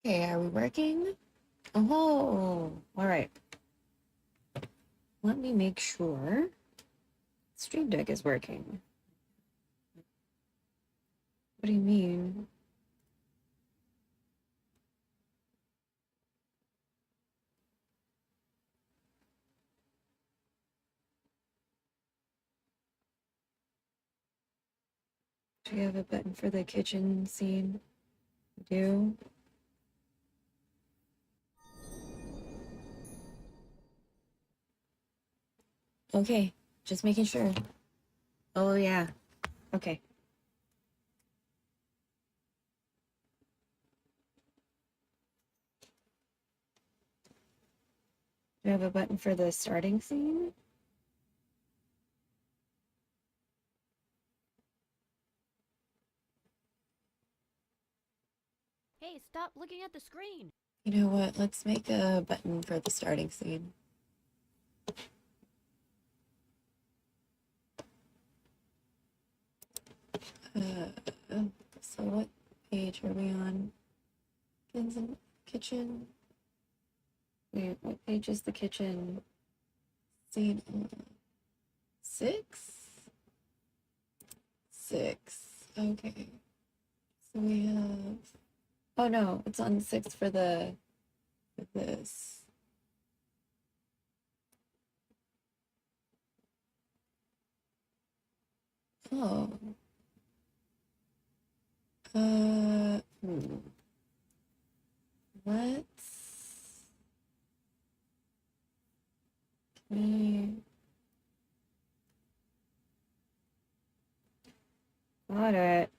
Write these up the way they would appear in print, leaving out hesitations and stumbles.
Okay, are we working? Oh, all right. Let me make sure Stream Deck is working. What do you mean? Do you have a button for the kitchen scene? You do? Okay, just making sure. Oh, yeah. Okay. Do you have a button for the starting scene? Hey, stop looking at the screen. You know what? Let's make a button for the starting scene. So what page are we on? Kitchen. Wait, what page is the kitchen scene on? 6? 6. Okay. So we have. Oh no, it's on 6 for this. Oh. Hmm. Let's. Got it.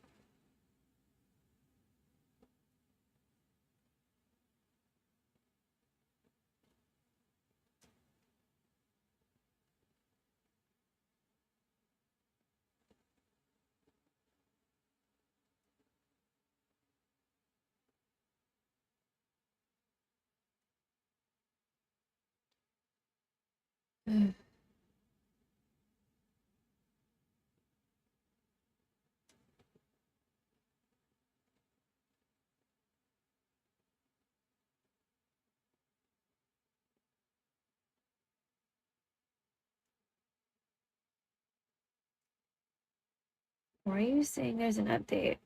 Why are you saying there's an update?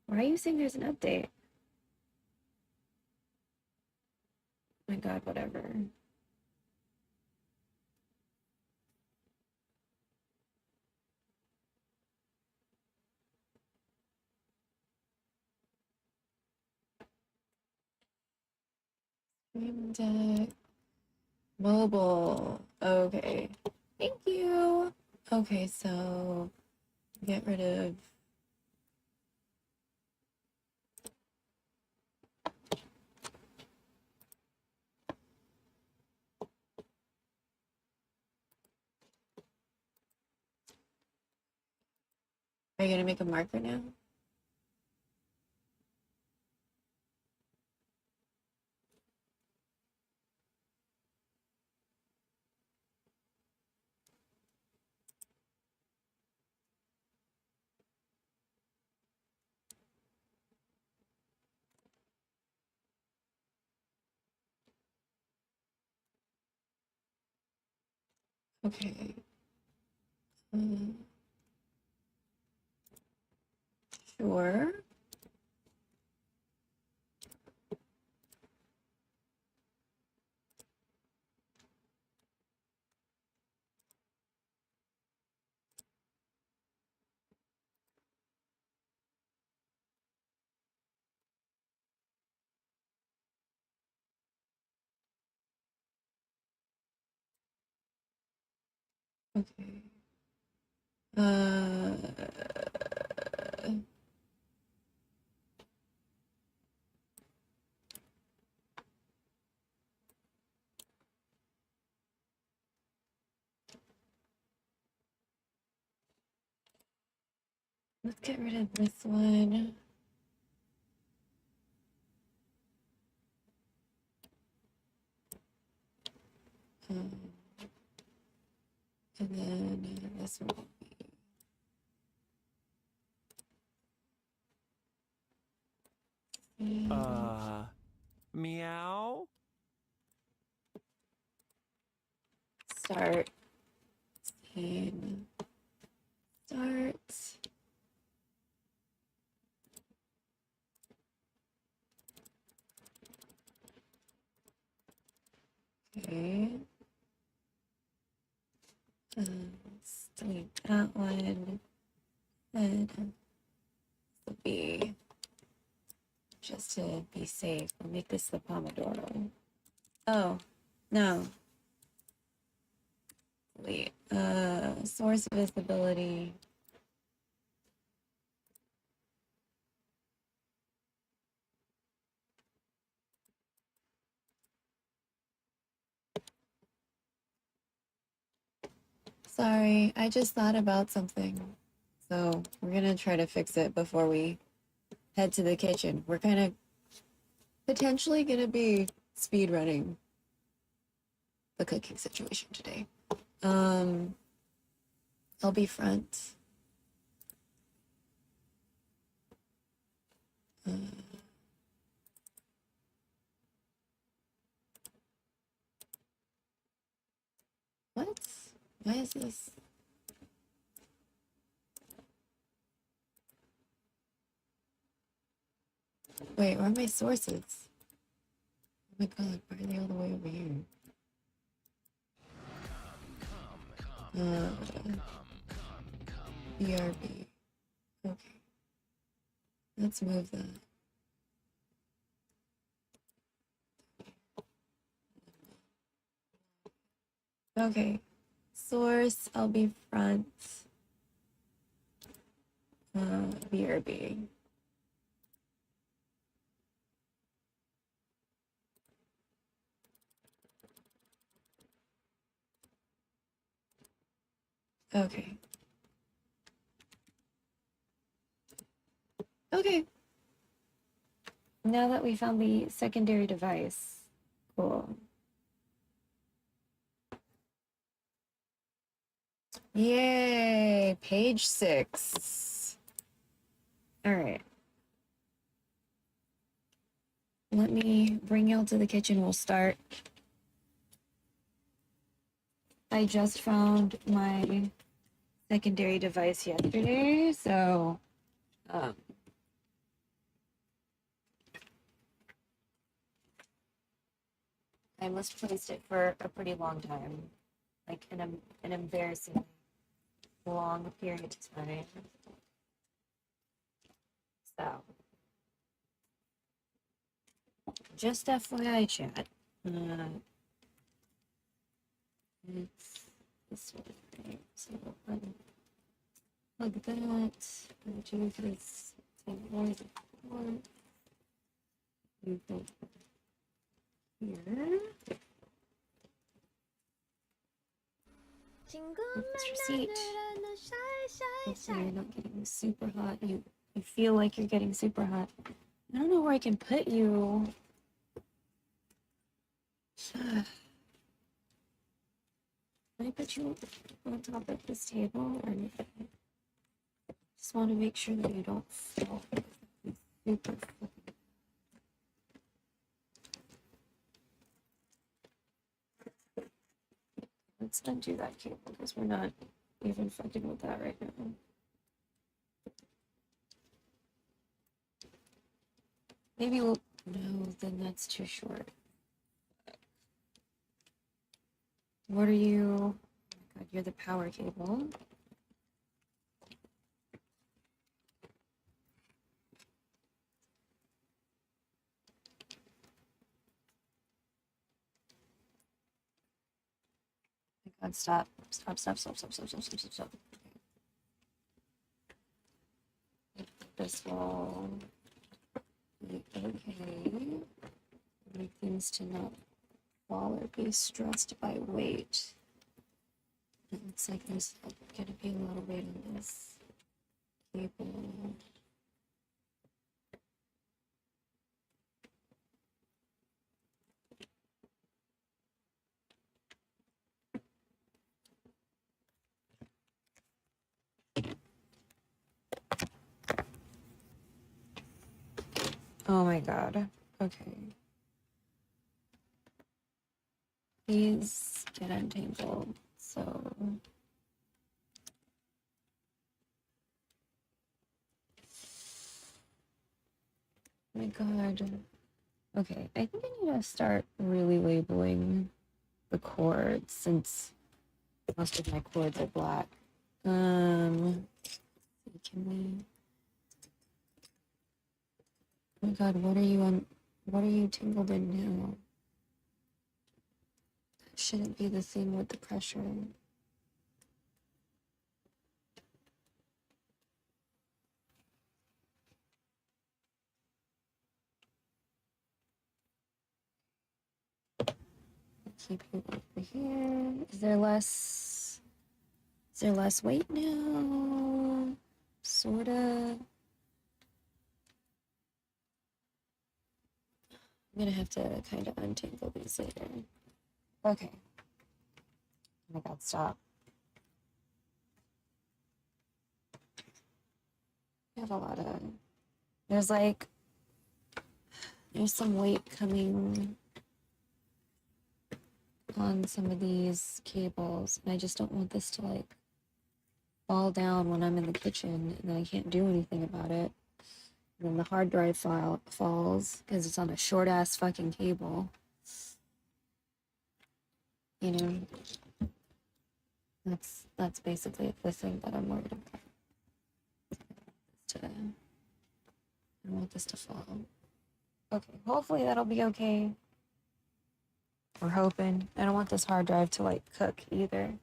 Why are you saying there's an update? My God, whatever. Stream Deck. Mobile. Okay. Thank you. Okay, so get rid of. Are you gonna make a marker now? Okay. Sure. Okay. Uh, let's get rid of this one. And then this one will be. Meow? Start. Scene. Start. Okay. Let's delete that one. And the B. Just to be safe, we'll make this the Pomodoro. Oh, no. Delete. Source visibility. Sorry, I just thought about something. So we're gonna try to fix it before we head to the kitchen. We're kind of potentially gonna be speed running the cooking situation today. I'll be front. What? Why is this? Wait, where are my sources? Oh my god, why are they all the way over here? BRB. Okay. Let's move that. Okay. Source, I'll be front. BRB. Okay. Okay. Now that we found the secondary device, cool. Yay, page 6. All right. Let me bring y'all to the kitchen. We'll start. I just found my secondary device yesterday, so I misplaced it for a pretty long time, like an embarrassing long period of time. So, just FYI, chat. It's this one, right? So we'll plug that. Do this. Take more than 4. You go here. This receipt. Hopefully you're not getting super hot. You feel like you're getting super hot. I don't know where I can put you. Can I put you on top of this table or anything? Just want to make sure that you don't fall. Super. Let's undo that cable because we're not even fucking with that right now. Maybe we'll. No, then that's too short. What are you? Oh my god, you're the power cable. Oh my god, stop. Stop. This will be okay. Make things to not fall or be stressed by weight. It looks like there's going to be a lot of weight on this cable. Oh my god. Okay. Please get untangled. So. Oh my god. Okay, I think I need to start really labeling the cords since most of my cords are black. Can we? Oh my god, what are you tangled in now? That shouldn't be the thing with the pressure. Keep you over here. Is there less weight now? Sorta. I'm gonna have to kind of untangle these later. Okay. Oh my god, stop. I have a lot of, there's some weight coming on some of these cables, and I just don't want this to like fall down when I'm in the kitchen and then I can't do anything about it. And then the hard drive falls because it's on a short ass fucking cable. You know, that's basically the thing that I'm worried about. I don't want this to fall. Okay, hopefully that'll be okay. We're hoping. I don't want this hard drive to like cook either.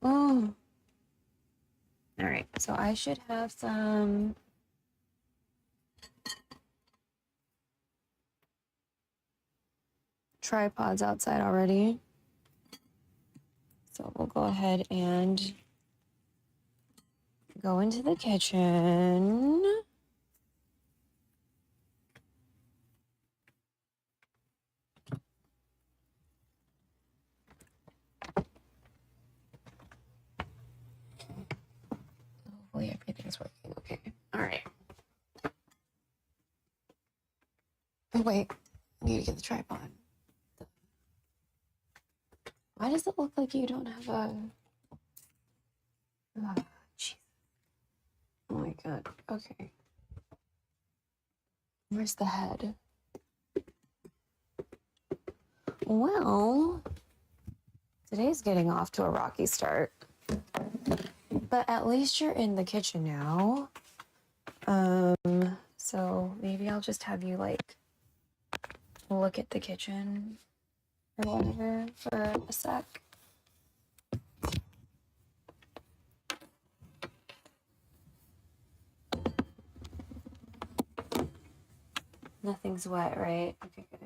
Oh. All right, so I should have some tripods outside already. So we'll go ahead and go into the kitchen. Hopefully everything's working okay. All right. Oh, wait. I need to get the tripod. Why does it look like you don't have a... Oh, jeez. Oh my god. Okay. Where's the head? Well, today's getting off to a rocky start. But at least you're in the kitchen now. So maybe I'll just have you like look at the kitchen or whatever for a sec. Nothing's wet, right? Okay, good.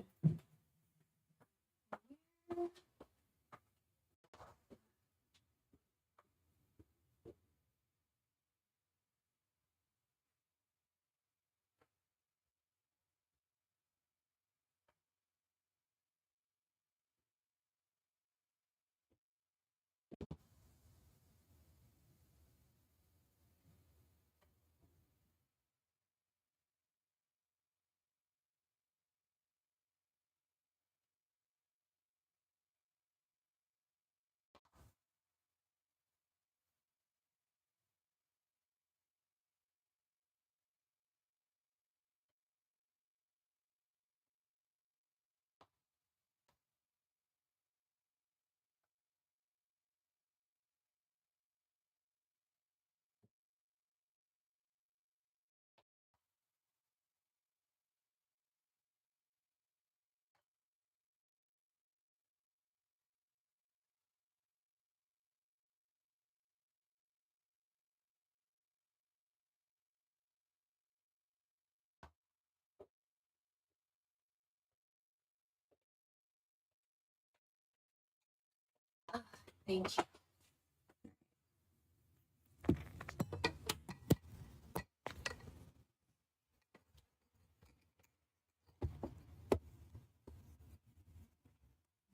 Thank you.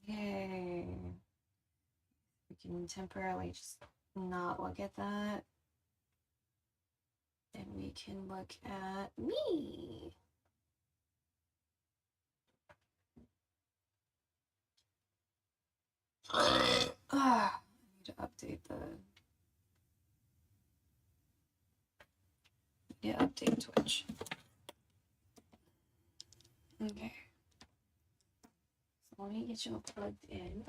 Yay. We can temporarily just not look at that. And we can look at me. I need to update update Twitch. Okay. So let me get you plugged in.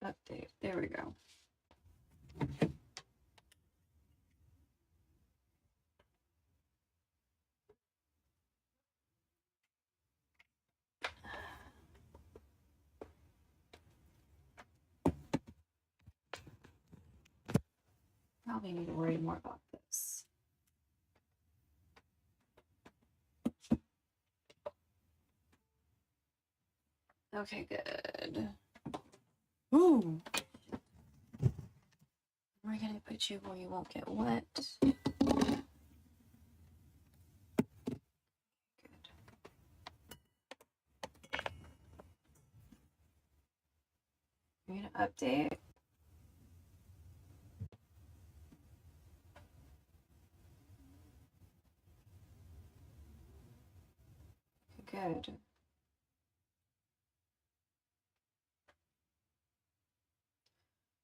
Update. There we go. Probably need to worry more about this. Okay, good. Ooh. We're gonna put you where you won't get wet. Good. We're gonna update. Good.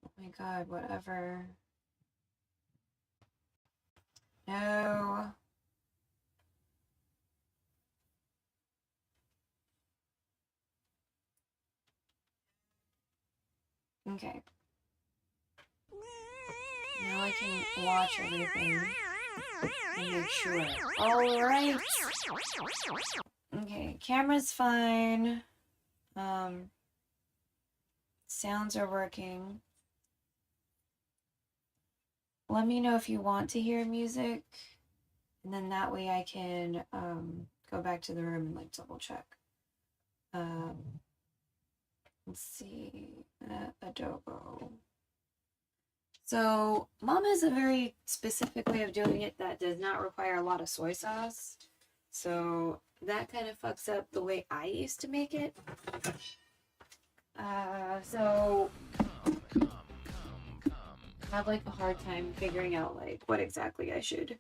Oh my god, whatever. No. Okay. Now I can watch everything and make sure. Alright. Okay, camera's fine. Sounds are working. Let me know if you want to hear music, and then that way I can go back to the room and like double check. Let's see, Adobo. So Mom has a very specific way of doing it that does not require a lot of soy sauce. So that kind of fucks up the way I used to make it. So I have like a hard time figuring out like what exactly I should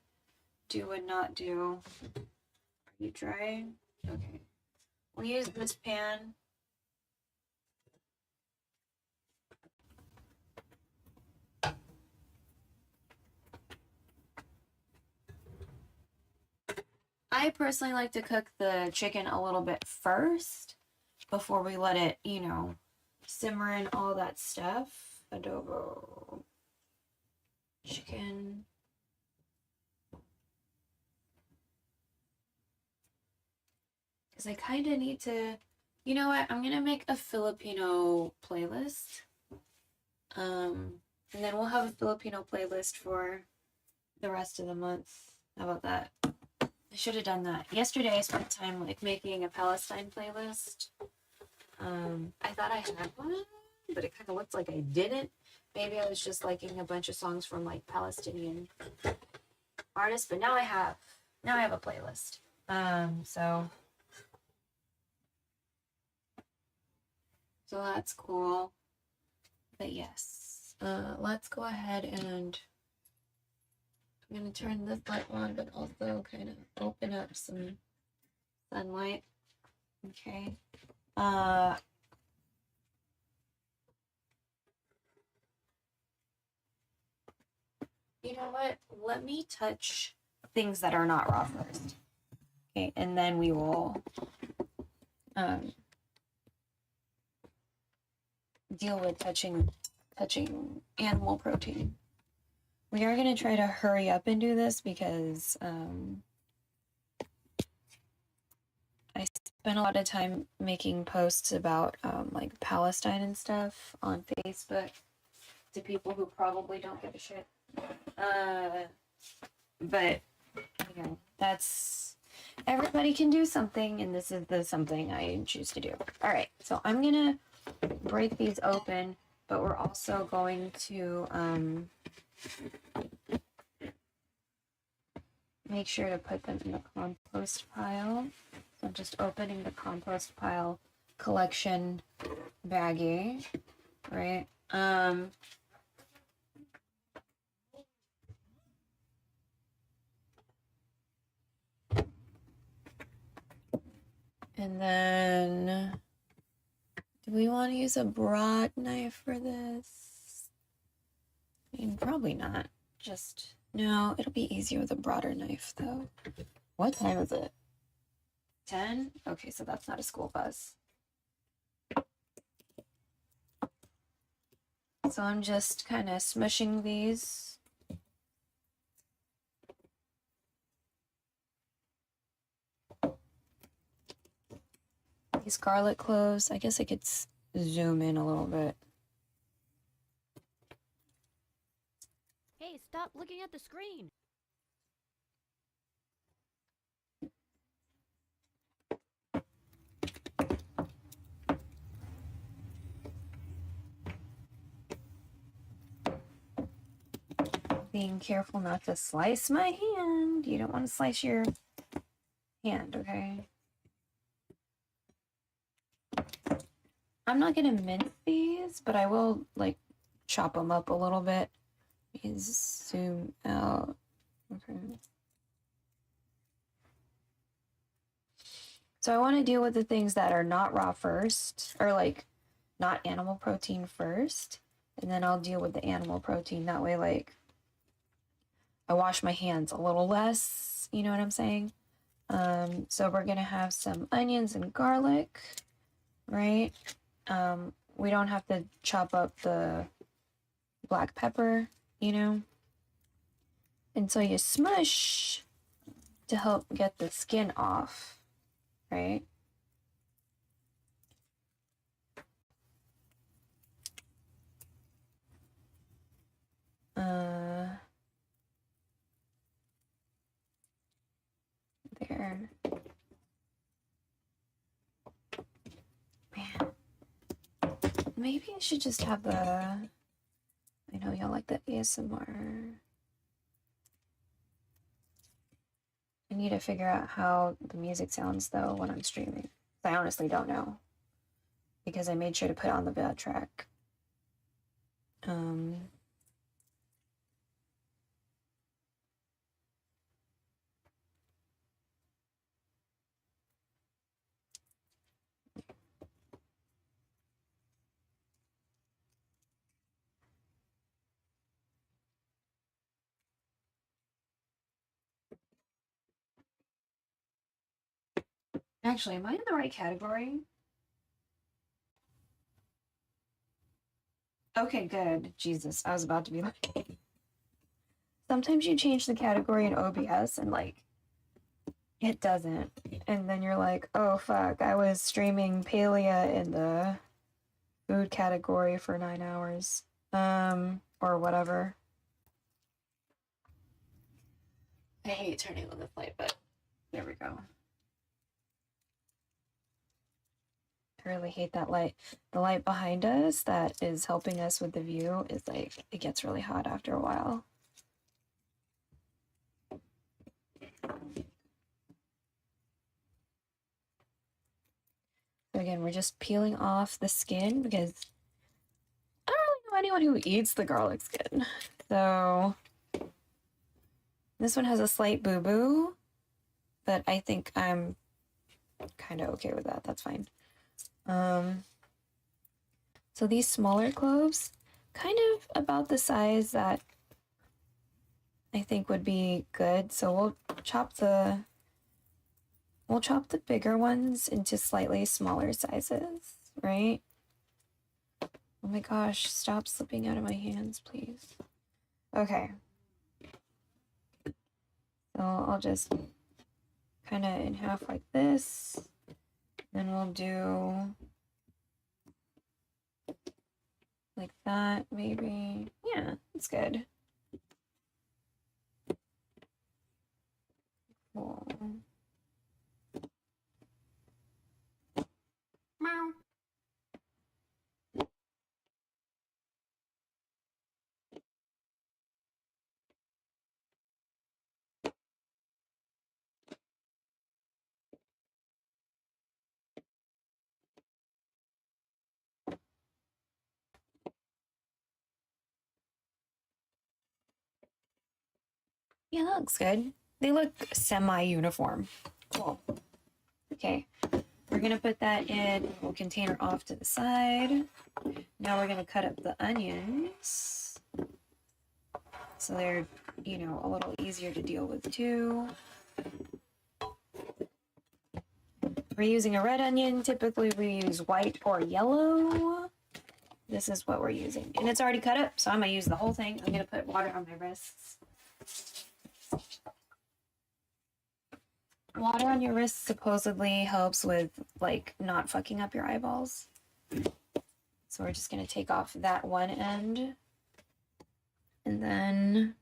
do and not do. Are you dry? Okay. We'll use this pan. I personally like to cook the chicken a little bit first before we let it, you know, simmer and all that stuff. Adobo. Chicken. Because I kind of need to, you know what, I'm going to make a Filipino playlist. And then we'll have a Filipino playlist for the rest of the month. How about that? I should have done that. Yesterday I spent time like making a Palestine playlist. I thought I had one, but it kind of looked like I didn't. Maybe I was just liking a bunch of songs from like Palestinian artists, but now I have a playlist. So that's cool. But yes, let's go ahead and I'm gonna turn this light on, but also kind of open up some sunlight. Okay. You know what? Let me touch things that are not raw first. Okay, and then we will deal with touching animal protein. We are going to try to hurry up and do this because I spent a lot of time making posts about like Palestine and stuff on Facebook to people who probably don't give a shit. But you know, that's everybody can do something, and this is the something I choose to do. All right, so I'm gonna break these open, but we're also going to make sure to put them in the compost pile. So I'm just opening the compost pile collection baggie, right? And then, do we want to use a broad knife for this? I mean, probably not. Just, no, it'll be easier with a broader knife though. What time is it? 10? Okay, so that's not a school bus. So I'm just kind of smushing these. These garlic cloves. I guess I could zoom in a little bit. Hey, stop looking at the screen. Being careful not to slice my hand. You don't want to slice your hand, okay? I'm not gonna mince these, but I will like chop them up a little bit. Zoom out. Okay. So I want to deal with the things that are not raw first, or like not animal protein first, and then I'll deal with the animal protein. That way, like, I wash my hands a little less, you know what I'm saying? So we're gonna have some onions and garlic, right? We don't have to chop up the black pepper, you know? And so you smush to help get the skin off, right? There. Man. Maybe I should just have the... I know y'all like the ASMR. I need to figure out how the music sounds, though, when I'm streaming. I honestly don't know. Because I made sure to put on the bad track. Actually, am I in the right category? Okay, good. Jesus, I was about to be like... Sometimes you change the category in OBS and, like, it doesn't. And then you're like, oh, fuck, I was streaming Palea in the food category for 9 hours. Or whatever. I hate turning on the light, but there we go. I really hate that light. The light behind us that is helping us with the view is like, it gets really hot after a while. So again, we're just peeling off the skin because I don't really know anyone who eats the garlic skin. So this one has a slight boo-boo, but I think I'm kind of okay with that. That's fine. So these smaller cloves, kind of about the size that I think would be good. So we'll chop the bigger ones into slightly smaller sizes, right? Oh my gosh, stop slipping out of my hands, please. Okay. So I'll just kind of in half like this. Then we'll do like that, maybe. Yeah, it's good. Cool. Meow. Yeah, that looks good. They look semi-uniform. Cool. Okay, we're gonna put that in a little container off to the side. Now we're gonna cut up the onions. So they're, you know, a little easier to deal with too. We're using a red onion. Typically we use white or yellow. This is what we're using. And it's already cut up, so I'm gonna use the whole thing. I'm gonna put water on my wrists. Water on your wrists supposedly helps with, like, not fucking up your eyeballs. So we're just gonna take off that one end. And then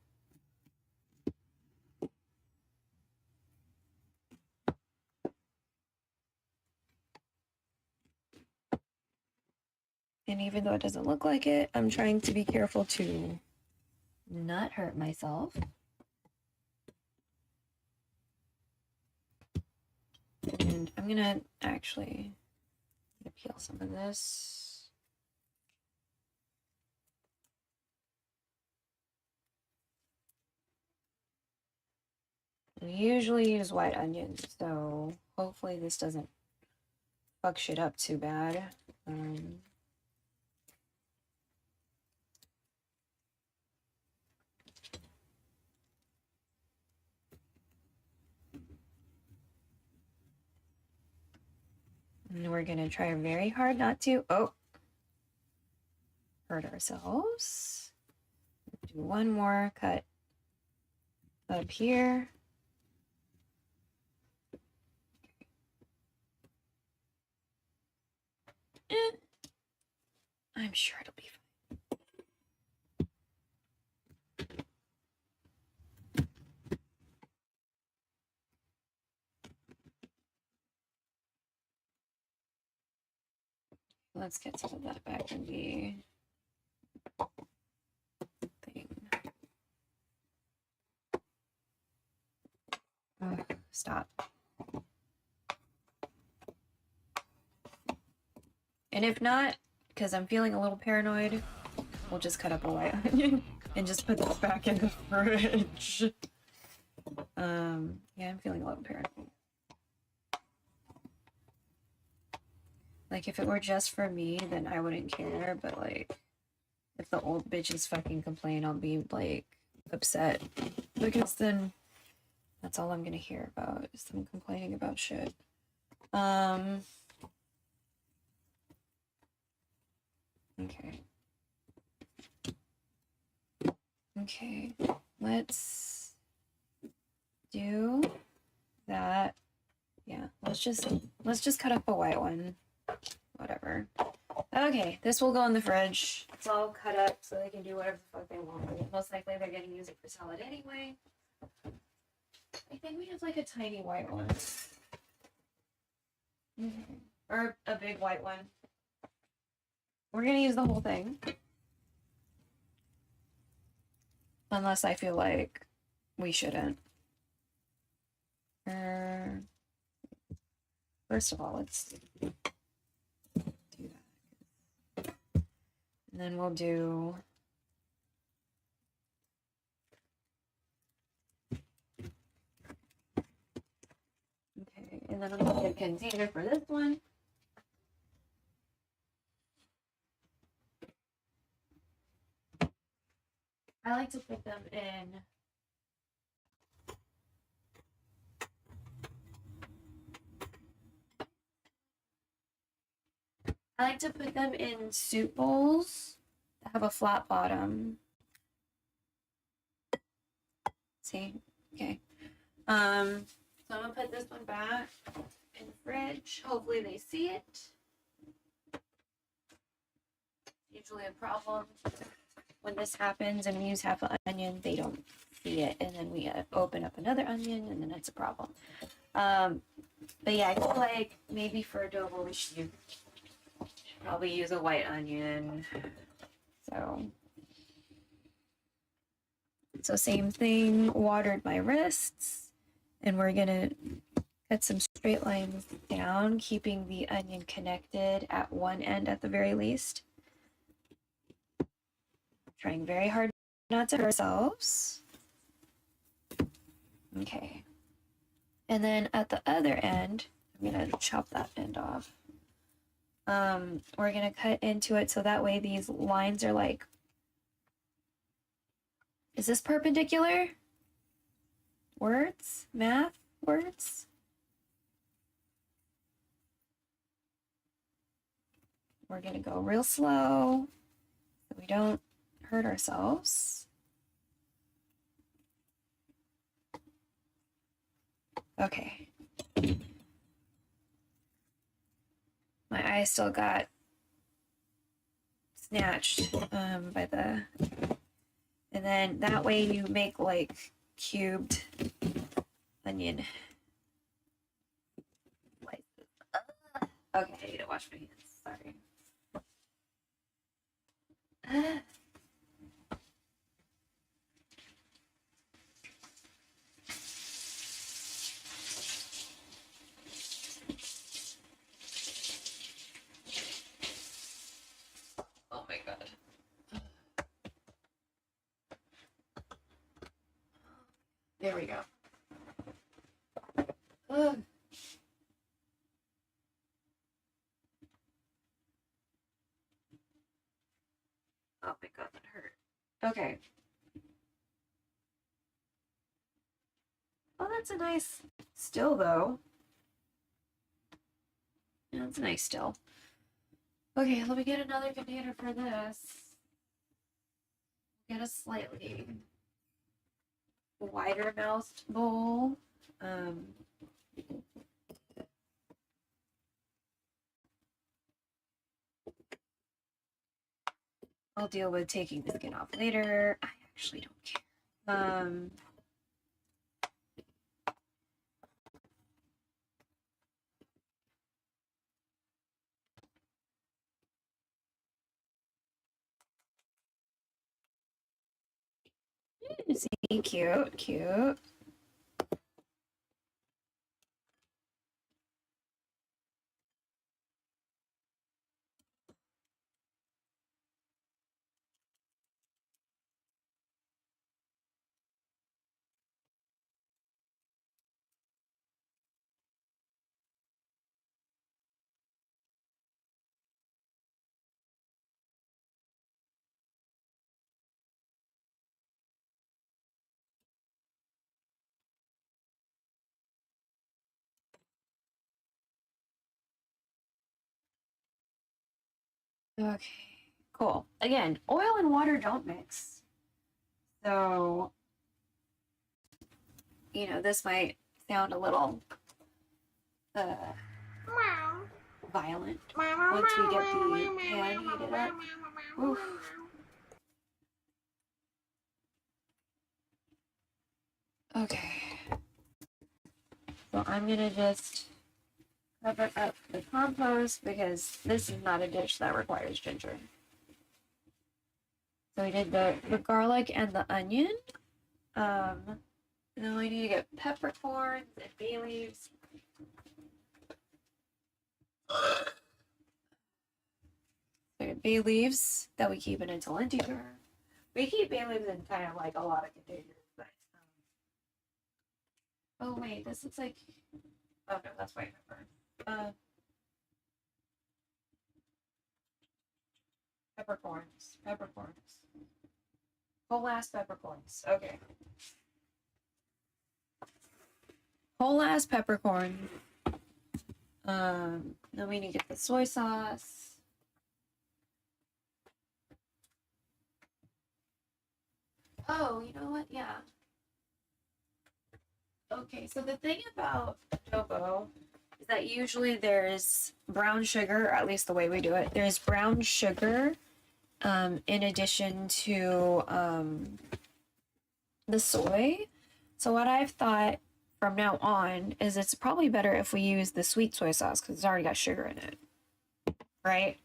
and even though it doesn't look like it, I'm trying to be careful to not hurt myself. And I'm gonna actually peel some of this. We usually use white onions, so hopefully this doesn't fuck shit up too bad. And we're gonna try very hard not to hurt ourselves. Do one more cut up here. I'm sure it'll be fine. Let's get some of that back in the thing. Oh, stop. And if not, because I'm feeling a little paranoid, we'll just cut up a white onion and just put this back in the fridge. Yeah, I'm feeling a little paranoid. Like, if it were just for me, then I wouldn't care, but, like, if the old bitches fucking complain, I'll be, like, upset. Because then that's all I'm gonna hear about, is them complaining about shit. Okay. Okay, let's do that. Yeah, let's just cut up a white one. Whatever. Okay, this will go in the fridge. It's all cut up so they can do whatever the fuck they want with it. Most likely they're gonna use it for salad anyway. I think we have like a tiny white one. Or a big white one. We're gonna use the whole thing. Unless I feel like we shouldn't. First of all, let's do that. And then we'll do okay, and then I'm gonna get a container for this one. I like to put them in soup bowls that have a flat bottom. See? Okay. So I'm gonna put this one back in the fridge. Hopefully they see it. Usually a problem when this happens and we use half an onion, they don't see it, and then we open up another onion, and then it's a problem. But yeah, I feel like maybe for adobo we should probably use a white onion. So same thing, watered my wrists, and we're gonna cut some straight lines down, keeping the onion connected at one end at the very least. Trying very hard not to hurt ourselves. Okay. And then at the other end, I'm gonna chop that end off. We're gonna cut into it so that way these lines are like, is this perpendicular? Words? Math? Words? We're gonna go real slow so we don't hurt ourselves. Okay. My eye still got snatched by the, and then that way you make like cubed onion slices. Okay, I need to wash my hands. Sorry. Oh my god. There we go. Ugh. Oh my god, that hurt. Okay. Oh, that's a nice still, though. Yeah, that's a nice still. Okay, let me get another container for this. Get a slightly wider mouthed bowl. I'll deal with taking the skin off later. I actually don't care. See, cute, cute. Okay, cool. Again, oil and water don't mix. So, you know, this might sound a little violent once we get the pan heated up. Oof. Okay. So I'm gonna just cover up the compost because this is not a dish that requires ginger. So we did the garlic and the onion. And then we need to get peppercorns and bay leaves. So bay leaves that we keep in a Talenti jar. We keep bay leaves in kind of like a lot of containers, but oh wait, this looks like, oh no, that's white pepper. Peppercorns. Whole ass peppercorns. Okay. Whole ass peppercorn. Then we need to get the soy sauce. Oh, you know what? Yeah. Okay, so the thing about adobo is that usually there's brown sugar, or at least the way we do it, there's brown sugar in addition to the soy. So what I've thought from now on is it's probably better if we use the sweet soy sauce because it's already got sugar in it, right?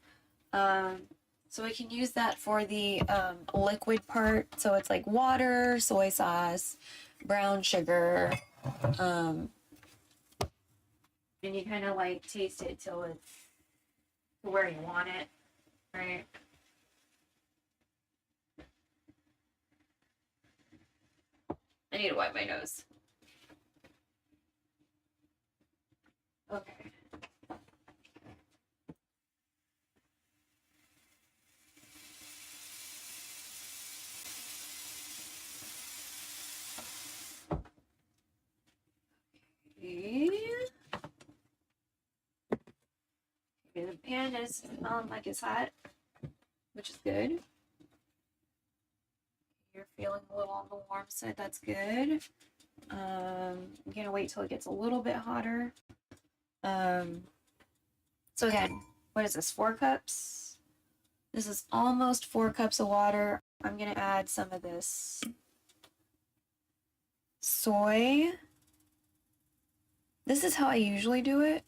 So we can use that for the liquid part. So it's like water, soy sauce, brown sugar, and you kind of like taste it till it's where you want it, right? I need to wipe my nose. Okay. Okay, the pan is smelling like it's hot, which is good. You're feeling a little on the warm side, that's good. I'm gonna wait till it gets a little bit hotter. So again, what is this, 4 cups? This is almost 4 cups of water. I'm gonna add some of this soy. This is how I usually do it.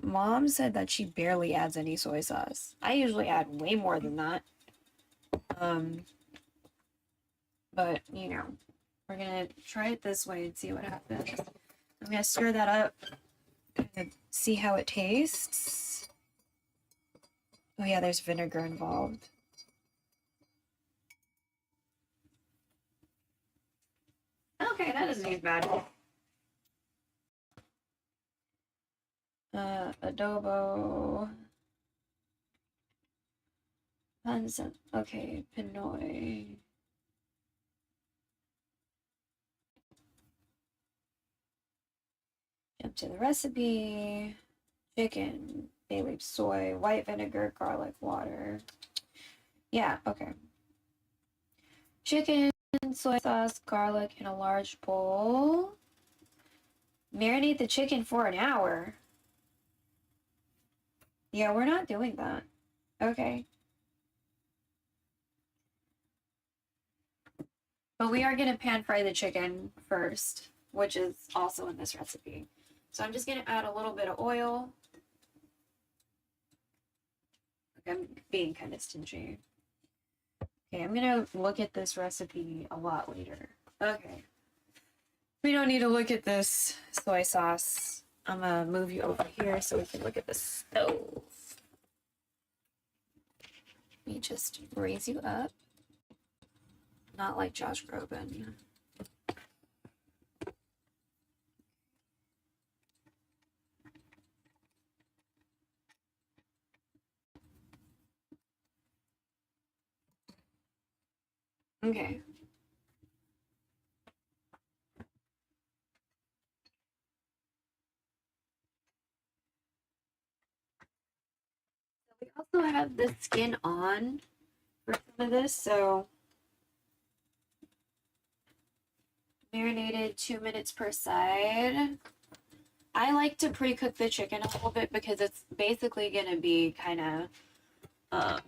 Mom said that she barely adds any soy sauce. I usually add way more than that. But you know, we're gonna try it this way and see what happens. I'm gonna stir that up and see how it tastes. Oh yeah, there's vinegar involved. Okay, that doesn't taste bad. Adobo. Okay, Pinoy. Jump to the recipe. Chicken, bay leaf, soy, white vinegar, garlic, water. Yeah, okay. Chicken, soy sauce, garlic in a large bowl. Marinate the chicken for an hour. Yeah, we're not doing that. Okay. But we are going to pan fry the chicken first, which is also in this recipe. So I'm just going to add a little bit of oil. Okay, I'm being kind of stingy. Okay, I'm going to look at this recipe a lot later. Okay. We don't need to look at this soy sauce. I'm going to move you over here so we can look at the stove. Let me just raise you up. Not like Josh Groban. Okay. We also have the skin on for some of this, so marinated 2 minutes per side. I like to pre-cook the chicken a little bit because it's basically going to be kind of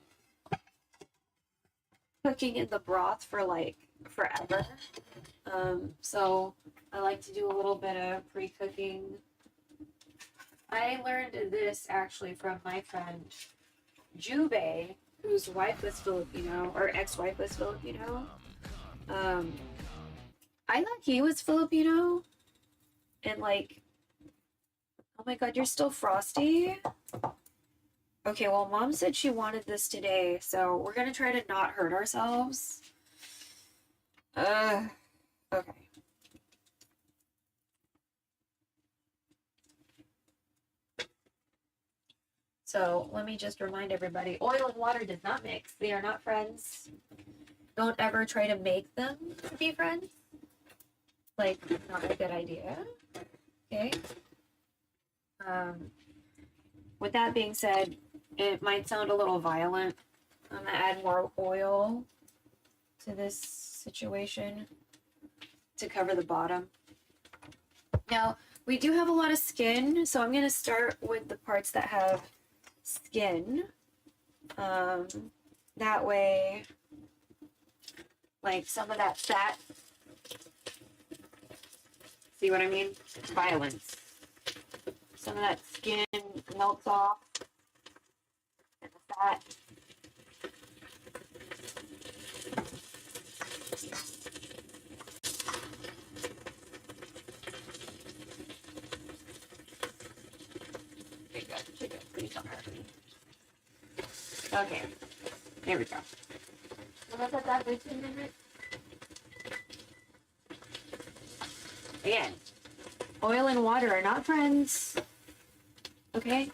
cooking in the broth for like forever. So I like to do a little bit of pre-cooking. I learned this actually from my friend Jube, whose wife was Filipino, or ex-wife was Filipino. I thought he was Filipino, and like, oh my god, you're still frosty? Okay, well, Mom said she wanted this today, so we're gonna try to not hurt ourselves. Okay. So let me just remind everybody, oil and water does not mix. They are not friends. Don't ever try to make them to be friends. Like, not a good idea. Okay. With that being said, it might sound a little violent. I'm gonna add more oil to this situation to cover the bottom. Now, we do have a lot of skin, so I'm gonna start with the parts that have skin. That way, like some of that fat, see what I mean? Violence. Some of that skin melts off, and the fat. Please don't hurt me. Okay, there we go. Vamos a dar 15 minutes. Again, Oil and water are not friends. Okay?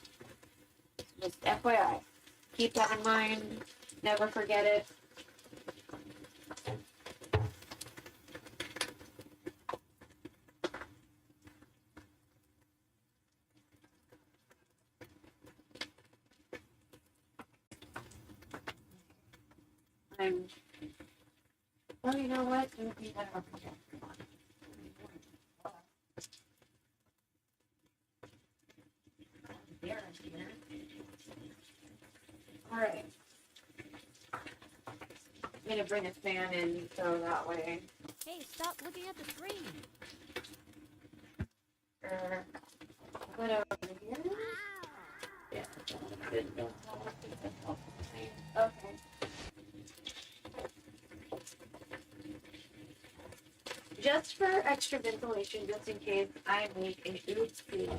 Just FYI. Keep that in mind. Never forget it. Oh, you know what? Let me do that over here. Come on. Alright. I'm gonna bring a fan in so that way. Hey, stop looking at the screen. Put over here. Yeah. Good. Okay. Just for extra ventilation, just in case I make an oopsie,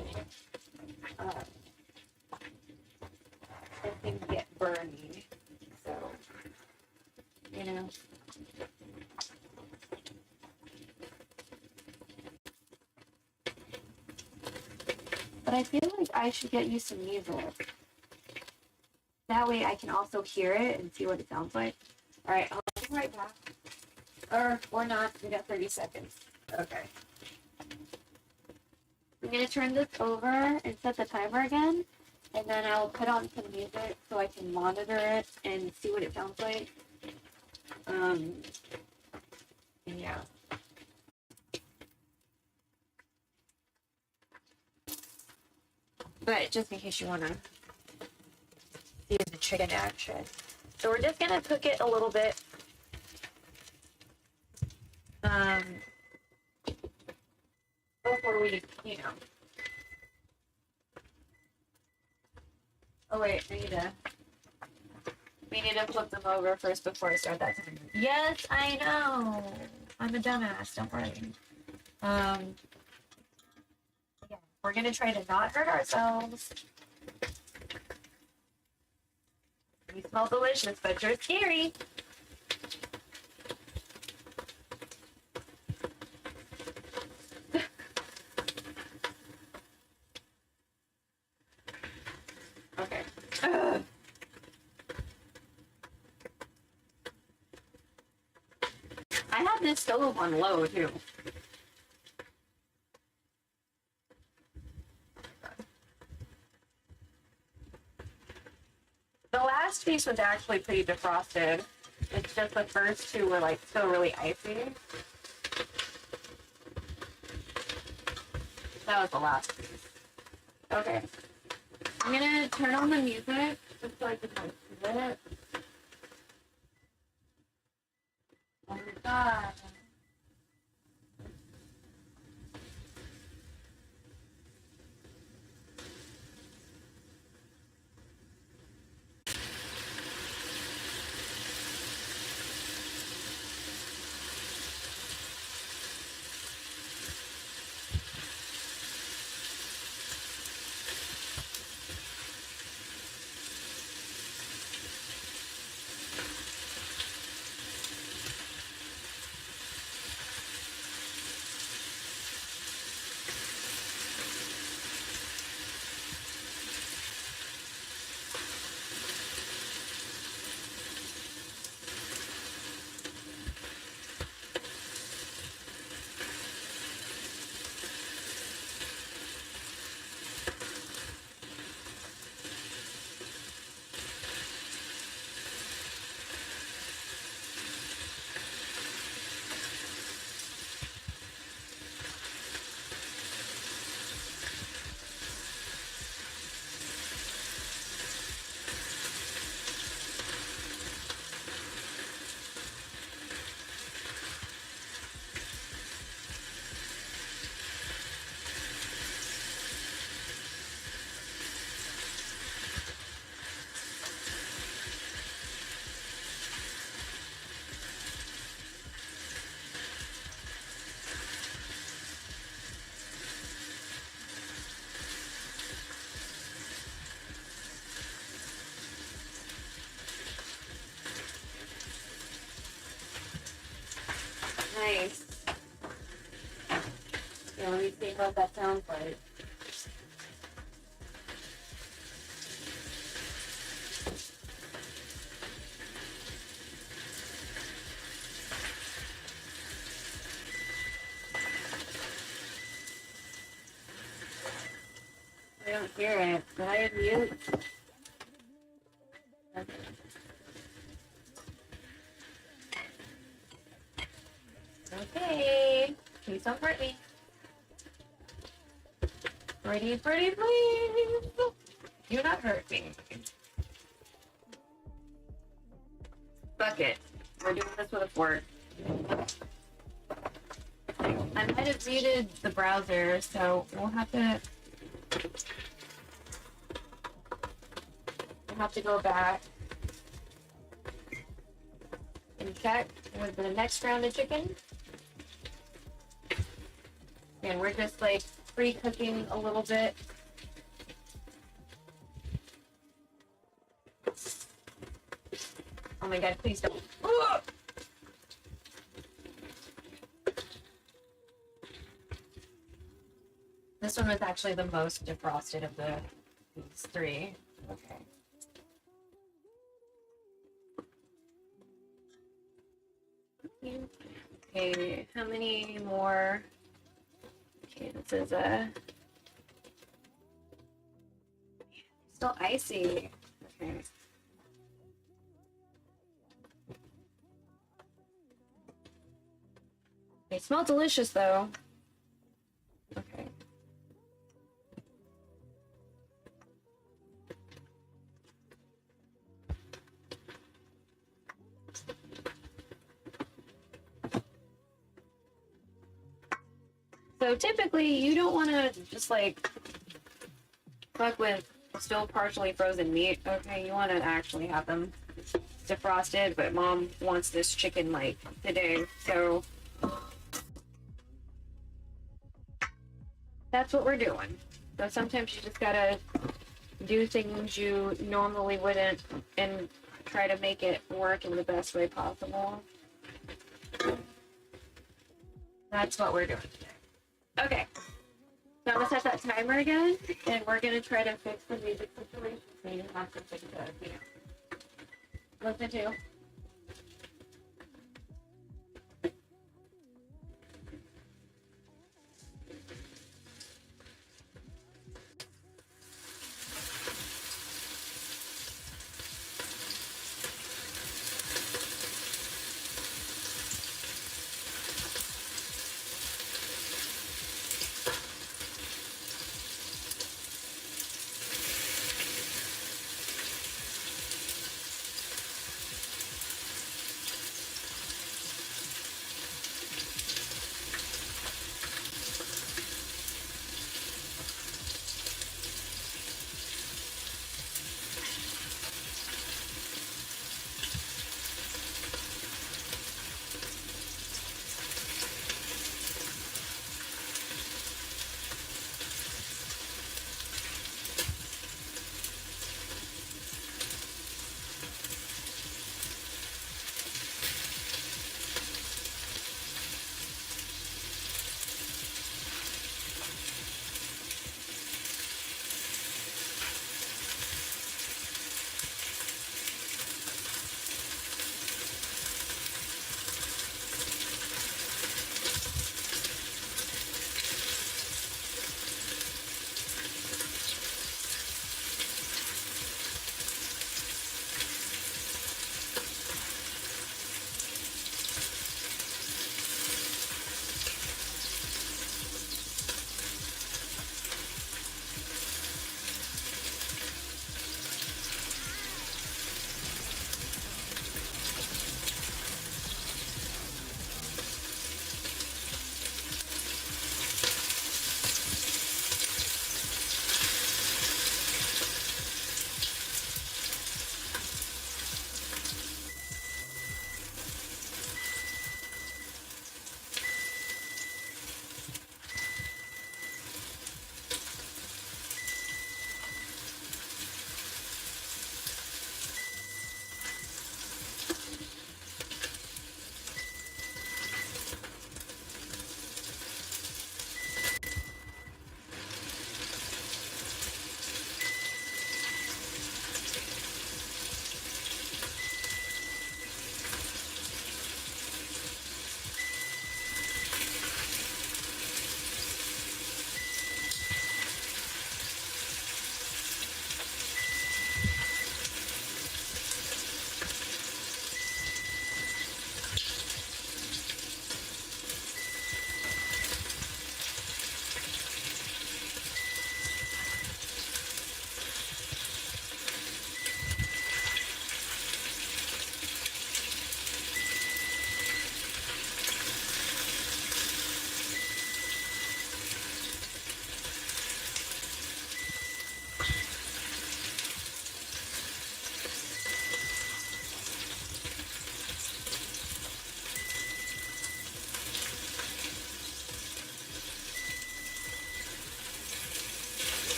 and things get burny. So, you know. But I feel like I should get you some music. That way I can also hear it and see what it sounds like. Alright, I'll be right back. Or not, we got 30 seconds. Okay. I'm gonna turn this over and set the timer again, and then I'll put on some music so I can monitor it and see what it sounds like. Yeah. But just in case you wanna see the chicken action. So we're just gonna cook it a little bit. Before we, you know. Oh wait, we need to flip them over first before I start that timer. Yes, I know. I'm a dumbass, don't worry. Yeah, we're gonna try to not hurt ourselves. We smell delicious, but you're scary. Okay. Ugh. I have this stove on low too. The last piece was actually pretty defrosted. It's just the first two were like still really icy. That was the last piece. Okay. I'm gonna turn on the music just so I can like see it. Oh my god. Nice. Now let me see what that sounds like. I don't hear it. Did I mute? Okay. Okay. Please don't hurt me. Pretty, please. Do not hurt me. Fuck it. We're doing this with a fork. I might have muted the browser, so we'll have to go back and check with the next round of chicken. And we're just like pre-cooking a little bit. Oh my god, please don't. Ugh! This one was actually the most defrosted of these three. Okay. Okay, how many more? Okay, this is still icy. Okay. They smell delicious though. Okay. So typically you don't want to just like fuck with still partially frozen meat. Okay, you want to actually have them defrosted, but mom wants this chicken like today, so that's what we're doing. So sometimes you just gotta do things you normally wouldn't and try to make it work in the best way possible. That's what we're doing today. Okay, so I'm gonna set that timer again, and we're gonna try to fix the music situation so you have something to, listen to.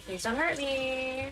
Please don't hurt me.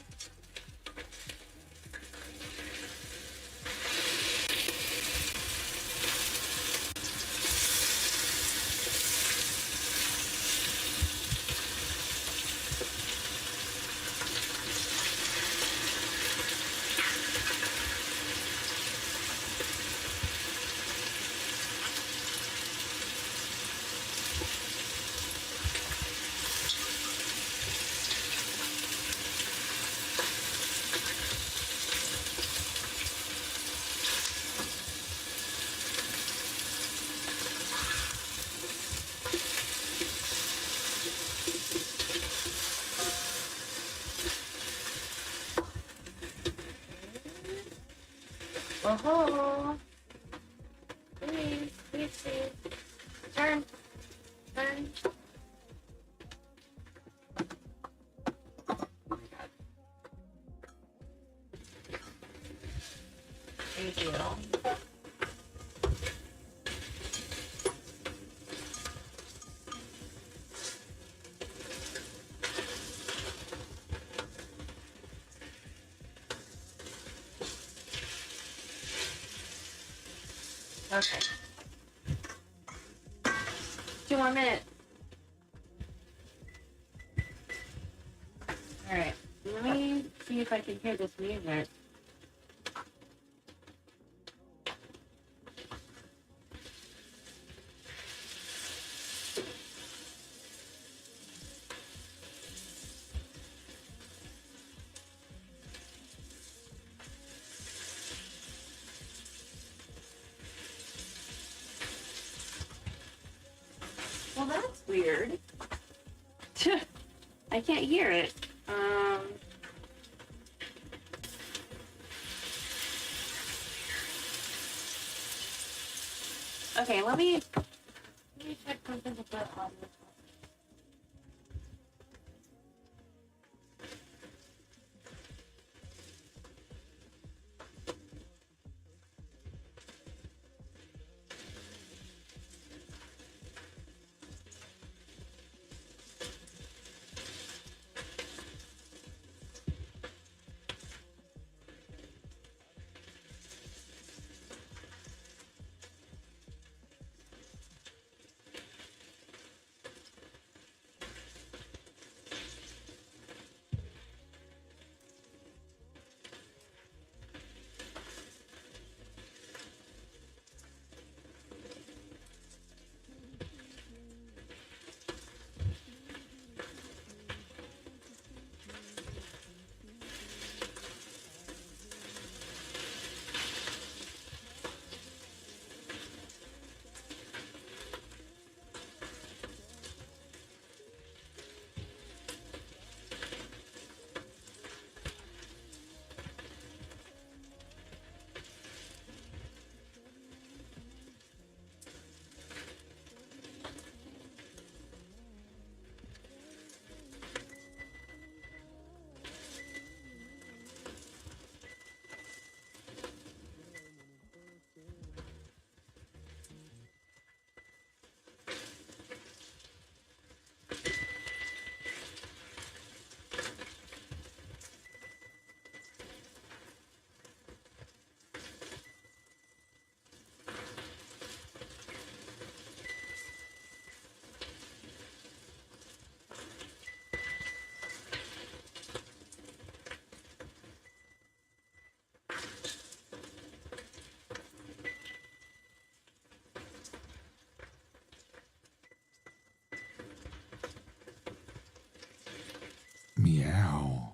Oh, please, please, please. Turn. Turn. Thank you. Okay. 2 more minutes. Alright. Let me see if I can hear this music. Well, that's weird. I can't hear it. Okay, let me check something with that on this one. Meow.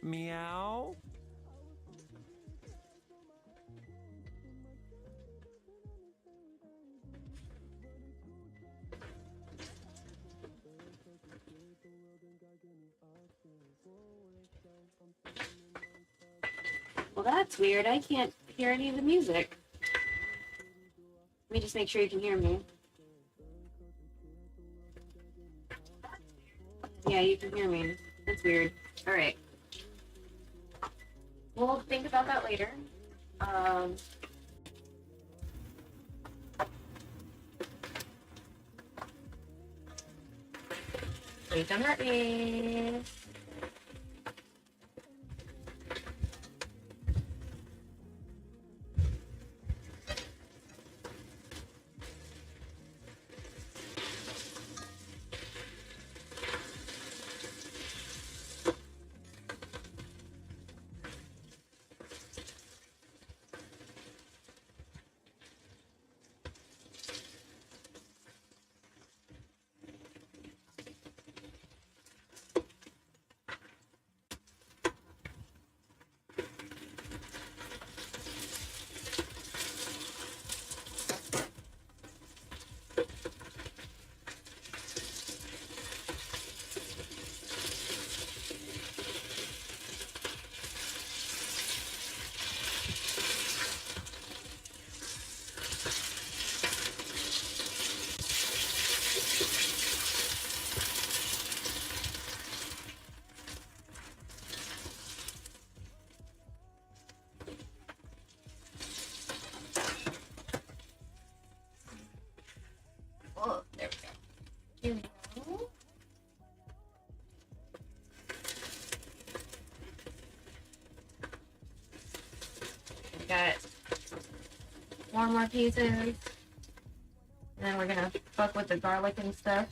Meow? Well, that's weird. I can't hear any of the music. Let me just make sure you can hear me. Yeah, you can hear me. That's weird. All right. We'll think about that later. Please don't hurt me. Oh, there we go. Here we go. We got 4 more pieces. And then we're gonna fuck with the garlic and stuff.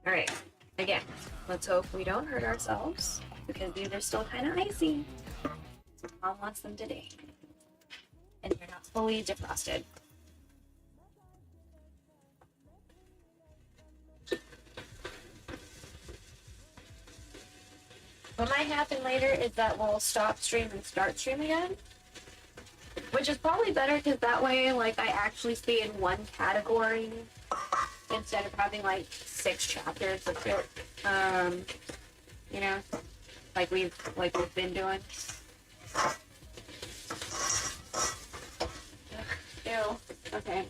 All right, again, let's hope we don't hurt ourselves because these are still kind of icy. Mom wants them today. And they're not fully defrosted. What might happen later is that we'll stop stream and start stream again. Which is probably better because that way, like, I actually stay in one category instead of having like 6 chapters of it. You know, like we've been doing. Ew. Okay.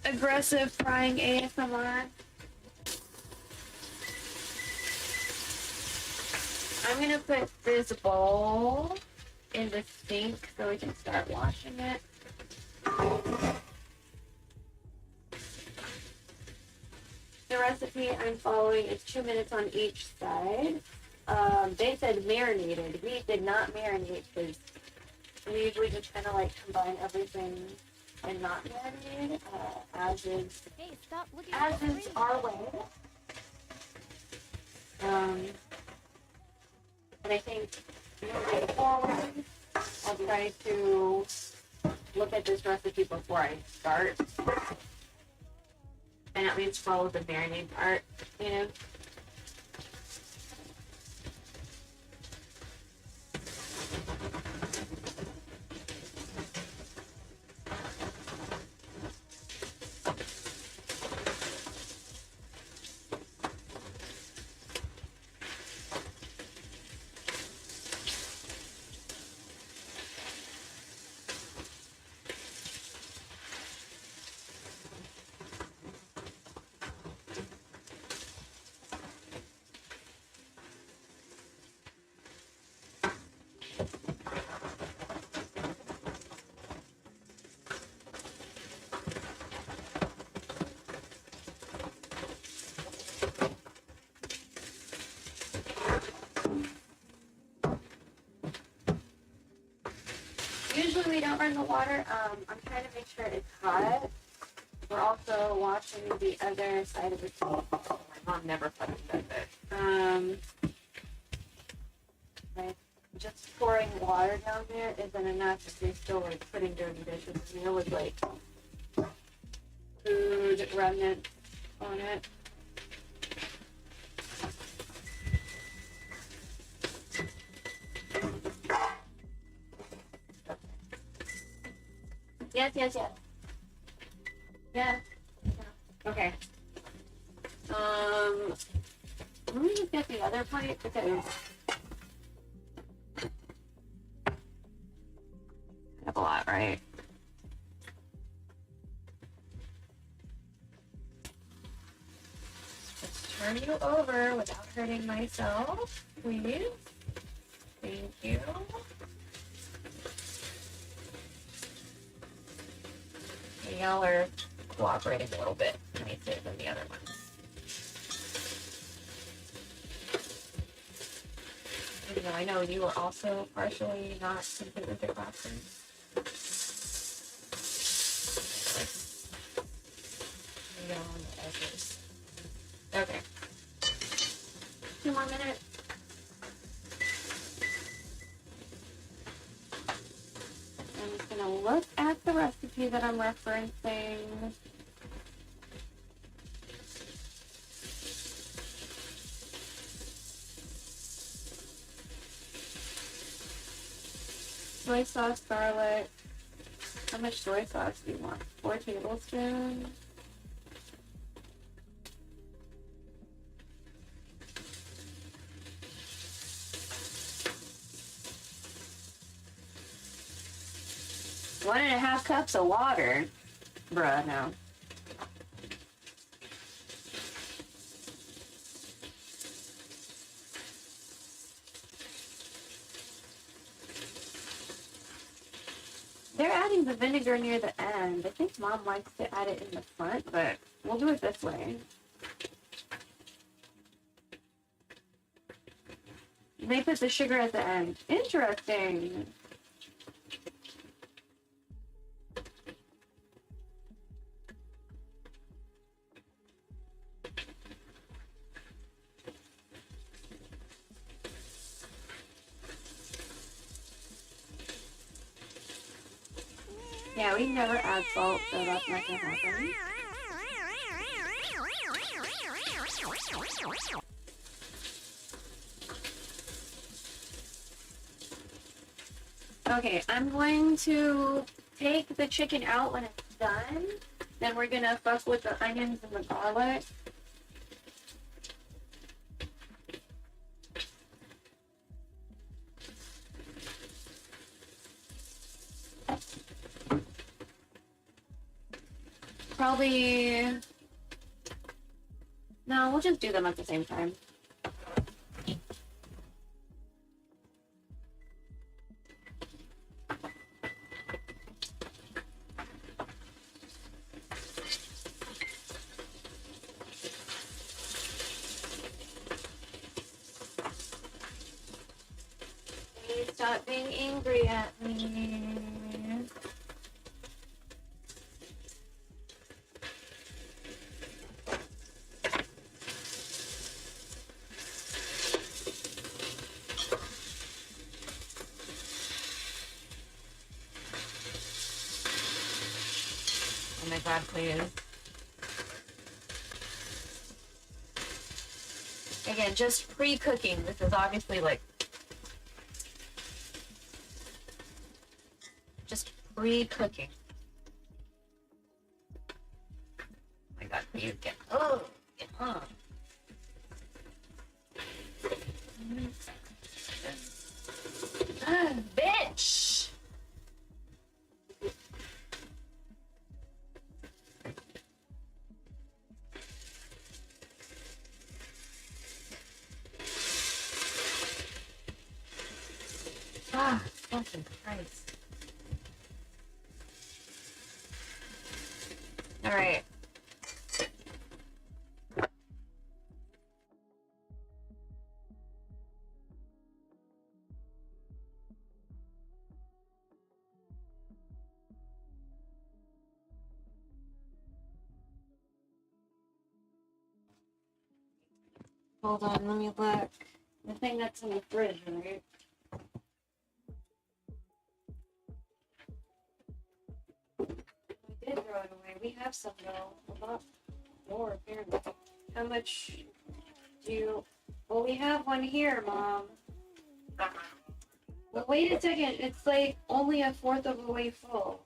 Aggressive frying ASMR. I'm gonna put this bowl in the sink so we can start washing it. The recipe I'm following is 2 minutes on each side. They said marinated. We did not marinate because we usually just kind of like combine everything and not marinate, as is Hey, stop looking at the screen. our way. And I think moving forward, I'll try to look at this recipe before I start. And at least follow the marinade part, you know? Usually we don't run the water. I'm trying to make sure it's hot We're also watching the other side of the table. My mom never fucking does it. Like, just pouring water down there isn't enough if you're still like putting dirty dishes in there with like food remnants on it. Yes. Yeah. Okay. Let me just get the other plate because I have a lot, right? Let's turn you over without hurting myself, please. Thank you. Y'all are cooperating a little bit nicer than the other ones. Even though I know you are also partially not completely good boxers. Maybe on the edges. Okay. 2 more minutes. I'm just gonna look at the recipe that I'm referencing. Soy sauce, garlic. How much soy sauce do you want? 4 tablespoons. One and a half cups of water. Bruh, no. They're adding the vinegar near the end. I think Mom likes to add it in the front, but we'll do it this way. They put the sugar at the end. Interesting. Yeah, we never add salt, so that's not gonna happen. Okay, I'm going to take the chicken out when it's done. Then we're gonna fuck with the onions and the garlic. Probably... No, we'll just do them at the same time. Please stop being angry at me. Oh my god, please. Again, just pre-cooking. This is obviously like just pre-cooking. Oh my god, please get get on. Bitch! Ah, fucking Christ. Alright. Hold on, let me look. The thing that's in the fridge, right? I did throw it away. We have some though. A lot more apparently. How much do you... Well, we have one here, Mom. Well, wait a second. It's like only a fourth of the way full.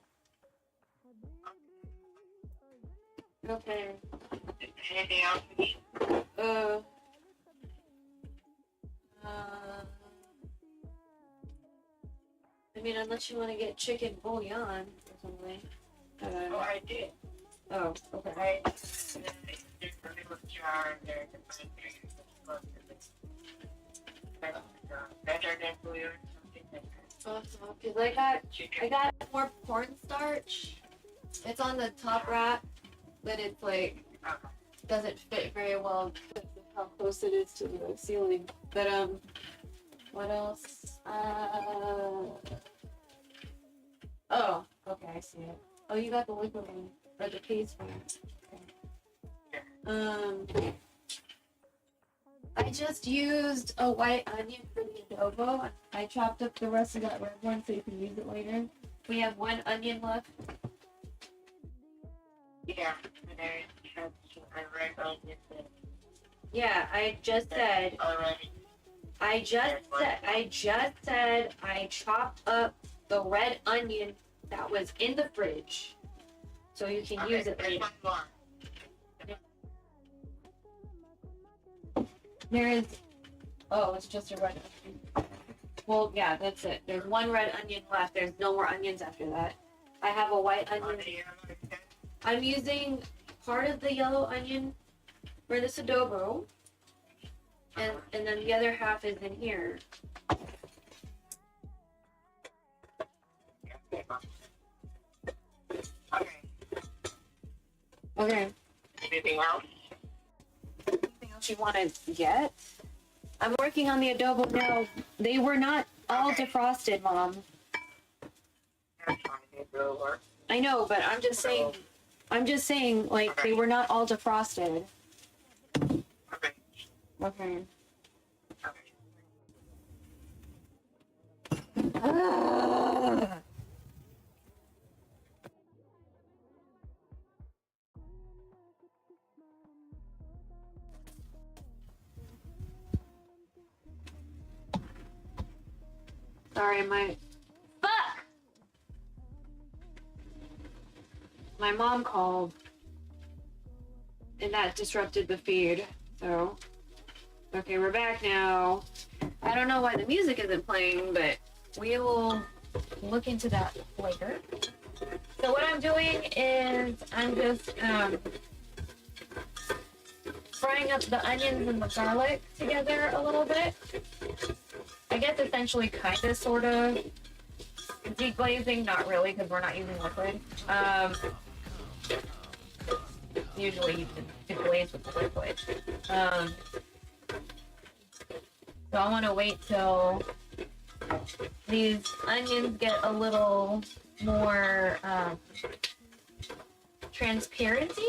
Okay. Anything else you need? I mean, unless you want to get chicken bouillon or something. Oh, I did. Oh, okay. I there's a little jar in there. Better than bouillon, something like that. Awesome. Cause I got more cornstarch. It's on the top rack, but it's like doesn't fit very well because of how close it is to the ceiling. But what else? Oh, okay, I see it. Oh, you got the liquid one or the paste one. Okay. I just used a white onion for the adobo. I chopped up the rest of that red one so you can use it later. We have one onion left. Yeah, and I read on this. Yeah, I just said. Already. I just said I chopped up the red onion that was in the fridge, so you can use it there's later. one more. There is. Oh, it's just a red onion. Well, yeah, that's it. There's one red onion left. There's no more onions after that. I have a white onion. I'm using part of the yellow onion for this adobo, and then the other half is in here. Okay. Anything else? Anything else you want to get? I'm working on the adobo now. They were not all defrosted, Mom. That's fine. It will work. I know, but I'm just saying, like, they were not all defrosted. Okay. Okay. Sorry, my mom called, and that disrupted the feed. So, okay, we're back now. I don't know why the music isn't playing, but we will look into that later. So what I'm doing is I'm just frying up the onions and the garlic together a little bit. I guess essentially kind of sort of deglazing, not really because we're not using liquid. Usually you can deglaze with the liquid. So I want to wait till these onions get a little more transparency.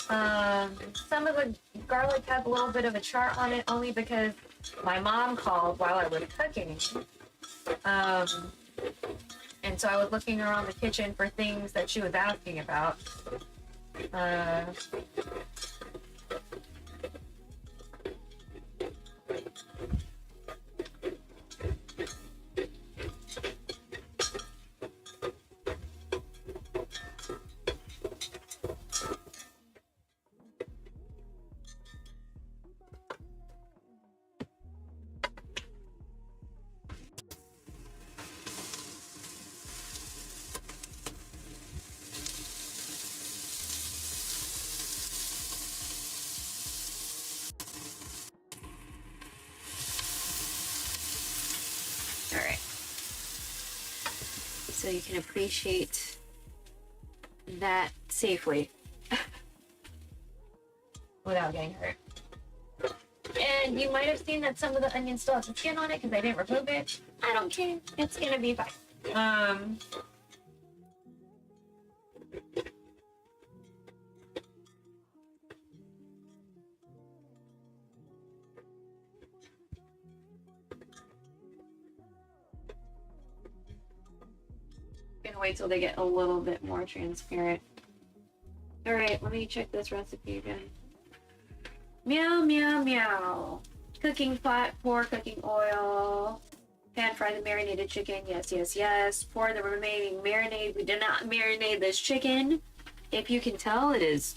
Some of the garlic has a little bit of a char on it only because my mom called while I was cooking. And so I was looking around the kitchen for things that she was asking about. So you can appreciate that safely without getting hurt. And you might have seen that some of the onion still has the skin on it because I didn't remove it. I don't care. It's gonna be fine. gonna wait till they get a little bit more transparent. All right, let me check this recipe again. Meow, meow, meow. Cooking pot, pour cooking oil. Pan fry the marinated chicken. Yes, yes, yes. Pour the remaining marinade. We did not marinate this chicken. If you can tell, it is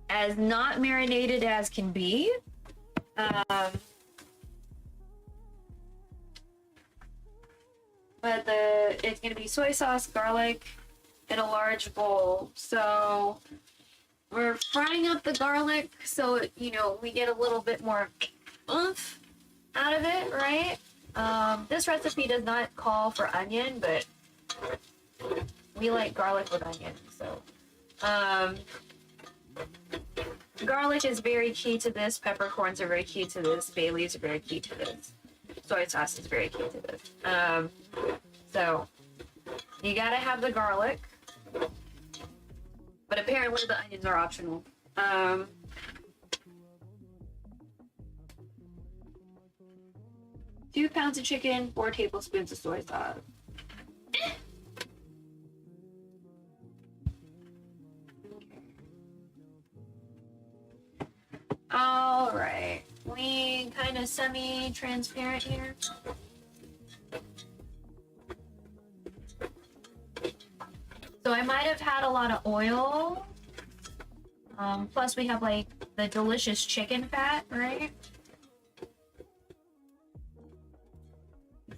as not marinated as can be. But it's gonna be soy sauce, garlic, in a large bowl. So we're frying up the garlic so we get a little bit more oomph out of it, right? This recipe does not call for onion, but we like garlic with onion, so garlic is very key to this, peppercorns are very key to this, bay leaves are very key to this, soy sauce is very key to this. So you gotta have the garlic, but apparently the onions are optional. 2 pounds of chicken, 4 tablespoons of soy sauce. All right, we kind of semi-transparent here. So I might have had a lot of oil. Plus we have like the delicious chicken fat, right?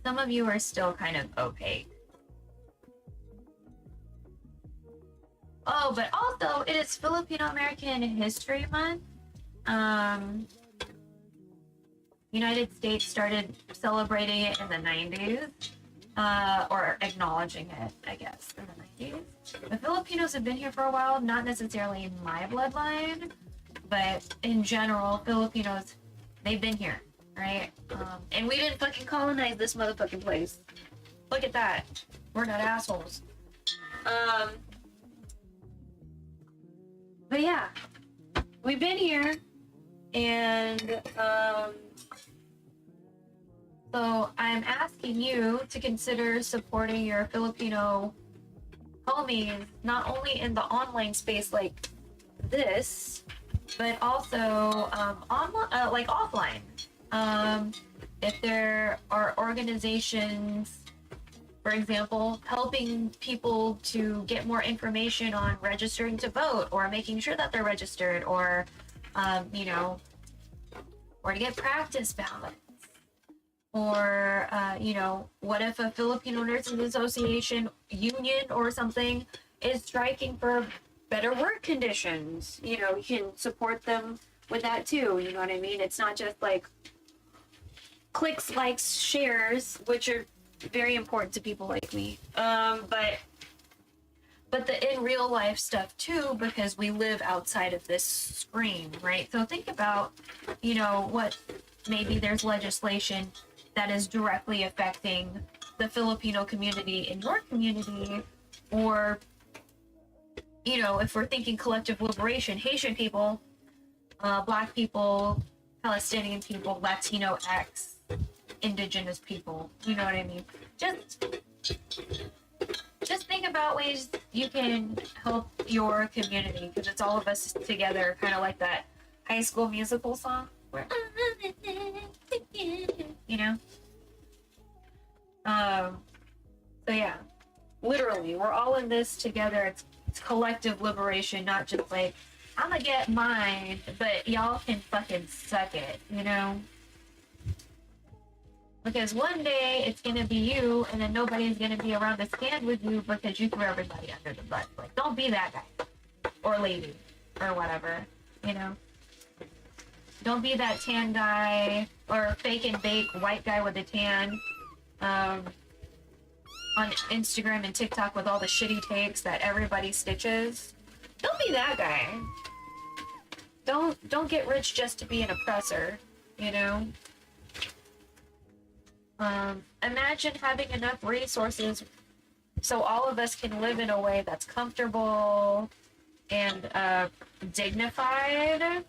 Some of you are still kind of opaque. Oh, but also it is Filipino American History Month. United States started celebrating it in the 90s, or acknowledging it, I guess, in the 90s. The Filipinos have been here for a while, not necessarily my bloodline, but in general, Filipinos, they've been here, right? And we didn't fucking colonize this motherfucking place. Look at that. We're not assholes. But yeah, we've been here, and so I'm asking you to consider supporting your Filipino homies, not only in the online space like this, but also like offline. If there are organizations, for example, helping people to get more information on registering to vote, or making sure that they're registered, or or to get practice ballots, or what if a Filipino Nurses Association union or something is striking for better work conditions? You can support them with that too. You know what I mean? It's not just like clicks, likes, shares, which are very important to people like me. But the in real life stuff too, because we live outside of this screen, right? So think about, what maybe there's legislation that is directly affecting the Filipino community in your community, or, if we're thinking collective liberation, Haitian people, Black people, Palestinian people, Latino X, Indigenous people, you know what I mean? Just think about ways you can help your community, because it's all of us together, kind of like that High School Musical song, where so yeah, literally, we're all in this together. It's collective liberation, not just like, I'm gonna get mine, but y'all can fucking suck it, Because one day it's gonna be you, and then nobody's gonna be around to stand with you because you threw everybody under the bus. Like, don't be that guy or lady or whatever, Don't be that tan guy or fake and bake white guy with a tan on Instagram and TikTok with all the shitty takes that everybody stitches. Don't be that guy. Don't get rich just to be an oppressor, Imagine having enough resources so all of us can live in a way that's comfortable and dignified.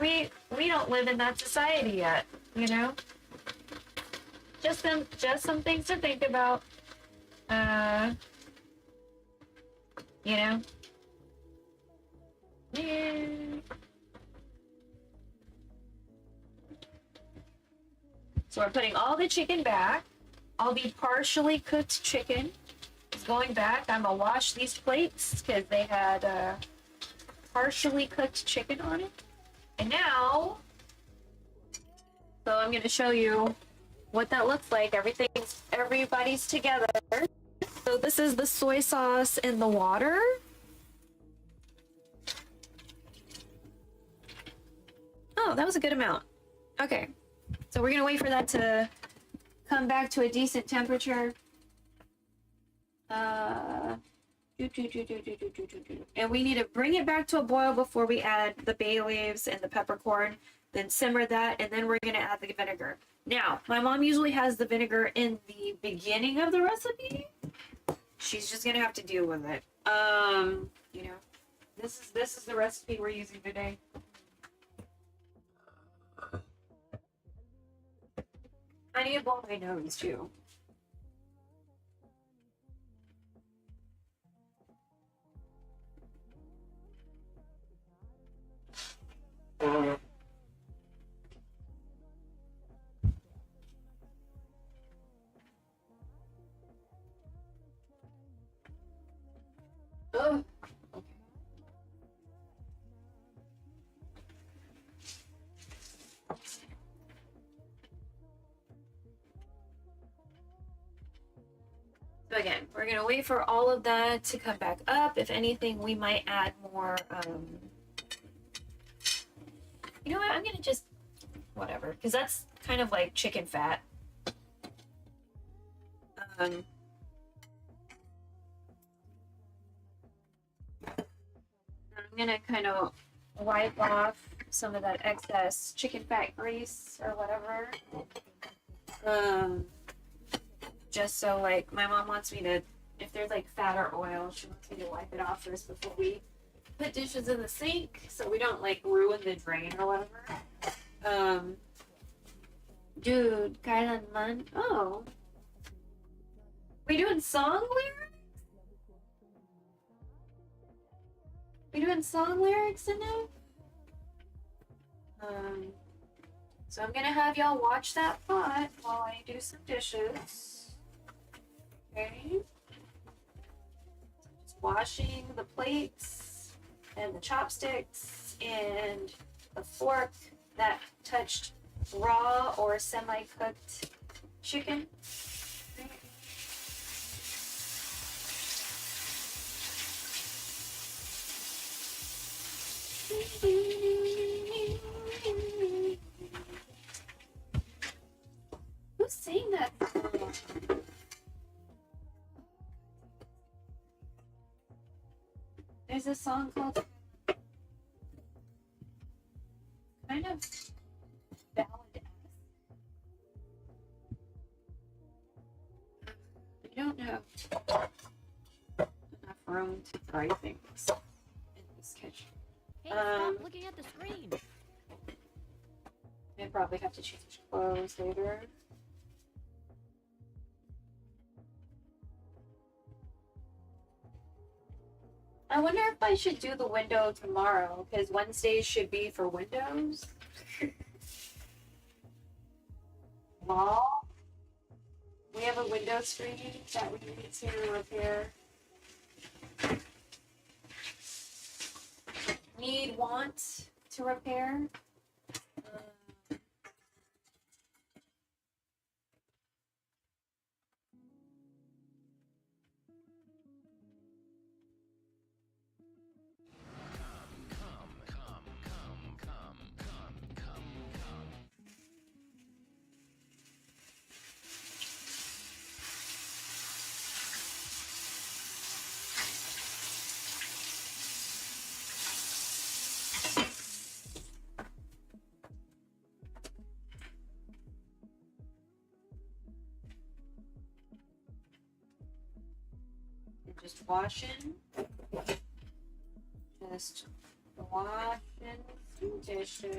We don't live in that society yet, Just some things to think about. You know? Yeah. So we're putting all the chicken back. All the partially cooked chicken is going back. I'm gonna wash these plates because they had partially cooked chicken on it. And now, so I'm gonna show you what that looks like. Everybody's together. So this is the soy sauce in the water. Oh, that was a good amount. Okay, so we're gonna wait for that to come back to a decent temperature. And we need to bring it back to a boil before we add the bay leaves and the peppercorn. Then simmer that, and then we're gonna add the vinegar. Now, my mom usually has the vinegar in the beginning of the recipe. She's just gonna have to deal with it. You know, this is the recipe we're using today. I need to blow my nose too. Ugh. So again, we're gonna wait for all of that to come back up. If anything, we might add more, you know what, I'm gonna just, whatever, because that's kind of like chicken fat. I'm gonna kind of wipe off some of that excess chicken fat grease or whatever. Just so, like, my mom wants me to, if there's like fat or oil, she wants me to wipe it off first before we put dishes in the sink so we don't like ruin the drain or whatever. Dude, Kailan Man. Oh. We doing song lyrics? We doing song lyrics in it? So I'm gonna have y'all watch that pot while I do some dishes. Okay. Just washing the plates and the chopsticks and the fork that touched raw or semi-cooked chicken. Who sang that song? There's a song called kind of ballad-esque. I don't know. Enough room to fry things in this kitchen. Hey, stop looking at the screen. I probably have to change clothes later. I wonder if I should do the window tomorrow, because Wednesdays should be for windows. Wall. We have a window screen that we need to repair. Want to repair. Just washing some dishes.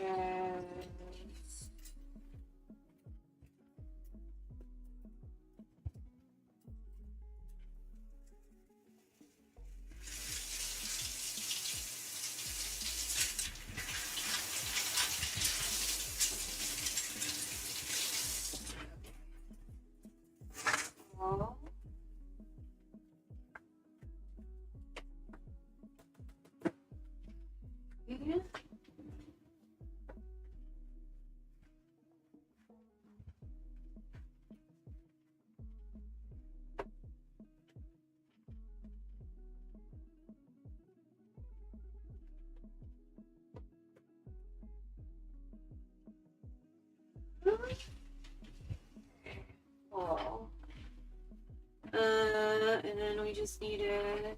Cool. And then we just needed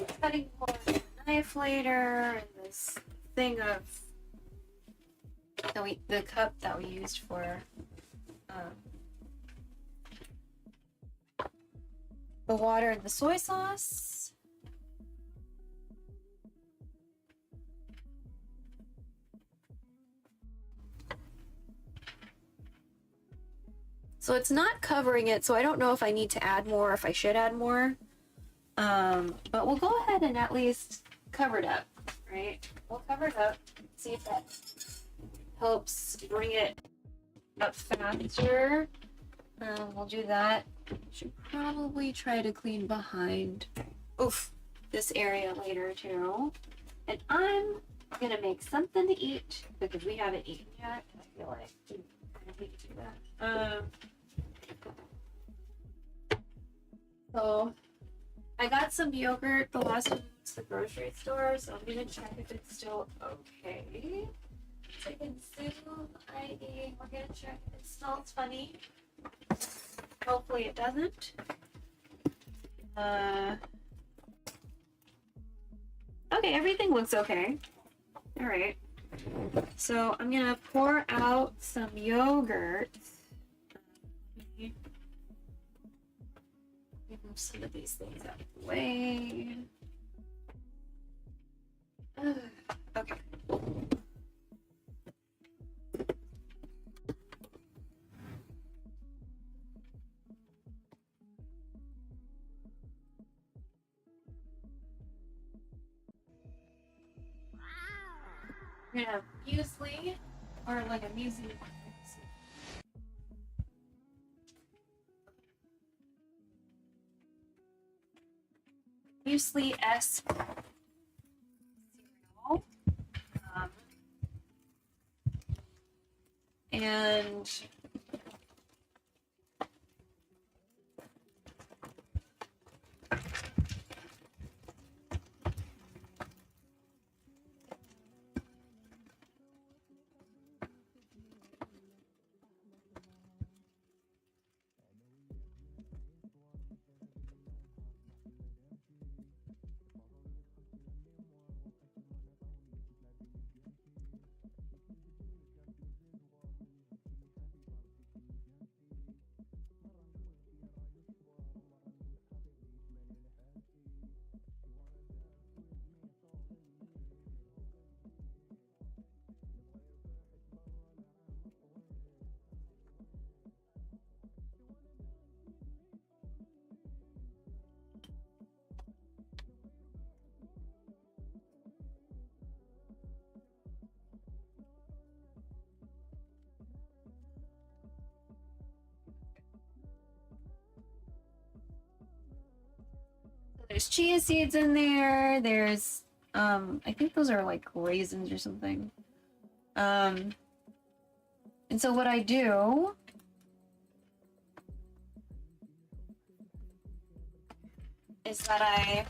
a cutting board, and a knife later, and this thing of the cup that we used for the water and the soy sauce. So it's not covering it, so I don't know if I need to add more or if I should add more. But we'll go ahead and at least cover it up, right? We'll cover it up, see if that helps bring it up faster. We'll do that. Should probably try to clean behind this area later too. And I'm gonna make something to eat because we haven't eaten yet. I feel like I need to do that. So I got some yogurt the last time I went to the grocery store, so I'm gonna check if it's still okay. Chicken soup I ate. We're gonna check if it smells funny. Hopefully it doesn't. Okay, everything looks okay. Alright. So I'm gonna pour out some yogurt. Move some of these things out of the way. Okay. We're gonna have muesli, or like a muesli. Muesli-esque cereal. And there's chia seeds in there. There's, I think those are like raisins or something. And so what I do is that I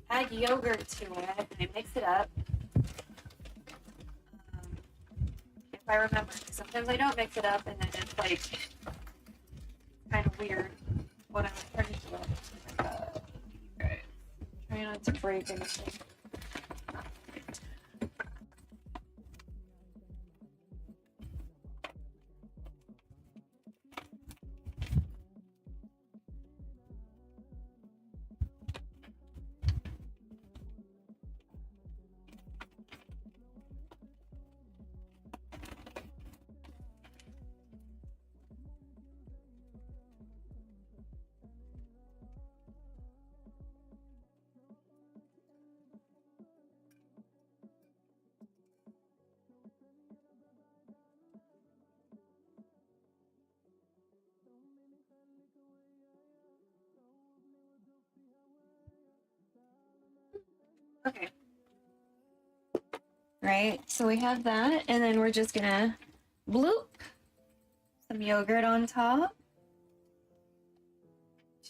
add yogurt to it and I mix it up. If I remember, sometimes I don't mix it up and then it's like kind of weird when I'm turning to it. Right. Try not to break anything. Okay. right? So we have that, and then we're just gonna bloop some yogurt on top.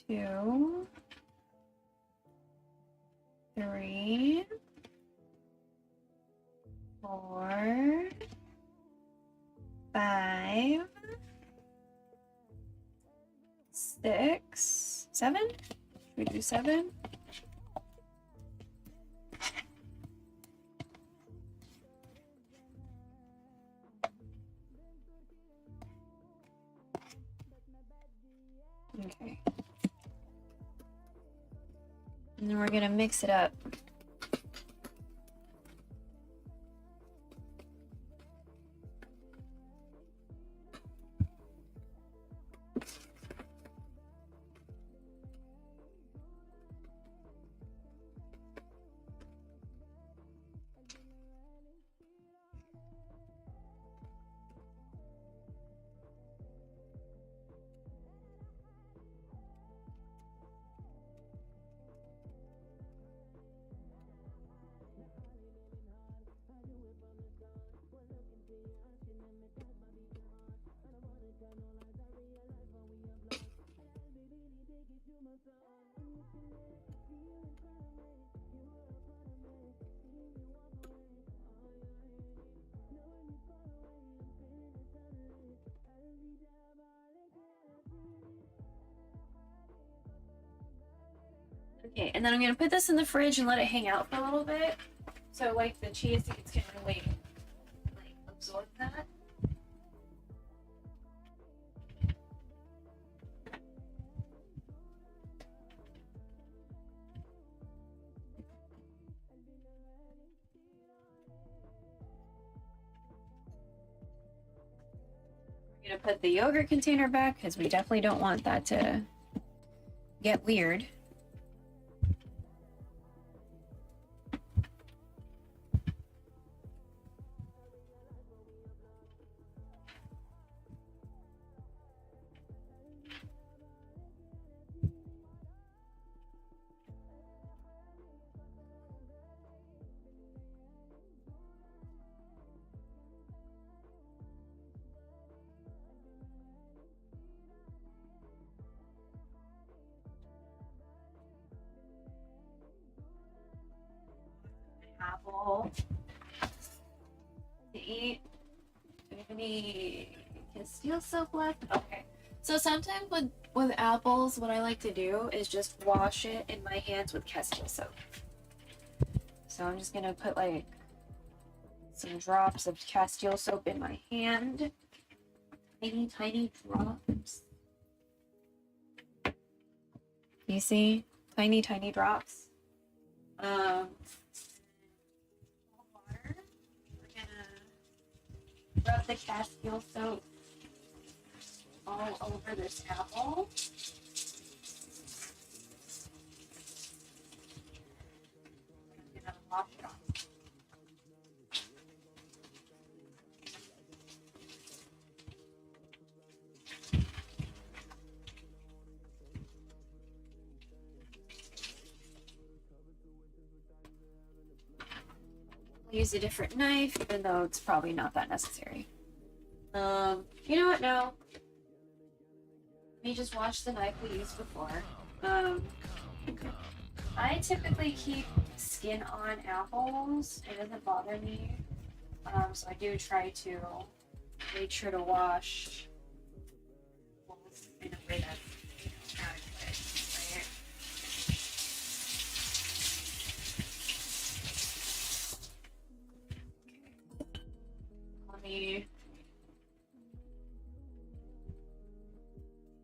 2, 3, 4, 5, 6, 7. Should we do 7? Okay. And then we're gonna mix it up. Okay, and then I'm gonna put this in the fridge and let it hang out for a little bit. So like the chia seeds can really like absorb that. I'm gonna put the yogurt container back because we definitely don't want that to get weird. Apple to eat. Do we have any Castile soap left? Okay. So sometimes with apples, what I like to do is just wash it in my hands with Castile soap. So I'm just gonna put like some drops of Castile soap in my hand. Tiny, tiny drops. You see? Tiny, tiny drops. Water. We're gonna rub the Castile soap all over this apple. I'm gonna wash it off. I'll use a different knife, even though it's probably not that necessary. You know what? No. Let me just wash the knife we used before. I typically keep skin on apples. It doesn't bother me. So I do try to make sure to wash in a way that's adequate, right? Let me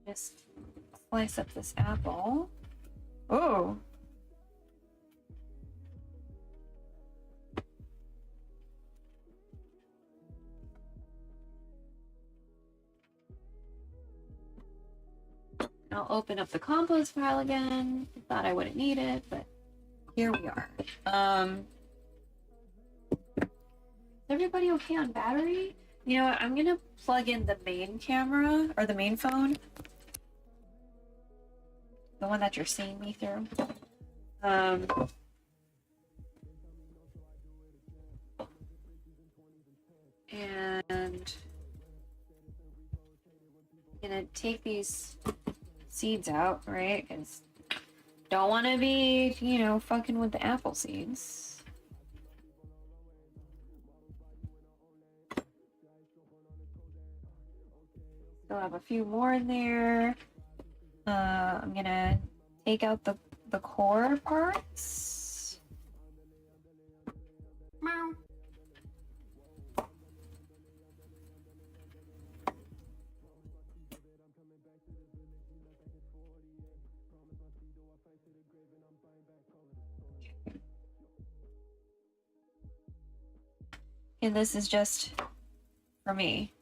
just slice up this apple. Oh. I'll open up the compost pile again. Thought I wouldn't need it, but here we are. Is everybody okay on battery? You know what? I'm gonna plug in the main camera or the main phone. The one that you're seeing me through. And I'm gonna take these seeds out, right? Because don't want to be, you know, fucking with the apple seeds. Still have a few more in there. I'm gonna take out the core parts. Meow. And this is just for me.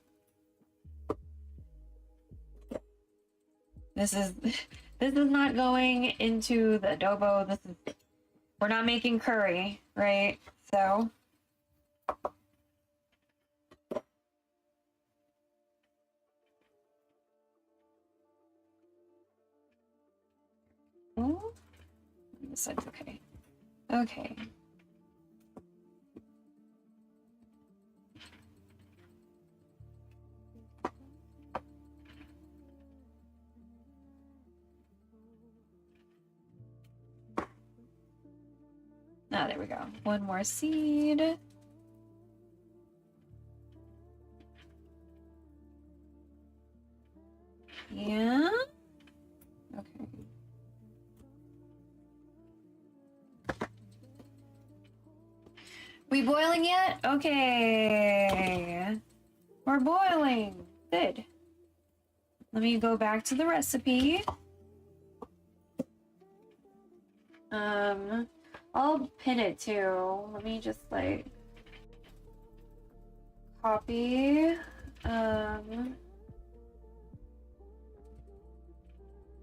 This is not going into the adobo. We're not making curry, right? So oh, this side's okay. Okay. Ah, there we go. One more seed. Yeah. Okay. We boiling yet? Okay. We're boiling. Good. Let me go back to the recipe. I'll pin it too. Let me just like copy.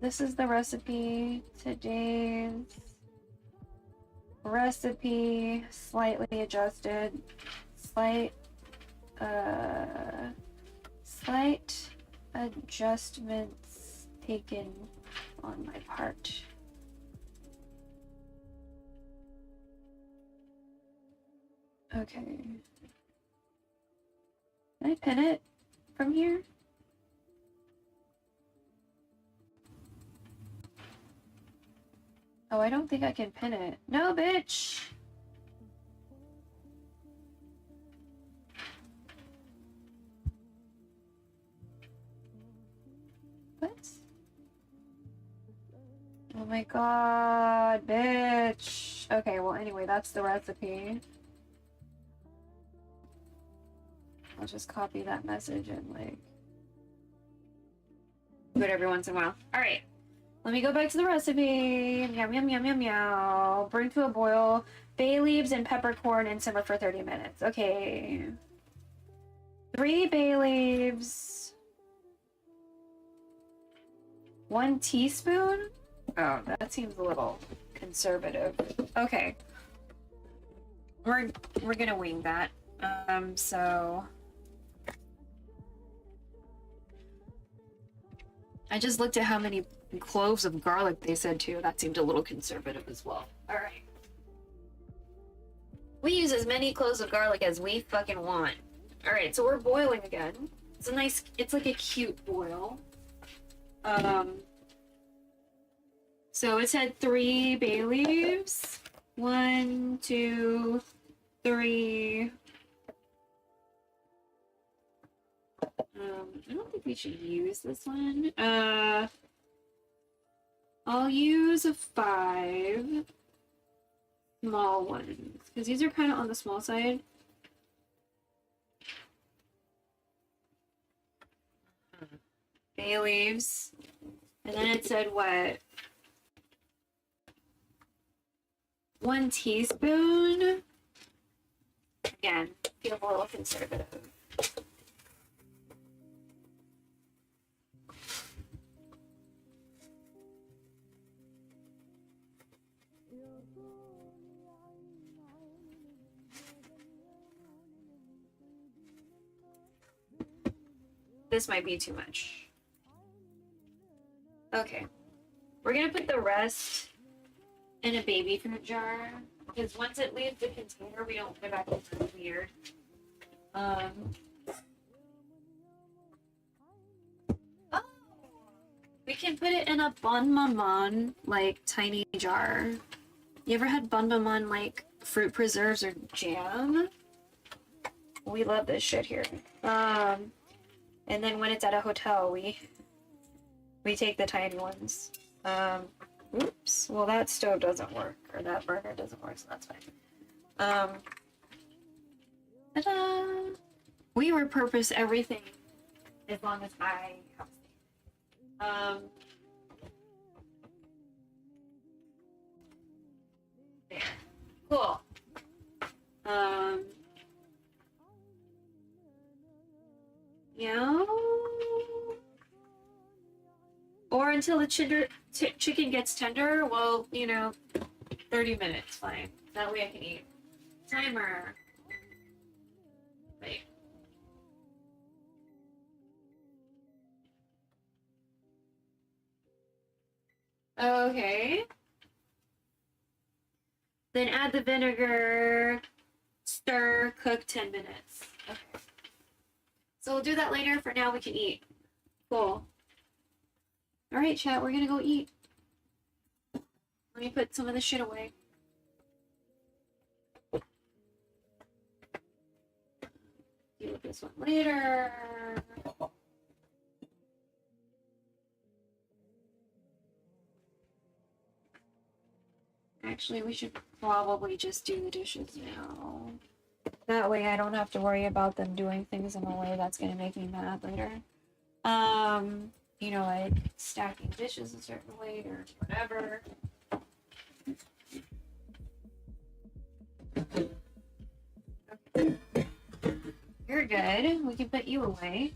This is the recipe. Today's recipe, slightly adjusted, slight adjustments taken on my part. Okay. Can I pin it from here? Oh, I don't think I can pin it. No, bitch! What? Oh my god, bitch! Okay, well anyway, that's the recipe. I'll just copy that message and like do it every once in a while. Alright. Let me go back to the recipe. Meow, meow, meow, meow, meow. Bring to a boil. Bay leaves and peppercorn and simmer for 30 minutes. Okay. 3 bay leaves. 1 teaspoon? Oh, that seems a little conservative. Okay. We're gonna wing that. So I just looked at how many cloves of garlic they said too. That seemed a little conservative as well. Alright. We use as many cloves of garlic as we fucking want. Alright, so we're boiling again. It's a nice, it's like a cute boil. So it said 3 bay leaves. 1, 2, 3. I don't think we should use this one. I'll use 5 small ones because these are kind of on the small side. Bay leaves, and then it said what? 1 teaspoon. Again, feel a little conservative. This might be too much. Okay. We're gonna put the rest in a baby food jar because once it leaves the container, we don't put it back in. It's weird. Oh, we can put it in a bonbon, like, tiny jar. You ever had bonbon, like, fruit preserves or jam? We love this shit here. And then when it's at a hotel, we take the tiny ones. Oops. Well, that stove doesn't work, or that burner doesn't work, so that's fine. Ta-da! We repurpose everything as long as I have space. There. Cool. Yeah. Or until the chicken gets tender, well, 30 minutes, fine. That way I can eat. Timer. Wait. Okay. Then add the vinegar, stir, cook 10 minutes. Okay. So we'll do that later. For now, we can eat. Cool. All right, chat, we're gonna go eat. Let me put some of this shit away. Deal with this one later. Actually, we should probably just do the dishes now. That way I don't have to worry about them doing things in a way that's gonna make me mad later. Like stacking dishes a certain way or whatever. Okay. You're good. We can put you away.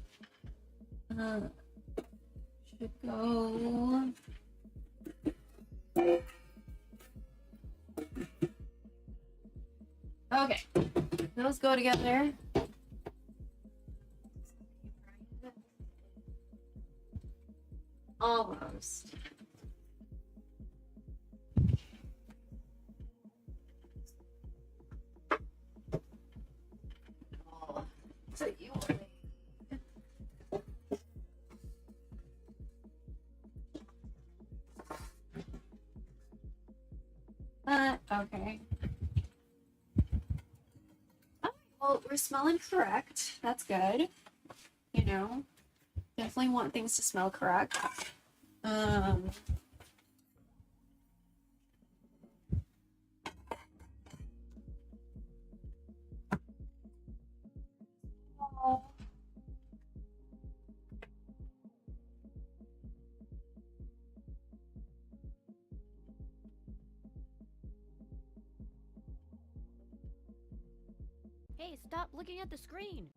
Should go. Okay. Those go together. Almost. So you okay. Well, we're smelling correct. That's good. Definitely want things to smell correct. Hey, stop looking at the screen.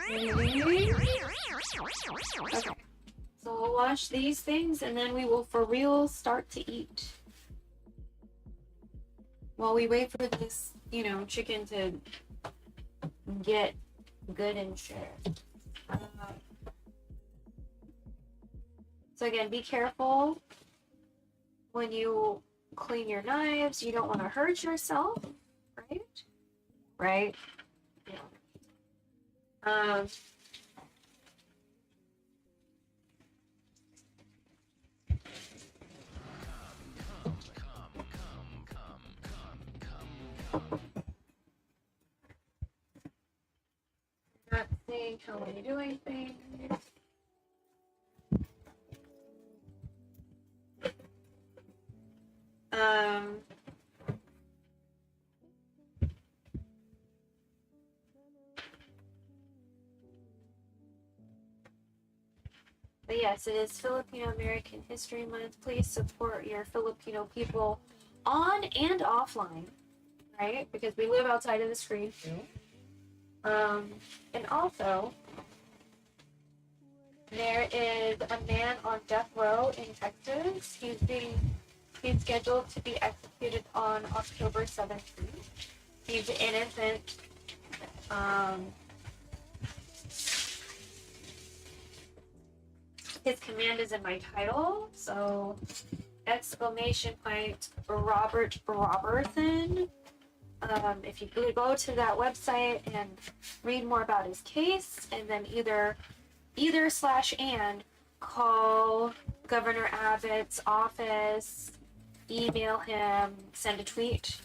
Okay. So we'll wash these things and then we will for real start to eat. While we wait for this, chicken to get good and shit. So again, be careful when you clean your knives. You don't want to hurt yourself, right? Right? Yeah. Not seeing how are you doing things. But yes, it is Filipino American History Month. Please support your Filipino people on and offline, right? Because we live outside of the screen too. And also, there is a man on death row in Texas. He's scheduled to be executed on October 17th. He's innocent. His command is in my title, so Robert Roberson. If you could go to that website and read more about his case, and then either/and call Governor Abbott's office, email him, send a tweet.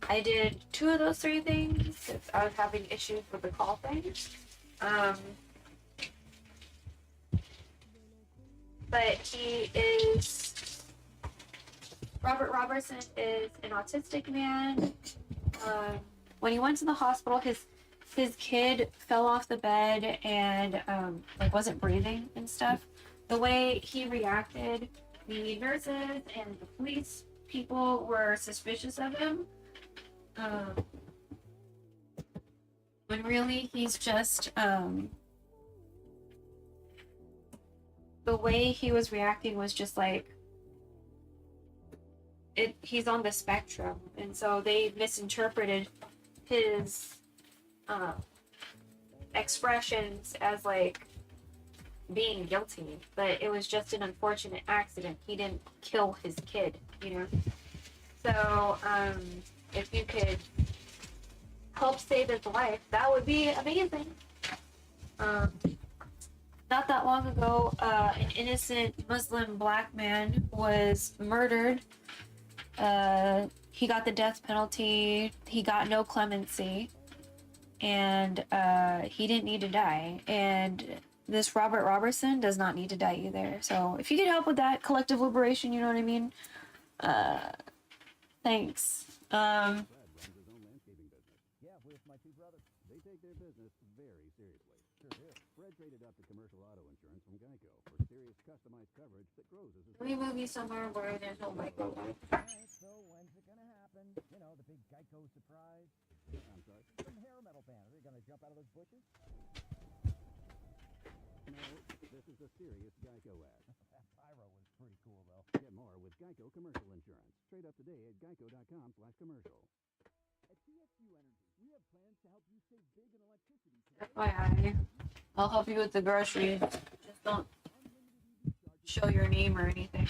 I did 2 of those 3 things because I was having issues with the call thing. But Robert Robertson is an autistic man. When he went to the hospital, his kid fell off the bed and like wasn't breathing and stuff. The way he reacted, the nurses and the police people were suspicious of him. When really he's just the way he was reacting was just like he's on the spectrum, and so they misinterpreted his expressions as like being guilty, but it was just an unfortunate accident. He didn't kill his kid, you know. So if you could help save his life, that would be amazing. Not that long ago, an innocent Muslim black man was murdered. He got the death penalty. He got no clemency, and he didn't need to die. And this Robert Robertson does not need to die either. So if you could help with that collective liberation, you know what I mean? Thanks. Yeah, with my 2 brothers. They take their business very seriously. Sure do. Fred traded up to commercial auto insurance from Geico for serious customized coverage that grows as a... Can we move you somewhere where there's no microphone? Alright, so when's it gonna happen? You know, the big Geico surprise. I'm sorry? Some hair metal band. Are they gonna jump out of those bushes? No, this is a serious Geico ad. That pyro was pretty cool, though. Get more with Geico Commercial Insurance. Trade up today at geico.com/commercial. At TSU Energy, we have plans to help you save big on electricity. FYI, I'll help you with the groceries. Just don't show your name or anything.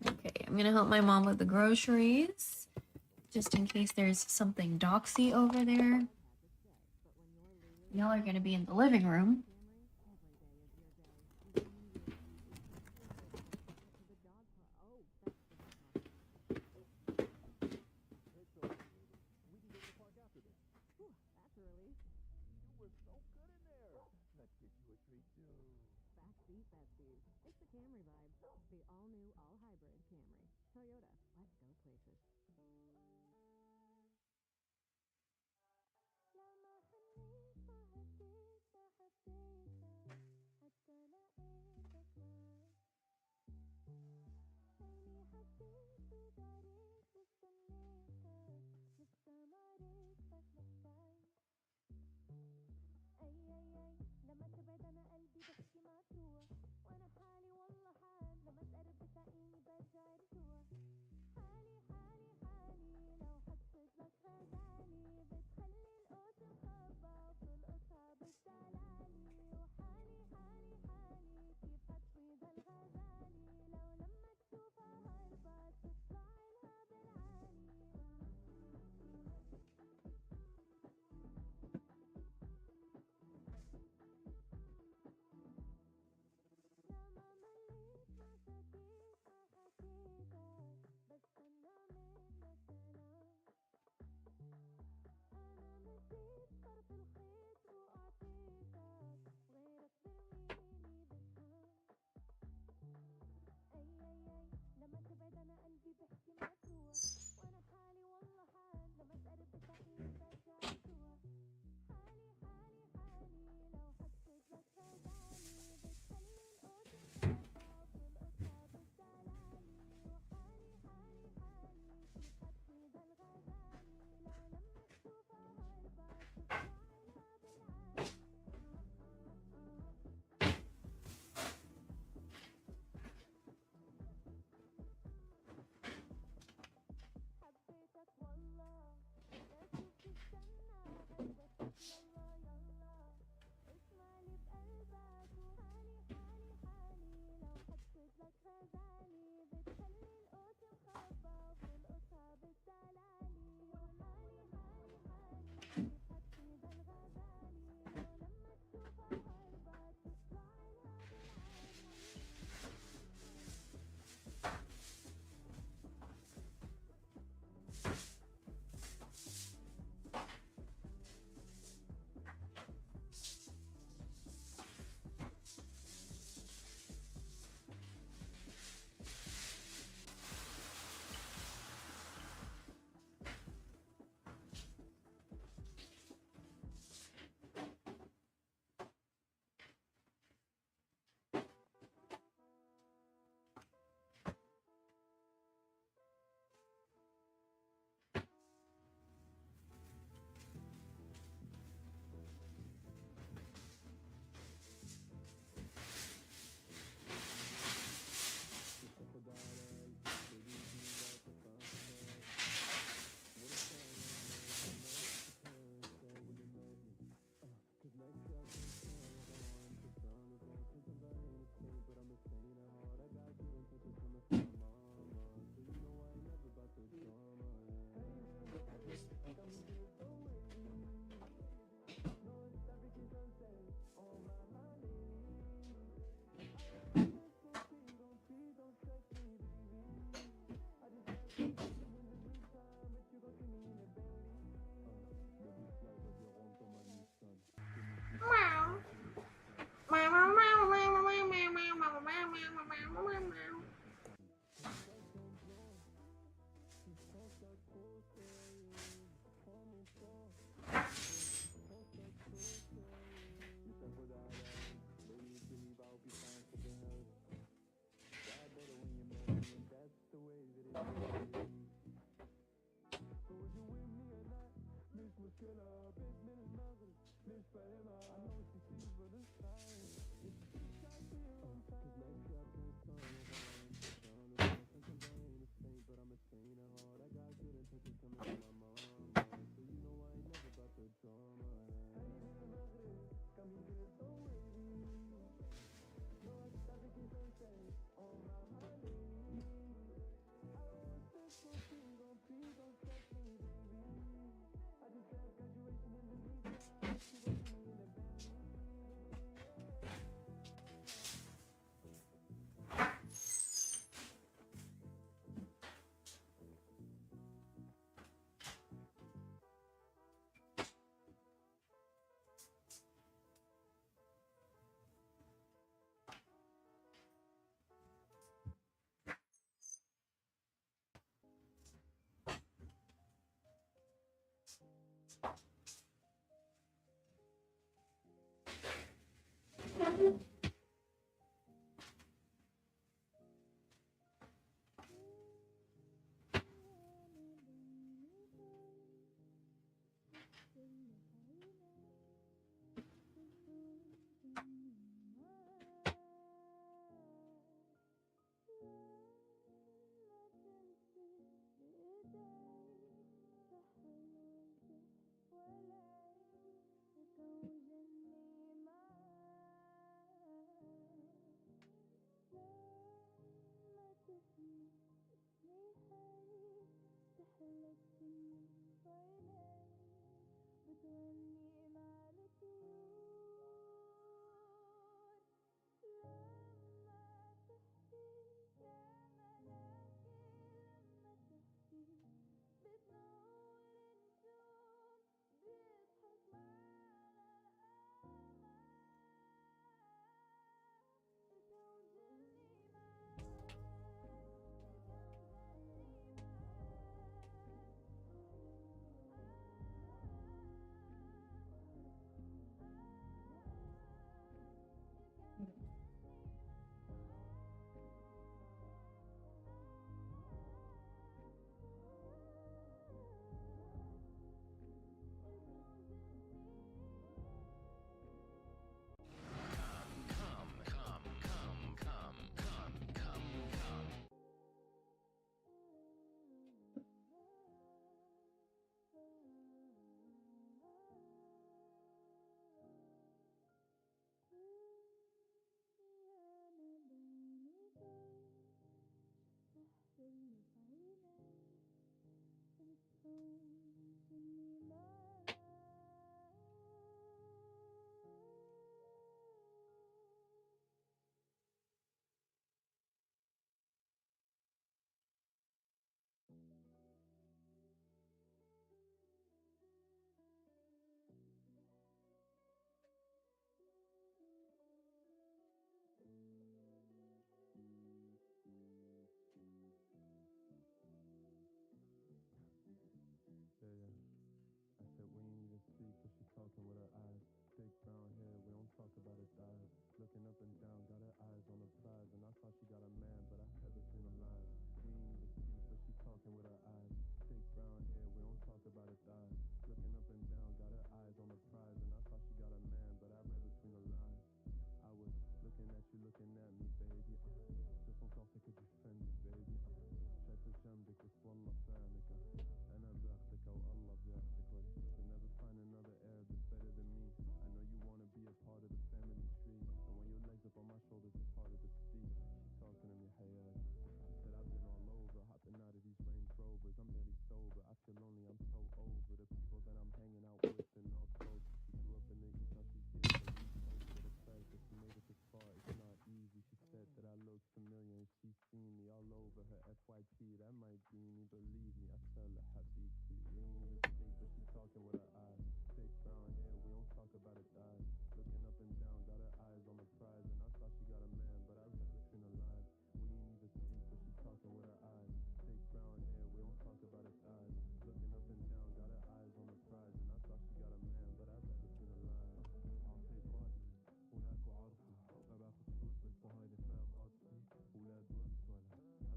Okay, I'm gonna help my mom with the groceries, just in case there's something doxy over there. Y'all are gonna be in the living room.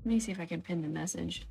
Let me see if I can pin the message.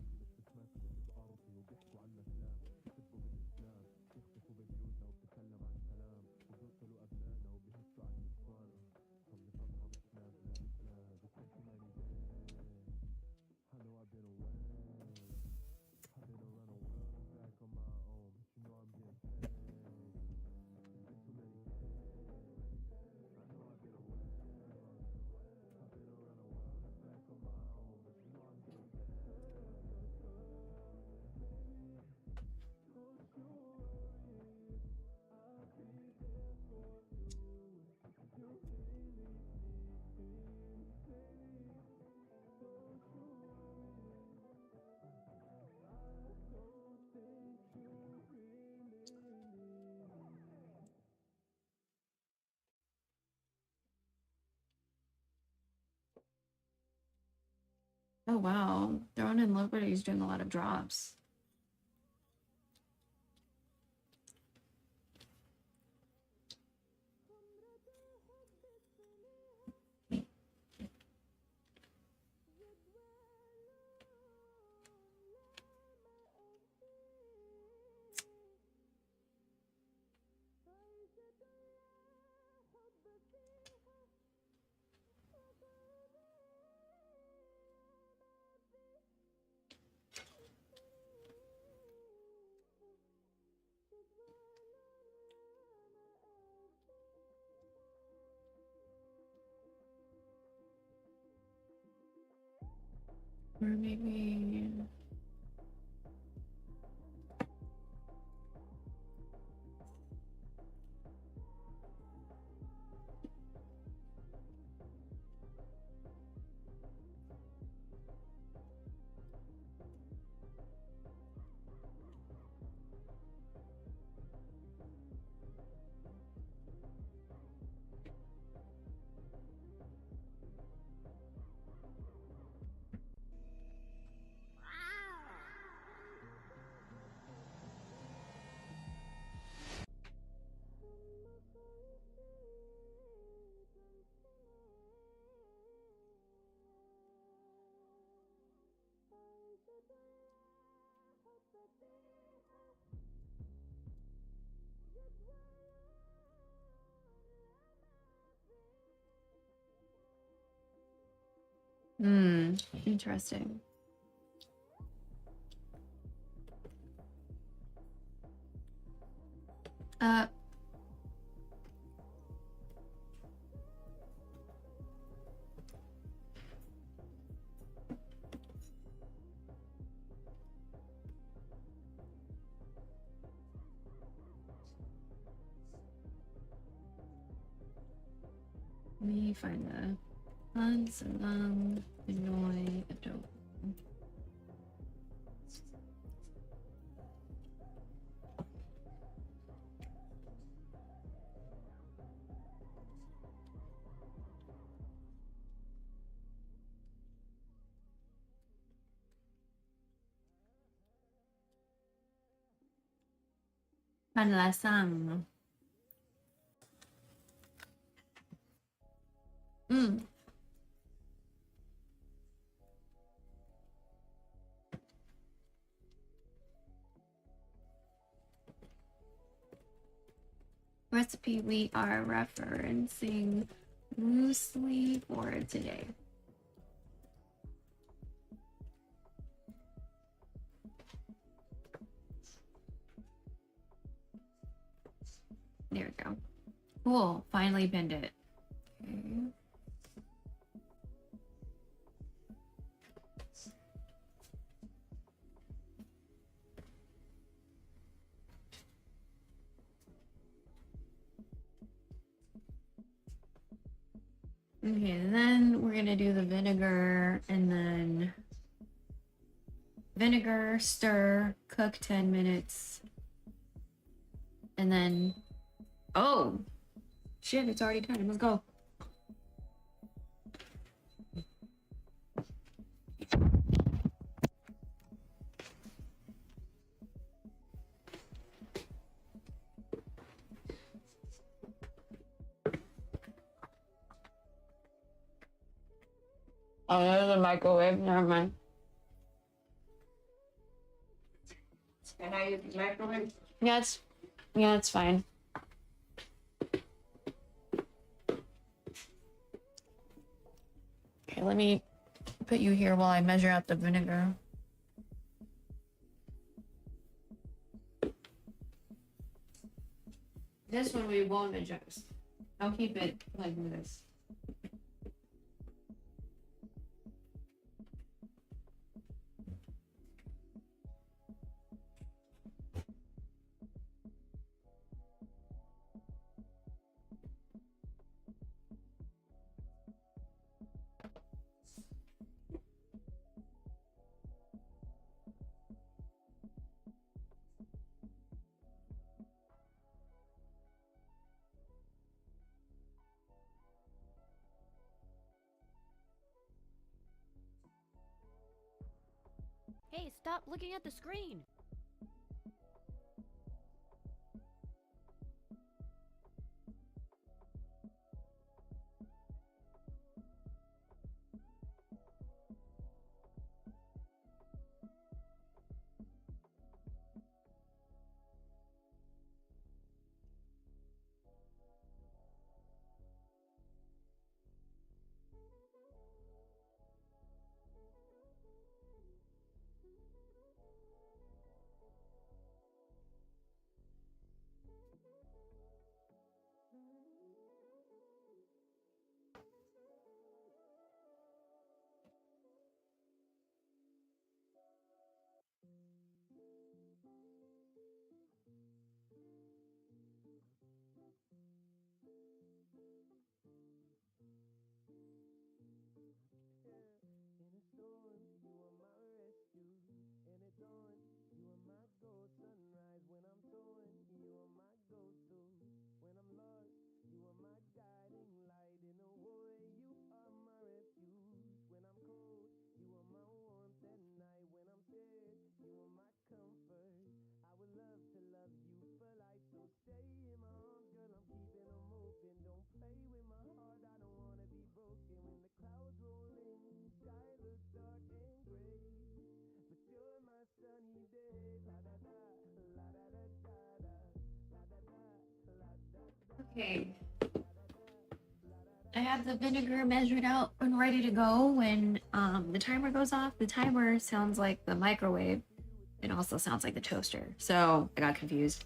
Oh wow, Throne and Liberty's doing a lot of drops. Or maybe... Interesting. Let me find the Hansalang Pinoy Adobo. Panlasang. Recipe we are referencing loosely for today. There we go. Cool, finally pinned it. Okay. Okay, then we're gonna do the vinegar and then vinegar, stir, cook 10 minutes. And then, oh, shit, it's already time. Let's go. Oh, there's a microwave. Never mind. Can I use the microwave? Yeah, it's fine. Okay, let me put you here while I measure out the vinegar. This one we won't adjust. I'll keep it like this. stop looking at the screen! Okay. I have the vinegar measured out and ready to go when the timer goes off. The timer sounds like the microwave. It also sounds like the toaster. So I got confused.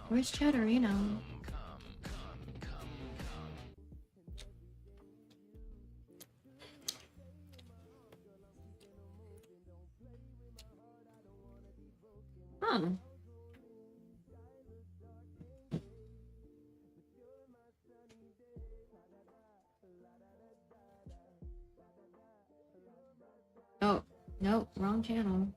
Where's Chatterino? Huh. Oh, nope, wrong channel.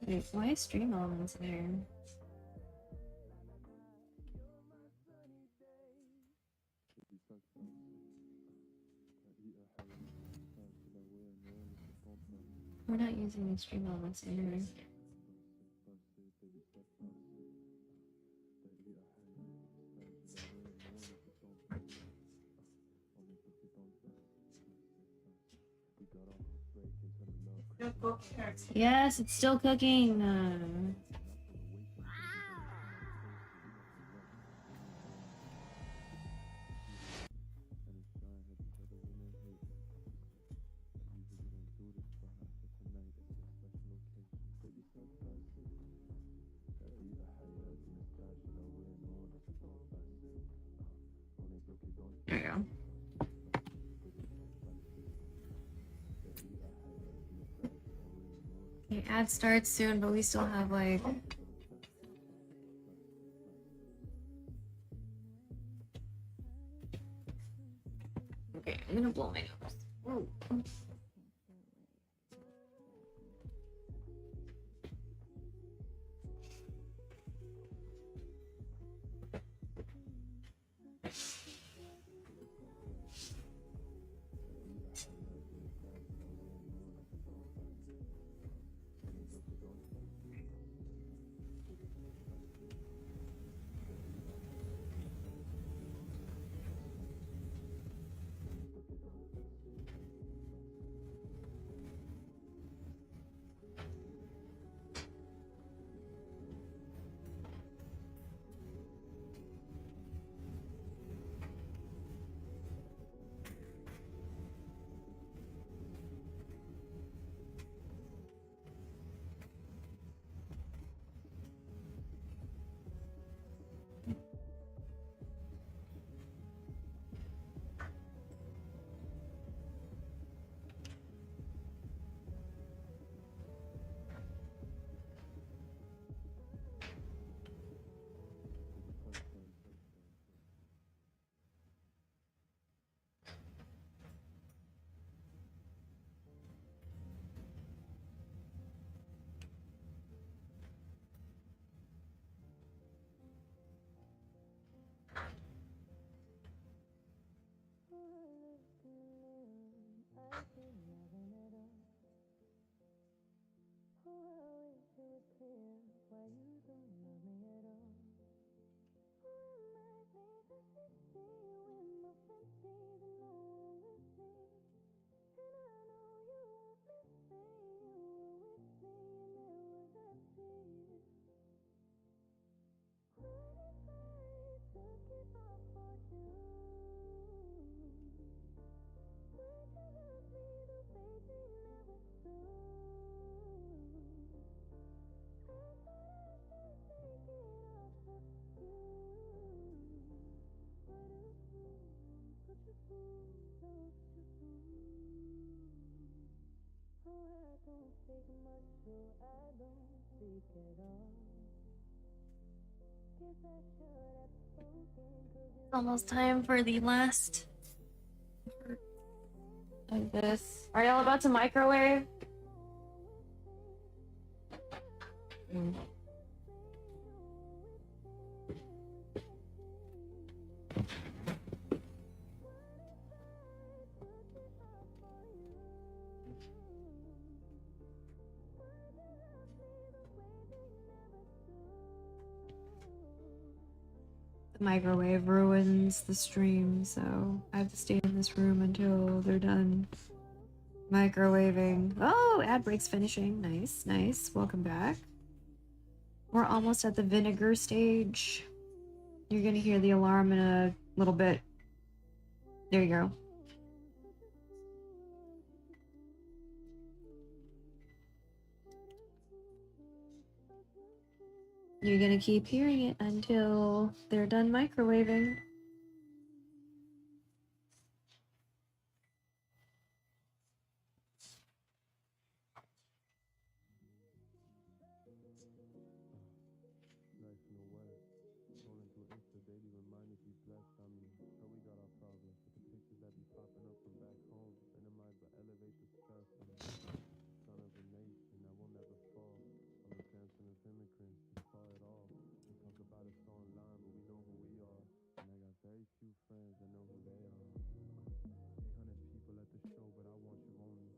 Wait, why is Stream Elements there? We're not using Stream Elements here. Yes, it's still cooking. There we go. The ad starts soon, but we still have like... Okay, I'm gonna blow my nose. Ooh. Almost time for the last part of this. Are y'all about to microwave? The microwave ruins the stream, so I have to stay in this room until they're done microwaving. Oh, ad break's finishing. Nice, nice. Welcome back. We're almost at the vinegar stage. You're gonna hear the alarm in a little bit. There you go. You're gonna keep hearing it until they're done microwaving. Life in the West. Scrolling through Insta daily remind us we blessed. I mean, sure we got our problems, but the pictures that be popping up from back home minimize but elevate the stress. I mean, son of a nation, I will never fall. I'm a cancerous immigrant who saw it all. We talk about us online, but we know who we are. And I got very few friends that know who they are. 800 people at the show, but I want you only.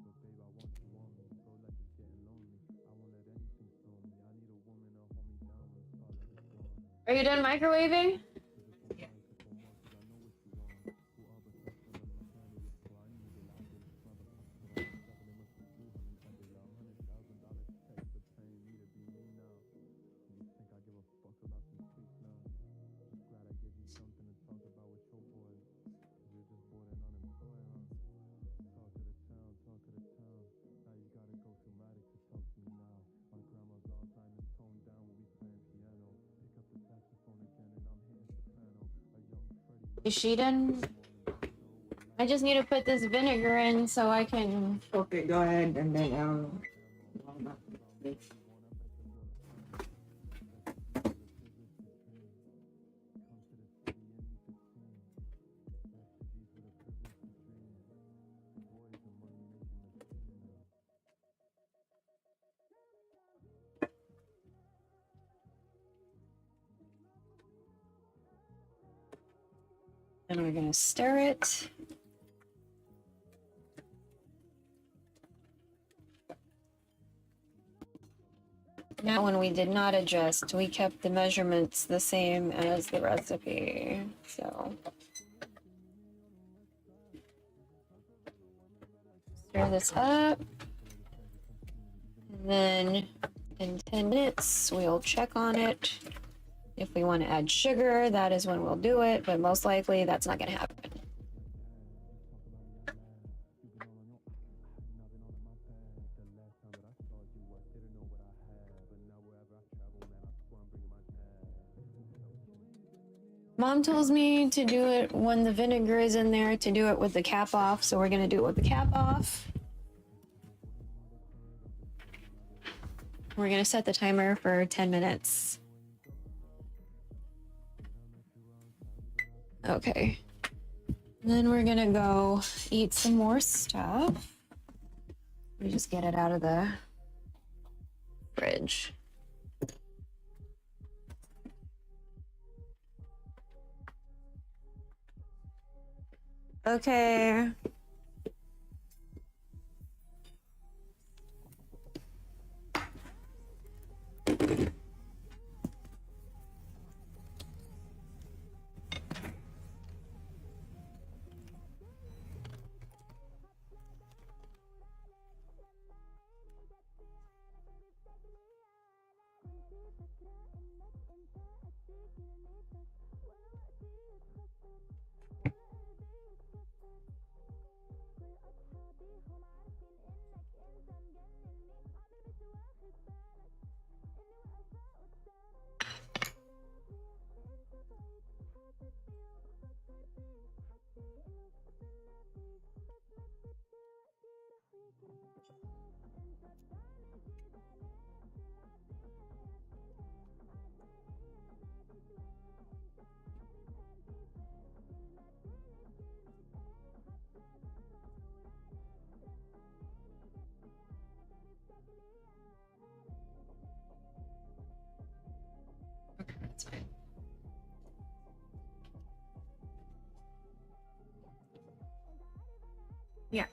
She said, like you واحدة تانية, but babe, I want you on me. So like it's getting lonely. I won't let anything slow me. I need a woman to hold me down when the spotlight is gone. Are you done microwaving? Is she done? I just need to put this vinegar in so I can. Okay, go ahead and then And we're gonna stir it. That one we did not adjust. We kept the measurements the same as the recipe. So stir this up. And then in 10 minutes, we'll check on it. If we want to add sugar, that is when we'll do it, but most likely that's not going to happen. Mom tells me to do it when the vinegar is in there, to do it with the cap off, so we're going to do it with the cap off. We're going to set the timer for 10 minutes. Okay. Then we're gonna go eat some more stuff. We just get it out of the fridge. Okay. It's fine. Yeah.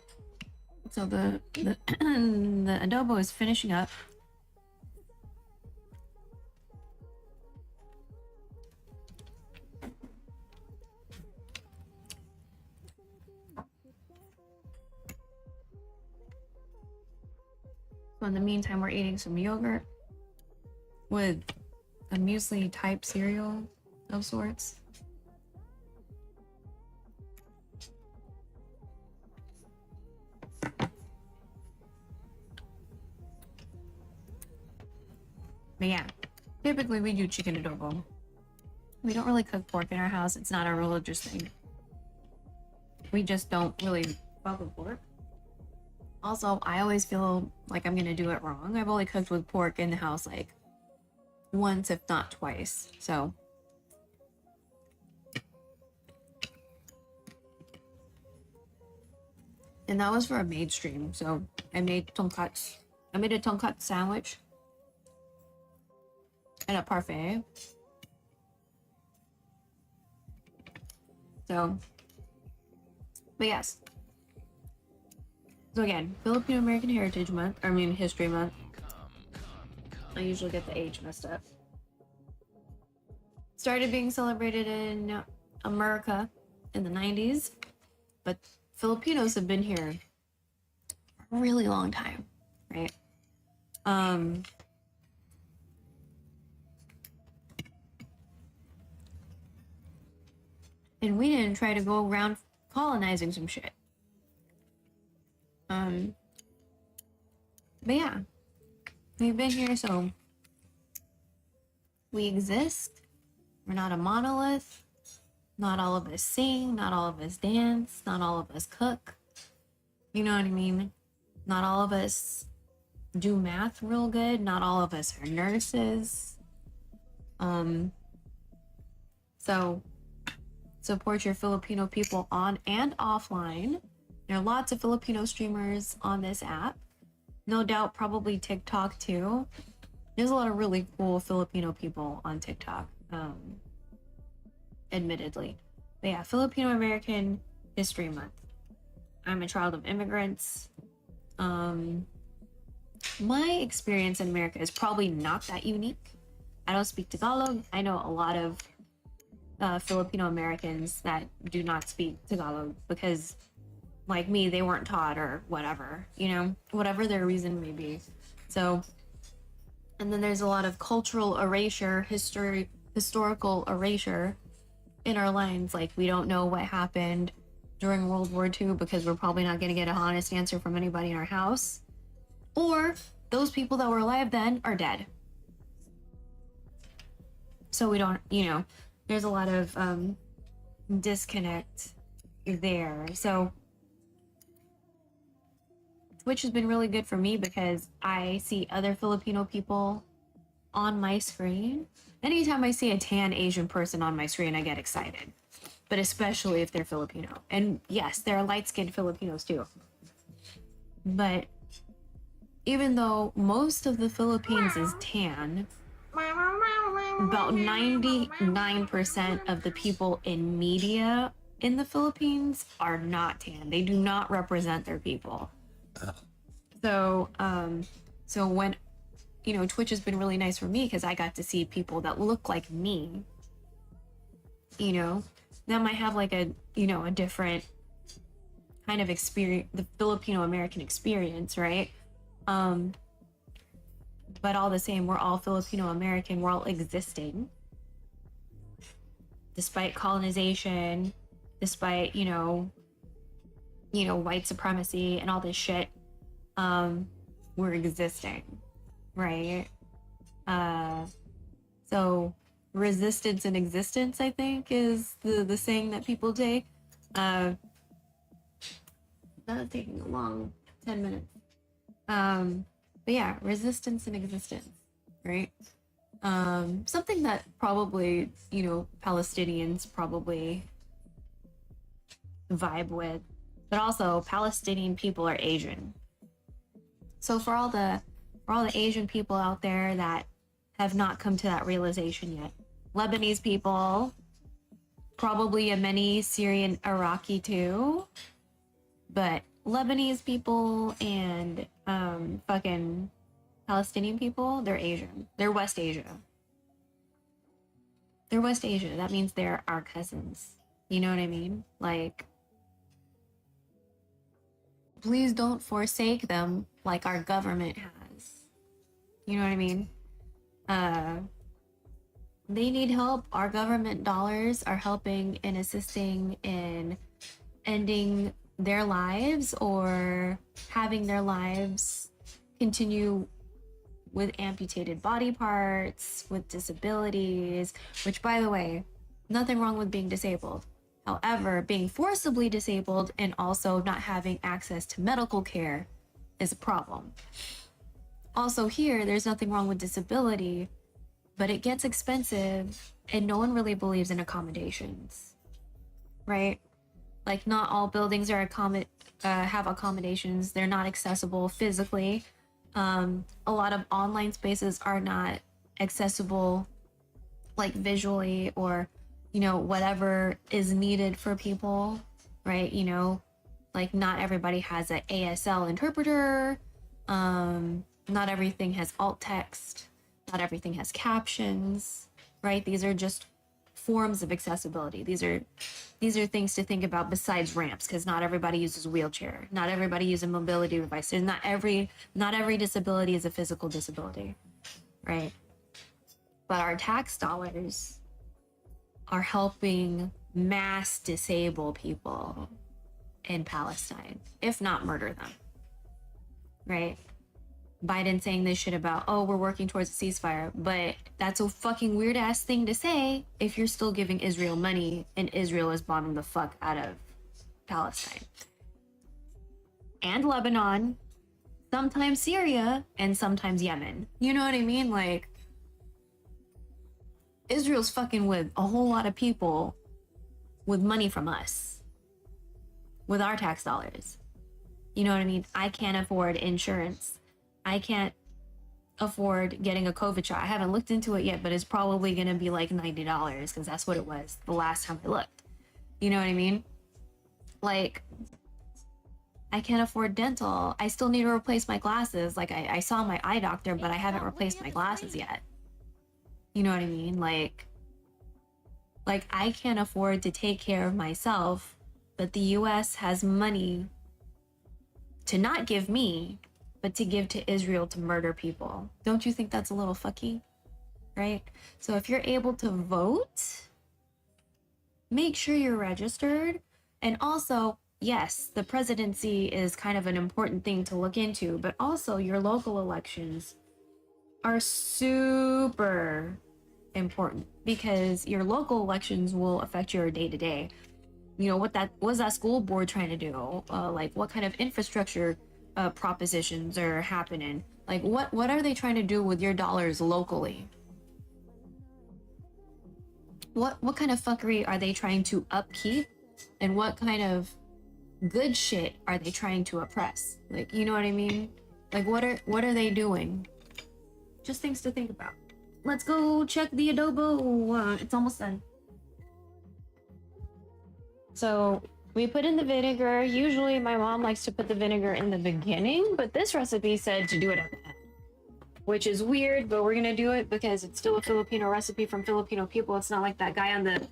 So the the adobo is finishing up. So in the meantime, we're eating some yogurt with a muesli type cereal of sorts. But yeah, typically we do chicken adobo. We don't really cook pork in our house. It's not a religious thing. We just don't really fuck with pork. Also, I always feel like I'm gonna do it wrong. I've only cooked with pork in the house like once, if not twice. So and that was for a maid stream. So I made tonkatsu. I made a tonkatsu sandwich and a parfait. So, but yes. So again, Filipino American Heritage Month, I mean History Month. I usually get the H messed up. Started being celebrated in America in the 90s, but Filipinos have been here for a really long time, right? And we didn't try to go around colonizing some shit. But yeah, we've been here, so we exist. We're not a monolith. Not all of us sing, not all of us dance, not all of us cook. You know what I mean? Not all of us do math real good. Not all of us are nurses. So support your Filipino people on and offline. There are lots of Filipino streamers on this app. No doubt, probably TikTok too. There's a lot of really cool Filipino people on TikTok, admittedly. But yeah, Filipino American History Month. I'm a child of immigrants. My experience in America is probably not that unique. I don't speak Tagalog. I know a lot of Filipino Americans that do not speak Tagalog because, like me, they weren't taught or whatever, you know, whatever their reason may be. So, and then there's a lot of cultural erasure, historical erasure in our lines. Like, we don't know what happened during World War II because we're probably not going to get an honest answer from anybody in our house. Or those people that were alive then are dead. So we don't, you know, there's a lot of disconnect there. So Twitch has been really good for me because I see other Filipino people on my screen. Anytime I see a tan Asian person on my screen, I get excited. But especially if they're Filipino. And yes, there are light-skinned Filipinos too. But even though most of the Philippines is tan, about 99% of the people in media in the Philippines are not tan. They do not represent their people. So, so when, you know, Twitch has been really nice for me because I got to see people that look like me, you know, that might have like a, you know, a different kind of experience, the Filipino American experience, right? But all the same, we're all Filipino American. We're all existing. Despite colonization, despite, you know, white supremacy and all this shit, we're existing, right? So resistance and existence, I think, is the saying that people take. That's taking a long 10 minutes. But yeah, resistance and existence, right? Something that probably, you know, Palestinians probably vibe with, but also Palestinian people are Asian. So for all the Asian people out there that have not come to that realization yet, Lebanese people, probably Yemeni, Syrian, Iraqi too, but Lebanese people and fucking Palestinian people, they're Asian. They're West Asia. They're West Asia. That means they're our cousins. You know what I mean? Like, please don't forsake them like our government has. You know what I mean? They need help. Our government dollars are helping and assisting in ending their lives or having their lives continue with amputated body parts, with disabilities, which, by the way, nothing wrong with being disabled. However, being forcibly disabled and also not having access to medical care is a problem. Also here, there's nothing wrong with disability, but it gets expensive and no one really believes in accommodations, right? Like, not all buildings are have accommodations. They're not accessible physically. A lot of online spaces are not accessible, like visually, or, you know, whatever is needed for people, right? You know, like not everybody has an ASL interpreter. Not everything has alt text. Not everything has captions, right? These are just forms of accessibility. These are things to think about besides ramps, because not everybody uses a wheelchair. Not everybody uses a mobility device. There's not every disability is a physical disability, right? But our tax dollars are helping mass disable people in Palestine, if not murder them, right? Biden saying this shit about, oh, we're working towards a ceasefire, but that's a fucking weird ass thing to say if you're still giving Israel money and Israel is bombing the fuck out of Palestine and Lebanon, sometimes Syria, and sometimes Yemen. You know what I mean? Like, Israel's fucking with a whole lot of people with money from us, with our tax dollars. You know what I mean? I can't afford insurance. I can't afford getting a COVID shot. I haven't looked into it yet, but it's probably going to be like $90 because that's what it was the last time I looked. You know what I mean? Like, I can't afford dental. I still need to replace my glasses. Like, I saw my eye doctor, but I haven't replaced my glasses yet. You know what I mean? Like I can't afford to take care of myself, but the US has money to not give me, but to give to Israel to murder people. Don't you think that's a little fucky? Right? So if you're able to vote, make sure you're registered. And also, yes, the presidency is kind of an important thing to look into, but also your local elections are super important because your local elections will affect your day-to-day. You know, what's that school board trying to do? Like, what kind of infrastructure propositions are happening? Like, what are they trying to do with your dollars locally? What kind of fuckery are they trying to upkeep, and what kind of good shit are they trying to oppress? Like, you know what I mean? Like, what are they doing? Just things to think about. Let's go check the adobo. It's almost done. So we put in the vinegar. Usually my mom likes to put the vinegar in the beginning, but this recipe said to do it at the end, which is weird, but we're gonna do it because it's still a Filipino recipe from Filipino people. It's not like that guy on the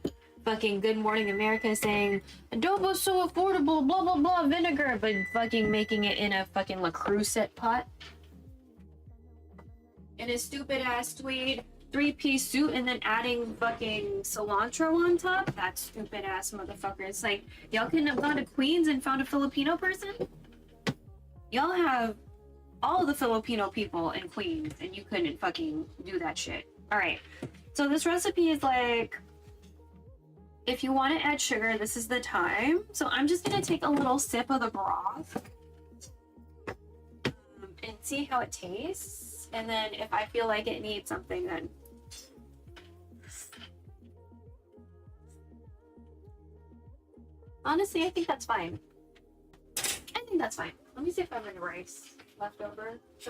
fucking Good Morning America saying adobo's so affordable, blah blah blah, vinegar, but fucking making it in a fucking La Creuset pot in a stupid ass tweed 3-piece suit and then adding fucking cilantro on top. That stupid ass motherfucker. It's like, y'all couldn't have gone to Queens and found a Filipino person? Y'all have all the Filipino people in Queens and you couldn't fucking do that shit. Alright, so this recipe is like, if you want to add sugar, this is the time. So I'm just gonna take a little sip of the broth and see how it tastes. And then if I feel like it needs something, then honestly, I think that's fine. I think that's fine. Let me see if I have any rice left over. I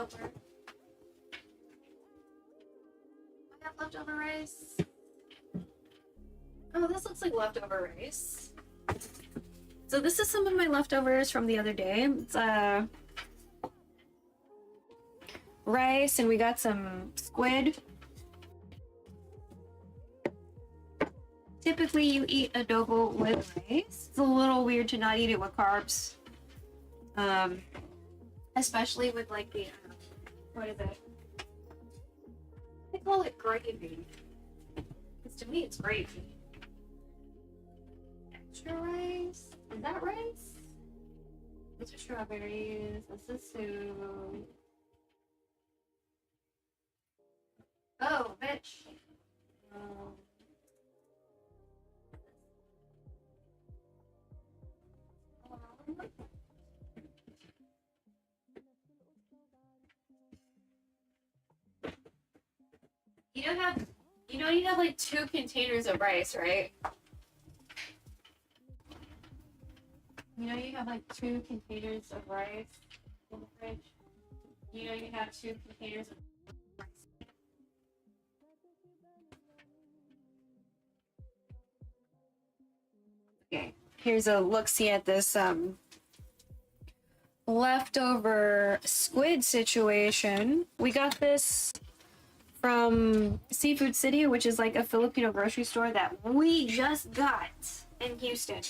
have leftover rice. Oh, this looks like leftover rice. So this is some of my leftovers from the other day. It's rice, and we got some squid. Typically you eat adobo with rice. It's a little weird to not eat it with carbs. Especially with like the, what is it? They call it gravy. Because to me it's gravy. Extra rice? Is that rice? These are strawberries. This is soup. Oh, bitch. You have like 2 containers of rice, right? You have like 2 containers of rice in the fridge. You have 2 containers of rice. Okay, here's a look-see at this leftover squid situation. We got this from Seafood City, which is like a Filipino grocery store that we just got in Houston.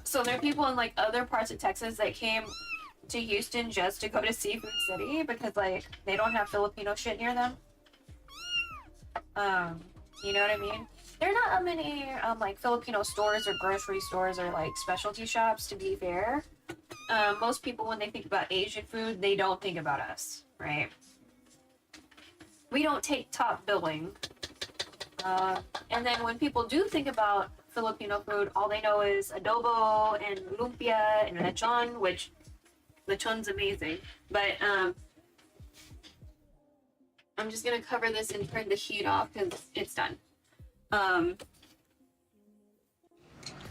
So there are people in like other parts of Texas that came to Houston just to go to Seafood City because like they don't have Filipino shit near them. You know what I mean? There are not many like Filipino stores or grocery stores or like specialty shops, to be fair. Most people, when they think about Asian food, they don't think about us, right? We don't take top billing. And then when people do think about Filipino food, all they know is adobo and lumpia and lechon, which lechon's amazing. But I'm just gonna cover this and turn the heat off because it's done. But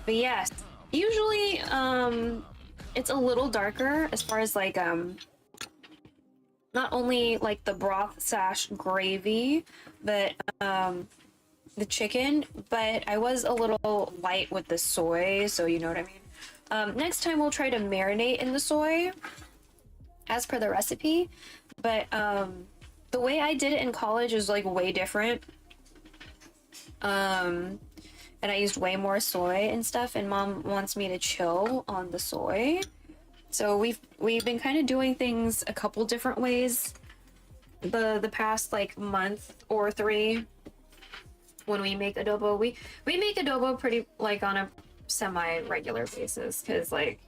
yes, usually it's a little darker as far as like not only like the broth / gravy, but the chicken, but I was a little light with the soy, so you know what I mean. Next time we'll try to marinate in the soy as per the recipe, but the way I did it in college is like way different. And I used way more soy and stuff, and mom wants me to chill on the soy. So we've been kind of doing things a couple different ways the past like month or 3 when we make adobo. We make adobo pretty like on a semi-regular basis because like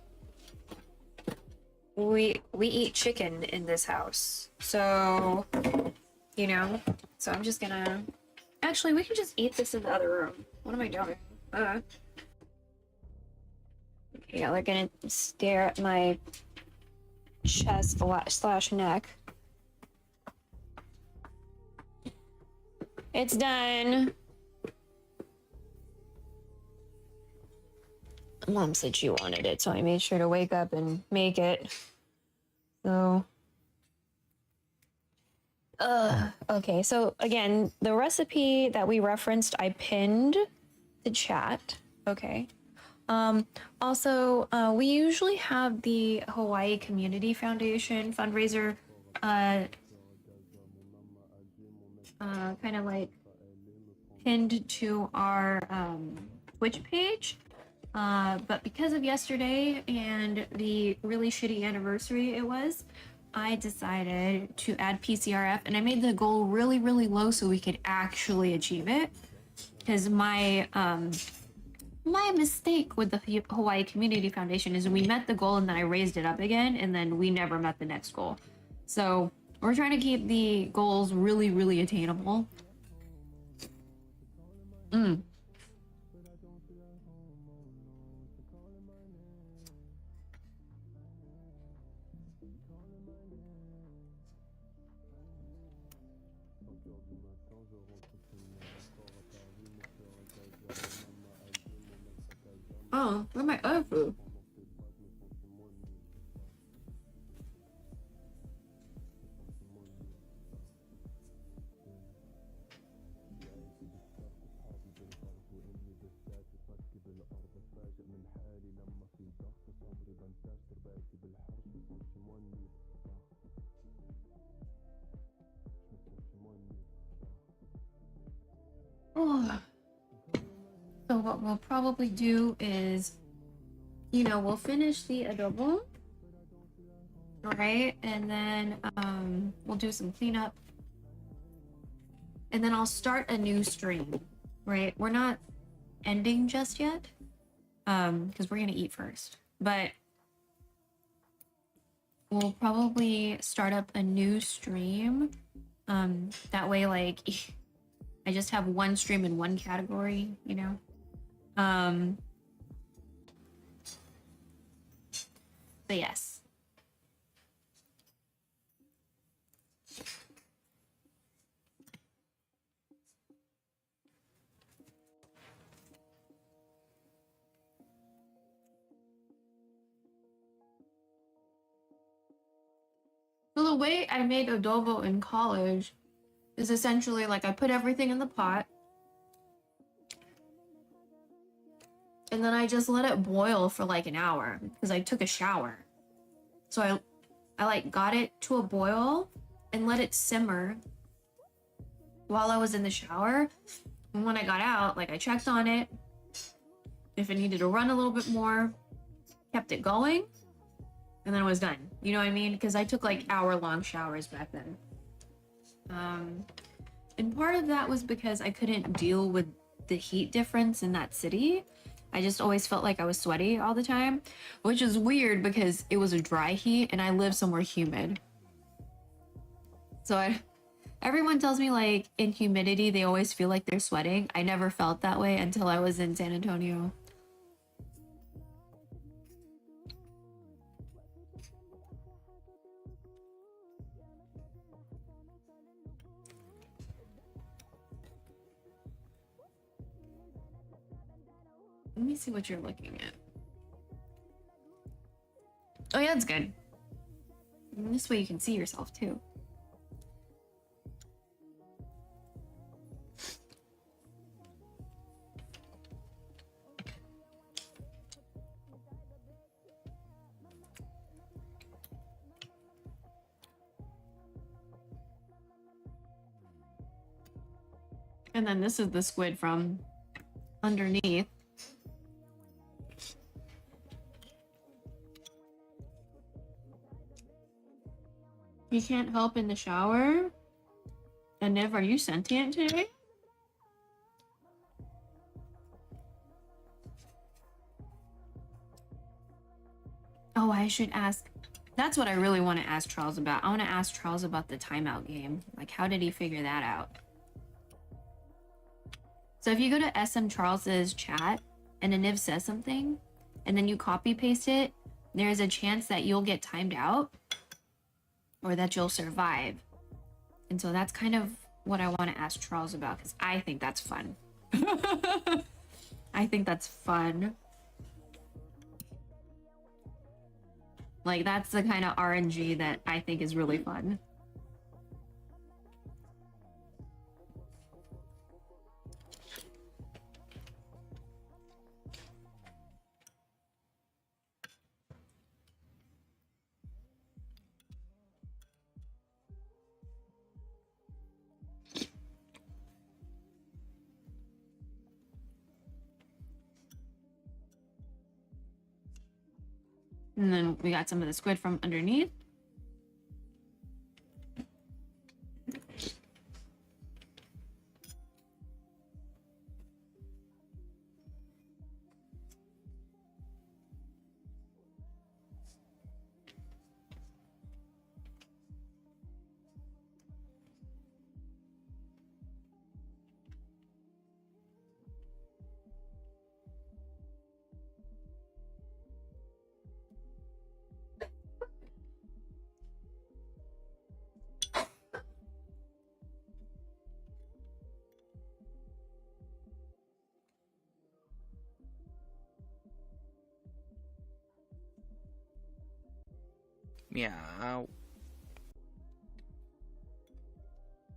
we eat chicken in this house. So, so I'm just gonna actually we can just eat this in the other room. What am I doing? Okay, y'all are gonna stare at my chest / neck. It's done. Mom said she wanted it, so I made sure to wake up and make it. So, okay, so again, the recipe that we referenced, I pinned the chat. Okay. Also, we usually have the Hawaii Community Foundation fundraiser, kind of like pinned to our Twitch page. But because of yesterday and the really shitty anniversary it was, I decided to add PCRF, and I made the goal really, really low so we could actually achieve it. Because my mistake with the Hawaii Community Foundation is we met the goal and then I raised it up again, and then we never met the next goal. So we're trying to keep the goals really, really attainable. Oh, where's my other food? So what we'll probably do is, you know, we'll finish the adobo, right? And then we'll do some cleanup. And then I'll start a new stream, right? We're not ending just yet, because we're gonna eat first. But we'll probably start up a new stream. That way, like, I just have one stream in one category, you know? But yes. So the way I made adobo in college is essentially like I put everything in the pot and then I just let it boil for like an hour because I took a shower. So I like got it to a boil and let it simmer while I was in the shower. And when I got out, like I checked on it. If it needed to run a little bit more, kept it going, and then it was done. You know what I mean? Because I took like hour-long showers back then. And part of that was because I couldn't deal with the heat difference in that city. I just always felt like I was sweaty all the time, which is weird because it was a dry heat and I live somewhere humid. So everyone tells me like in humidity, they always feel like they're sweating. I never felt that way until I was in San Antonio. Let me see what you're looking at. Oh yeah, that's good. And this way you can see yourself too. And then this is the squid from underneath. You can't help in the shower? And Niv, are you sentient today? Oh, I should ask. That's what I really want to ask Charles about. I want to ask Charles about the timeout game. Like, how did he figure that out? So if you go to SM Charles's chat and a Niv says something, and then you copy paste it, there's a chance that you'll get timed out or that you'll survive. And so that's kind of what I want to ask Charles about because I think that's fun. I think that's fun. Like, that's the kind of RNG that I think is really fun. And then we got some of the squid from underneath. Meow.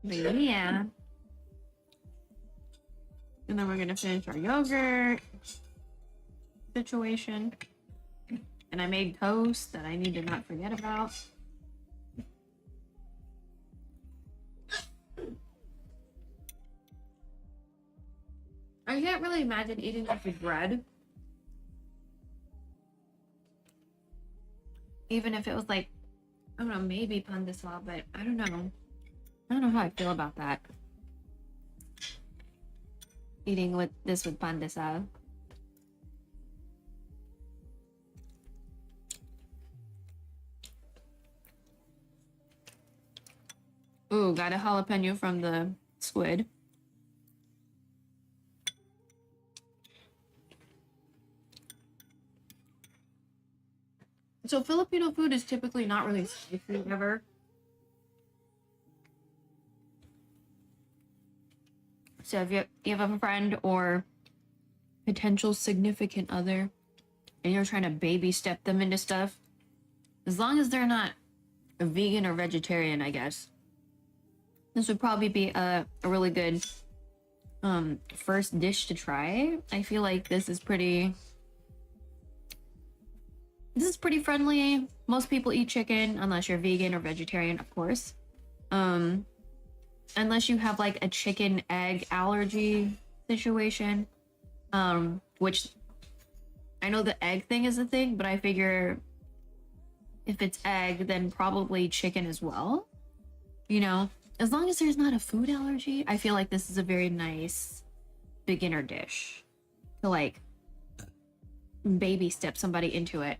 Yeah. And then we're gonna finish our yogurt situation. And I made toast that I need to not forget about. really imagine eating this with bread. Even if it was like, I don't know, maybe pandesal, but I don't know. I don't know how I feel about that. Eating with this with pandesal. Ooh, got a jalapeno from the squid. So Filipino food is typically not really spicy ever. So if you have a friend or potential significant other and you're trying to baby step them into stuff, as long as they're not a vegan or vegetarian, I guess, this would probably be a really good first dish to try. I feel like this is pretty friendly. Most people eat chicken unless you're vegan or vegetarian, of course. Unless you have like a chicken egg allergy situation, which I know the egg thing is a thing, but I figure if it's egg, then probably chicken as well. You know, as long as there's not a food allergy, I feel like this is a very nice beginner dish to like baby step somebody into it.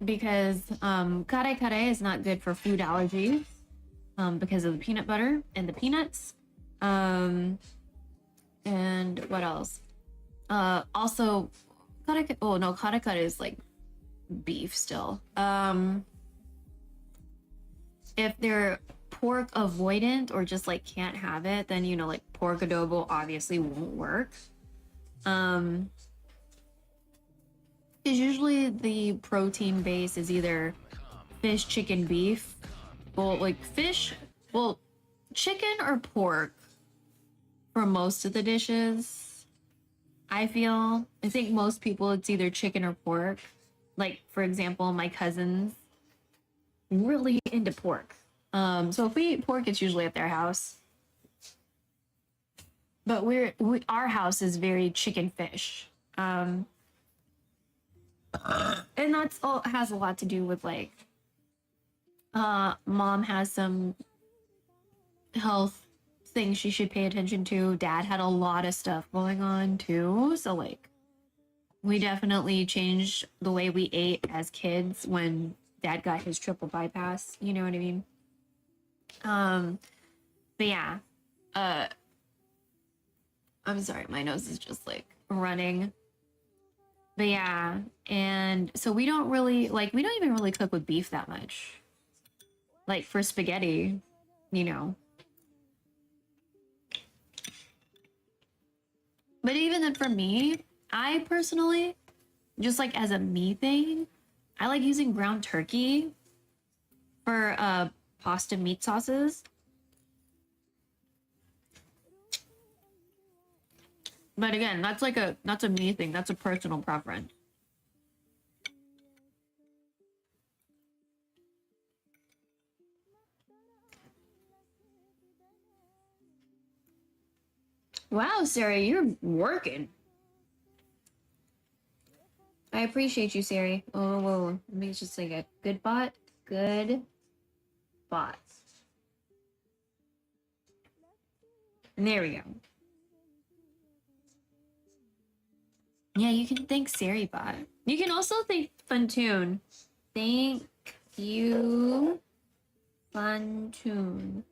Because kare is not good for food allergies because of the peanut butter and the peanuts. And what else? Also, kare is like beef still. If they're pork avoidant or just like can't have it, then you know, like pork adobo obviously won't work. Because usually the protein base is either fish, chicken, beef. Well, like fish, well, chicken or pork for most of the dishes. I think most people it's either chicken or pork. Like, for example, my cousins really into pork. So if we eat pork, it's usually at their house. But our house is very chicken fish. And that's all has a lot to do with like mom has some health things she should pay attention to. Dad had a lot of stuff going on too, so like we definitely changed the way we ate as kids when dad got his triple bypass, you know what I mean? But yeah, I'm sorry, my nose is just like running. But yeah, and so we don't even really cook with beef that much. Like for spaghetti, you know. But even then for me, I personally, just like as a me thing, I like using ground turkey for pasta meat sauces. But again, that's a me thing. That's a personal preference. Wow, Sarah, you're working. I appreciate you, Sarah. Oh, whoa. Let me just say a good bot. Good bot. And there we go. Yeah, you can thank SariBot. You can also thank Funtoon. Thank you, Funtoon.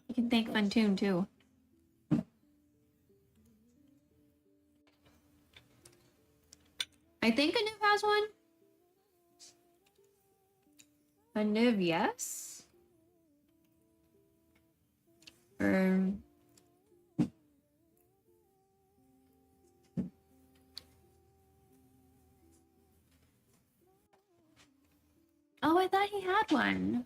You can thank Funtoon too. I think Anuv has one. Anuv, yes. Oh, I thought he had one.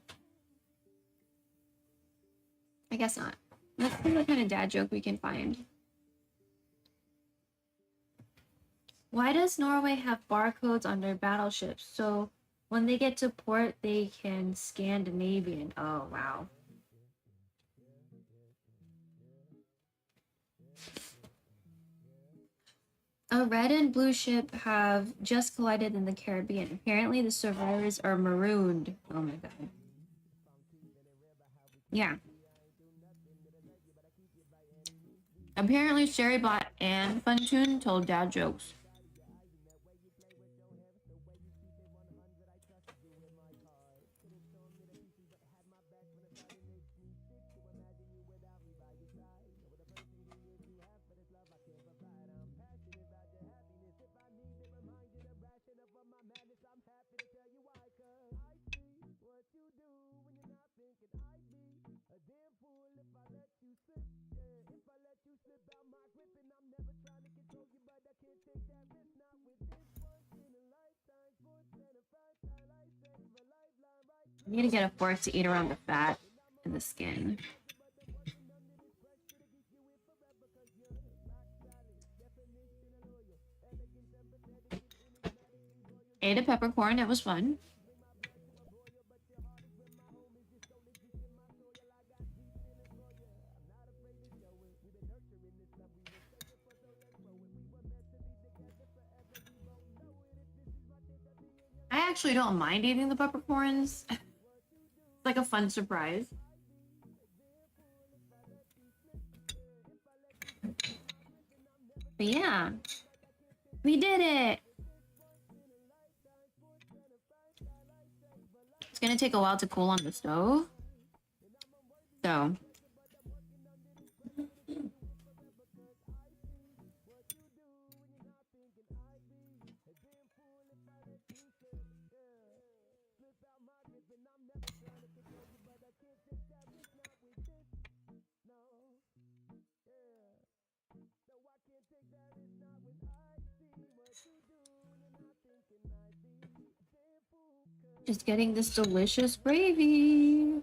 I guess not. Let's see what kind of dad joke we can find. Why does Norway have barcodes on their battleships? So when they get to port, they can Scandinavian. Oh, wow. A red and blue ship have just collided in the Caribbean. Apparently the survivors are marooned. Oh my god. Yeah. Apparently Sherrybot and Funtune told dad jokes. I need to get a fork to eat around the fat and the skin. Ate a peppercorn, it was fun. I actually don't mind eating the peppercorns. It's like a fun surprise. But yeah, we did it. It's gonna take a while to cool on the stove. So just getting this delicious gravy.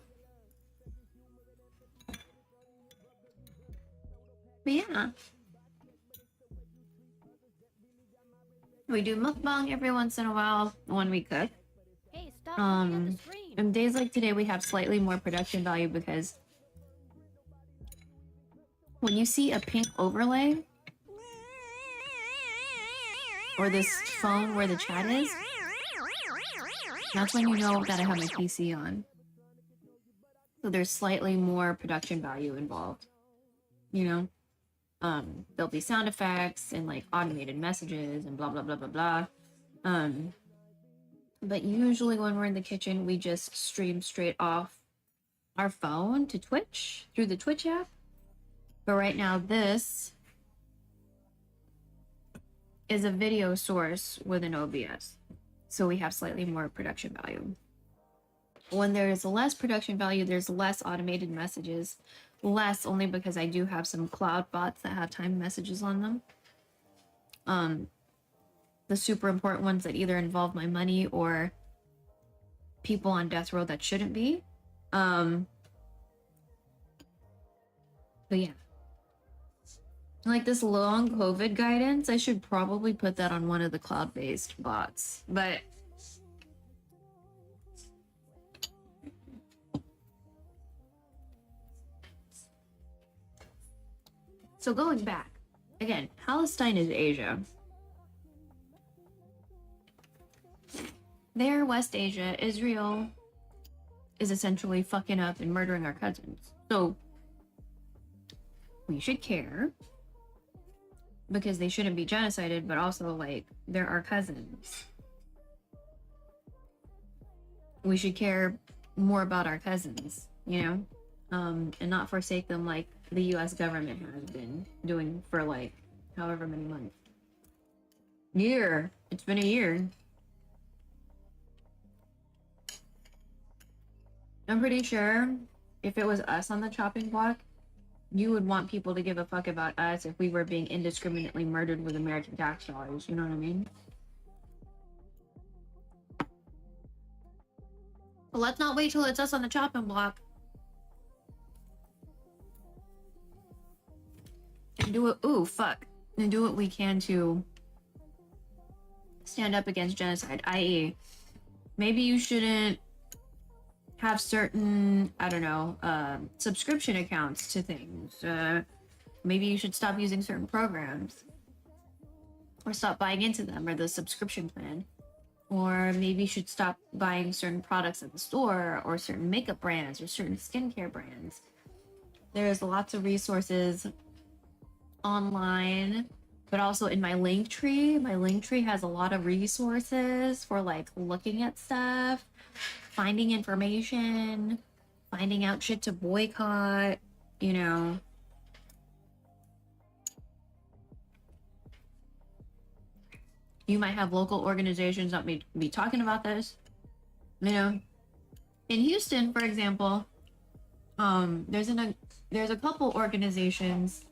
But yeah. We do mukbang every once in a while when we cook. Hey, stop looking at the screen. On days like today, we have slightly more production value because when you see a pink overlay or this phone where the chat is, that's when you know that I have my PC on. So there's slightly more production value involved, you know? There'll be sound effects and like automated messages and blah, blah, blah, blah, blah. But usually when we're in the kitchen, we just stream straight off our phone to Twitch through the Twitch app. But right now, this is a video source with an OBS. So we have slightly more production value. When there's less production value, there's less automated messages. Less only because I do have some cloud bots that have timed messages on them. The super important ones that either involve my money or people on death row that shouldn't be. But yeah. Like this long COVID guidance, I should probably put that on one of the cloud-based bots. But so going back, again, Palestine is Asia. There, West Asia, Israel is essentially fucking up and murdering our cousins. So we should care because they shouldn't be genocided, but also like they're our cousins. We should care more about our cousins, you know, and not forsake them like the US government has been doing for like however many months. Year. It's been a year. I'm pretty sure if it was us on the chopping block, you would want people to give a fuck about us if we were being indiscriminately murdered with American tax dollars. You know what I mean? But let's not wait till it's us on the chopping block. And do it. Ooh, fuck. And do what we can to stand up against genocide, i.e., maybe you shouldn't have certain, I don't know, subscription accounts to things. Maybe you should stop using certain programs. or stop buying into them or the subscription plan. Or maybe you should stop buying certain products at the store or certain makeup brands or certain skincare brands. There's lots of resources online, but also in my link tree. My link tree has a lot of resources for like looking at stuff, finding information, finding out shit to boycott, you know. You might have local organizations that may be talking about this. You know, in Houston, for example, there's a couple organizations.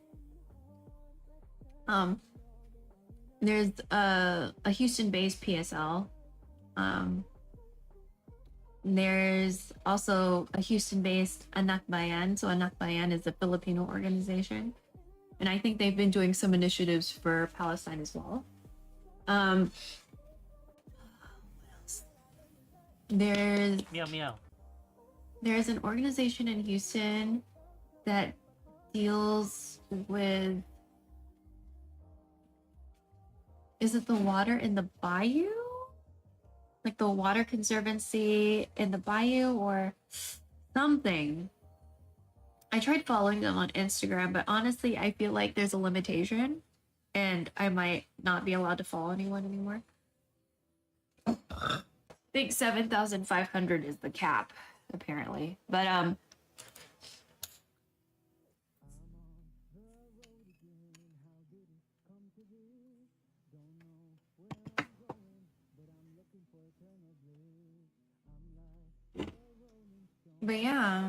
There's a Houston-based PSL. There's also a Houston-based Anak Bayan. So Anak Bayan is a Filipino organization, and I think they've been doing some initiatives for Palestine as well. What else? There's Meow meow. There's an organization in Houston that deals with, is it the water in the bayou? Like the water conservancy in the bayou or something. I tried following them on Instagram, but honestly, I feel like there's a limitation and I might not be allowed to follow anyone anymore. I think 7,500 is the cap, apparently. But yeah.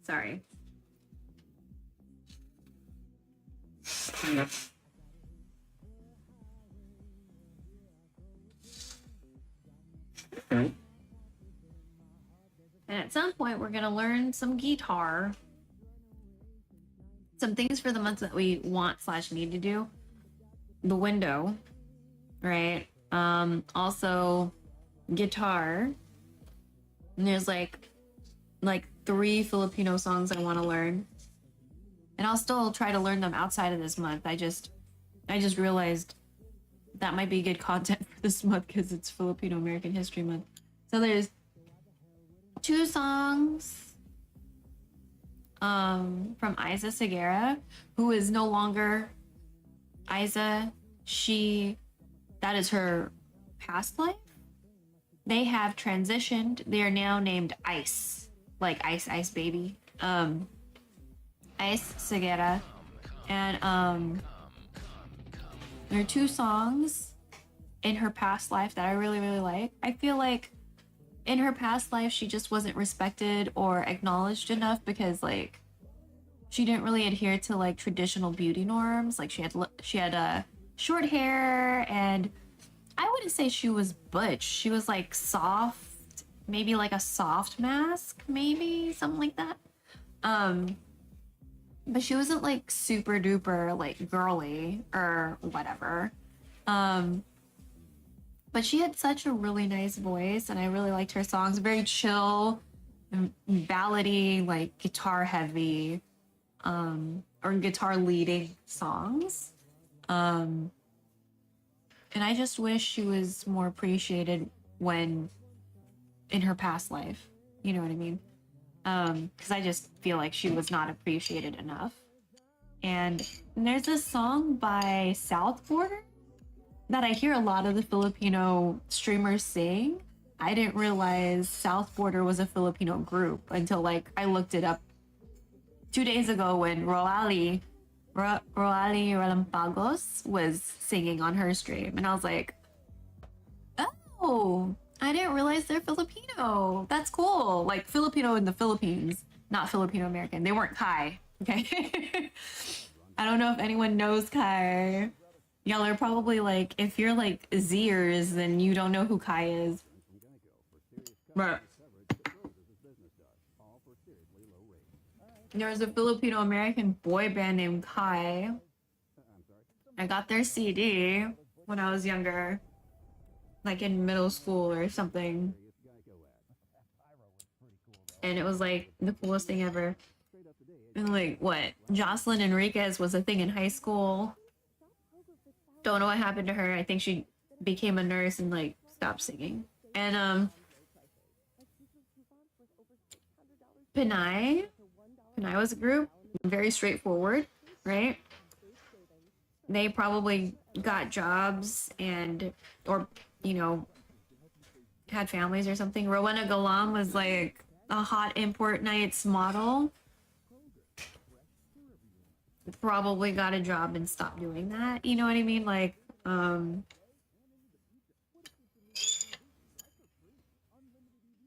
Sorry. And at some point, we're gonna learn some guitar. Some things for the months that we want/need to do. The window, right? Also guitar. And there's like 3 Filipino songs I want to learn. And I'll still try to learn them outside of this month. I just realized that might be good content for this month because it's Filipino American History Month. So there's 2 songs from Isa Segura, who is no longer Isa. That is her past life. They have transitioned. They are now named Ice, like Ice Ice Baby. Ice Segura, and there are 2 songs in her past life that I really, really like. I feel like in her past life, she just wasn't respected or acknowledged enough because like she didn't really adhere to like traditional beauty norms. Like she had short hair, and I wouldn't say she was butch. She was like soft, maybe like a soft mask, maybe something like that. But she wasn't like super duper like girly or whatever. But she had such a really nice voice, and I really liked her songs. Very chill, ballady, like guitar heavy, or guitar leading songs. And I just wish she was more appreciated when in her past life. You know what I mean? Because I just feel like she was not appreciated enough. And there's this song by South Border that I hear a lot of the Filipino streamers sing. I didn't realize South Border was a Filipino group until like I looked it up 2 days ago when Roali Relampagos was singing on her stream, and I was like, oh, I didn't realize they're Filipino. That's cool. Like Filipino in the Philippines, not Filipino American. They weren't Kai, okay? I don't know if anyone knows Kai. Y'all are probably like, if you're like Zers, then you don't know who Kai is. But there was a Filipino American boy band named Kai. I got their CD when I was younger, like in middle school or something. And it was like the coolest thing ever. And like what? Jocelyn Enriquez was a thing in high school. Don't know what happened to her. I think she became a nurse and like stopped singing. And Pinay was a group, very straightforward, right? They probably got jobs and or you know had families or something. Rowena Galam was like a hot import nights model. Probably got a job and stopped doing that. You know what I mean? Like,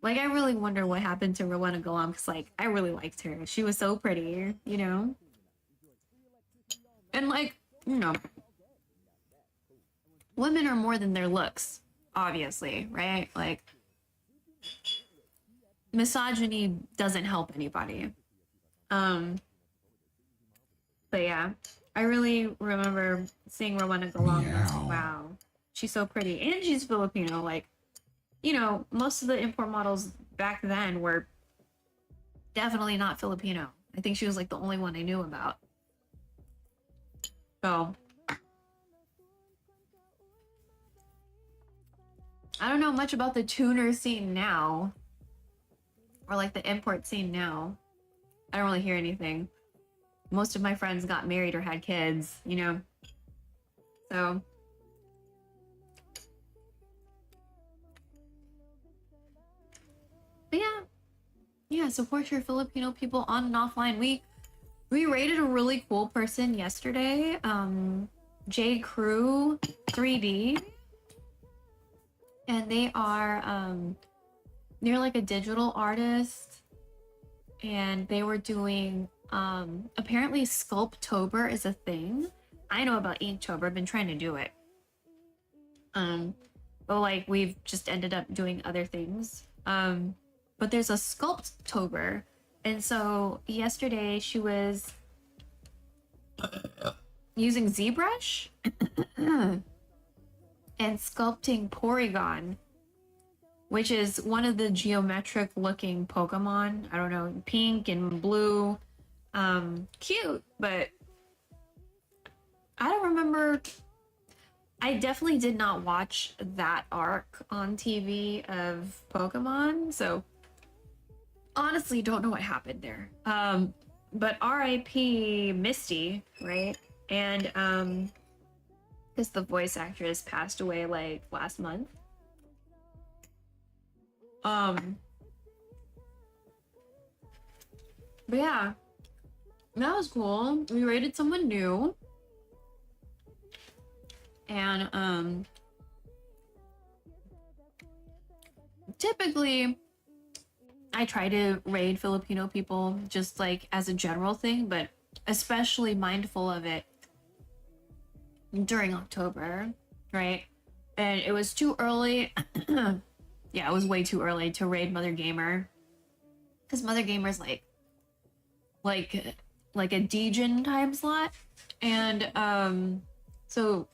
like I really wonder what happened to Rowena Galam because like I really liked her. She was so pretty, you know? And like, you know, women are more than their looks, obviously, right? Like misogyny doesn't help anybody. But yeah, I really remember seeing Rowena Galam. Meow. Wow, she's so pretty, and she's Filipino. Like, you know, most of the import models back then were definitely not Filipino. I think she was like the only one I knew about. So I don't know much about the tuner scene now, or like the import scene now. I don't really hear anything. Most of my friends got married or had kids, you know? So. But yeah. Yeah, support your Filipino people on and offline. We rated a really cool person yesterday. J Crew 3D. And they are, they're like a digital artist. And they were doing apparently Sculptober is a thing. I know about Inktober, I've been trying to do it. But like we've just ended up doing other things. But there's a Sculptober. And so yesterday she was using ZBrush and sculpting Porygon, which is one of the geometric looking Pokemon. I don't know, pink and blue. Cute, but I don't remember. I definitely did not watch that arc on TV of Pokemon, so honestly don't know what happened there. But R.I.P. Misty, right? And because the voice actress passed away like last month. But yeah, that was cool. We rated someone new. And typically I try to raid Filipino people just like as a general thing, but especially mindful of it during October, right? And it was too early. Yeah, it was way too early to raid Mother Gamer. Because Mother Gamer's like a Degen time slot. And so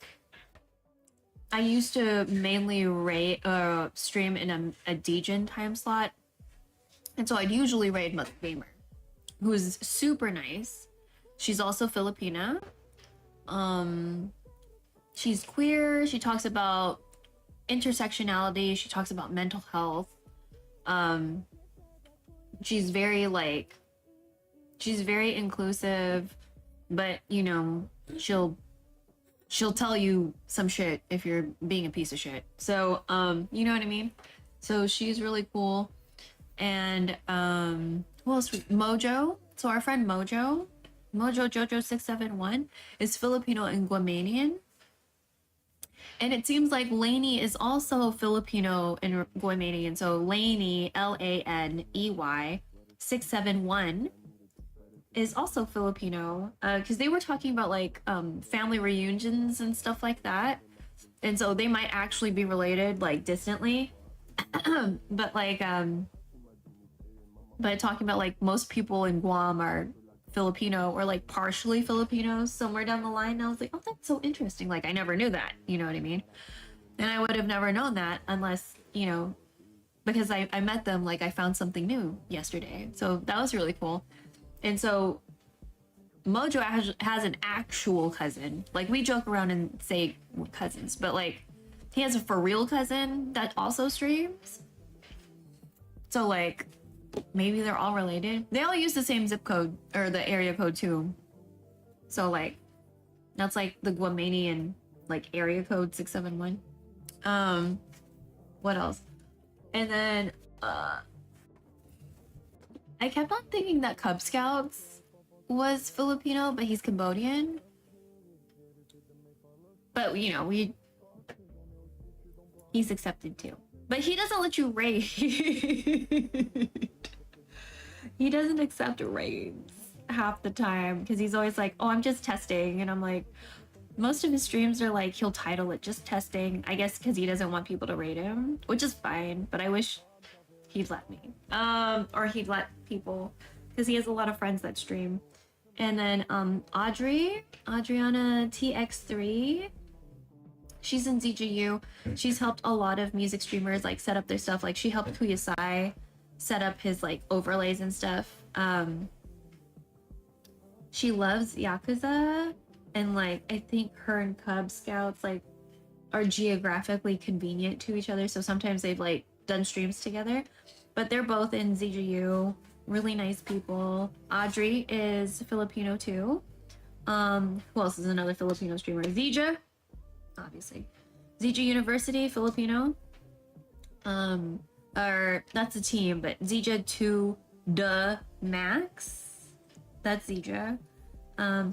I used to mainly stream in a Degen time slot. And so I'd usually raid Mother Gamer, who's super nice. She's also Filipina. She's queer. She talks about intersectionality. She talks about mental health. She's very inclusive, but you know, she'll tell you some shit if you're being a piece of shit. So, you know what I mean? So she's really cool. And who else? Mojo. So our friend Mojo Jojo 671 is Filipino and Guamanian. And it seems like Lainey is also Filipino and Guamanian. So Lainey, Laney 671 is also Filipino. Because they were talking about like family reunions and stuff like that. And so they might actually be related like distantly. But like but talking about like most people in Guam are Filipino or like partially Filipinos somewhere down the line. And I was like, oh, that's so interesting. Like I never knew that, you know what I mean? And I would have never known that unless, you know, because I met them, like I found something new yesterday. So that was really cool. And so Mojo has an actual cousin. Like, we joke around and say we're cousins, but like, he has a for real cousin that also streams. So like, maybe they're all related. They all use the same zip code or the area code too. So like, that's like the Guamanian like area code 671. What else? And then I kept on thinking that Cub Scouts was Filipino, but he's Cambodian. But you know, he's accepted too. But he doesn't let you raid. He doesn't accept raids half the time because he's always like, oh, I'm just testing. And I'm like, most of his streams are like, he'll title it just testing, I guess because he doesn't want people to raid him, which is fine, but I wish he'd let me. Or he'd let people, because he has a lot of friends that stream. And then Adriana TX3, she's in ZGU. She's helped a lot of music streamers like set up their stuff. Like she helped Kuyasai set up his like overlays and stuff. She loves Yakuza, and like I think her and Cub Scouts like are geographically convenient to each other, so sometimes they've like done streams together. But they're both in ZGU, really nice people. Audrey is Filipino too. Who else is another Filipino streamer? Zija, obviously. Zija University, Filipino. Or that's a team, but Zija 2 the Max. That's Zija.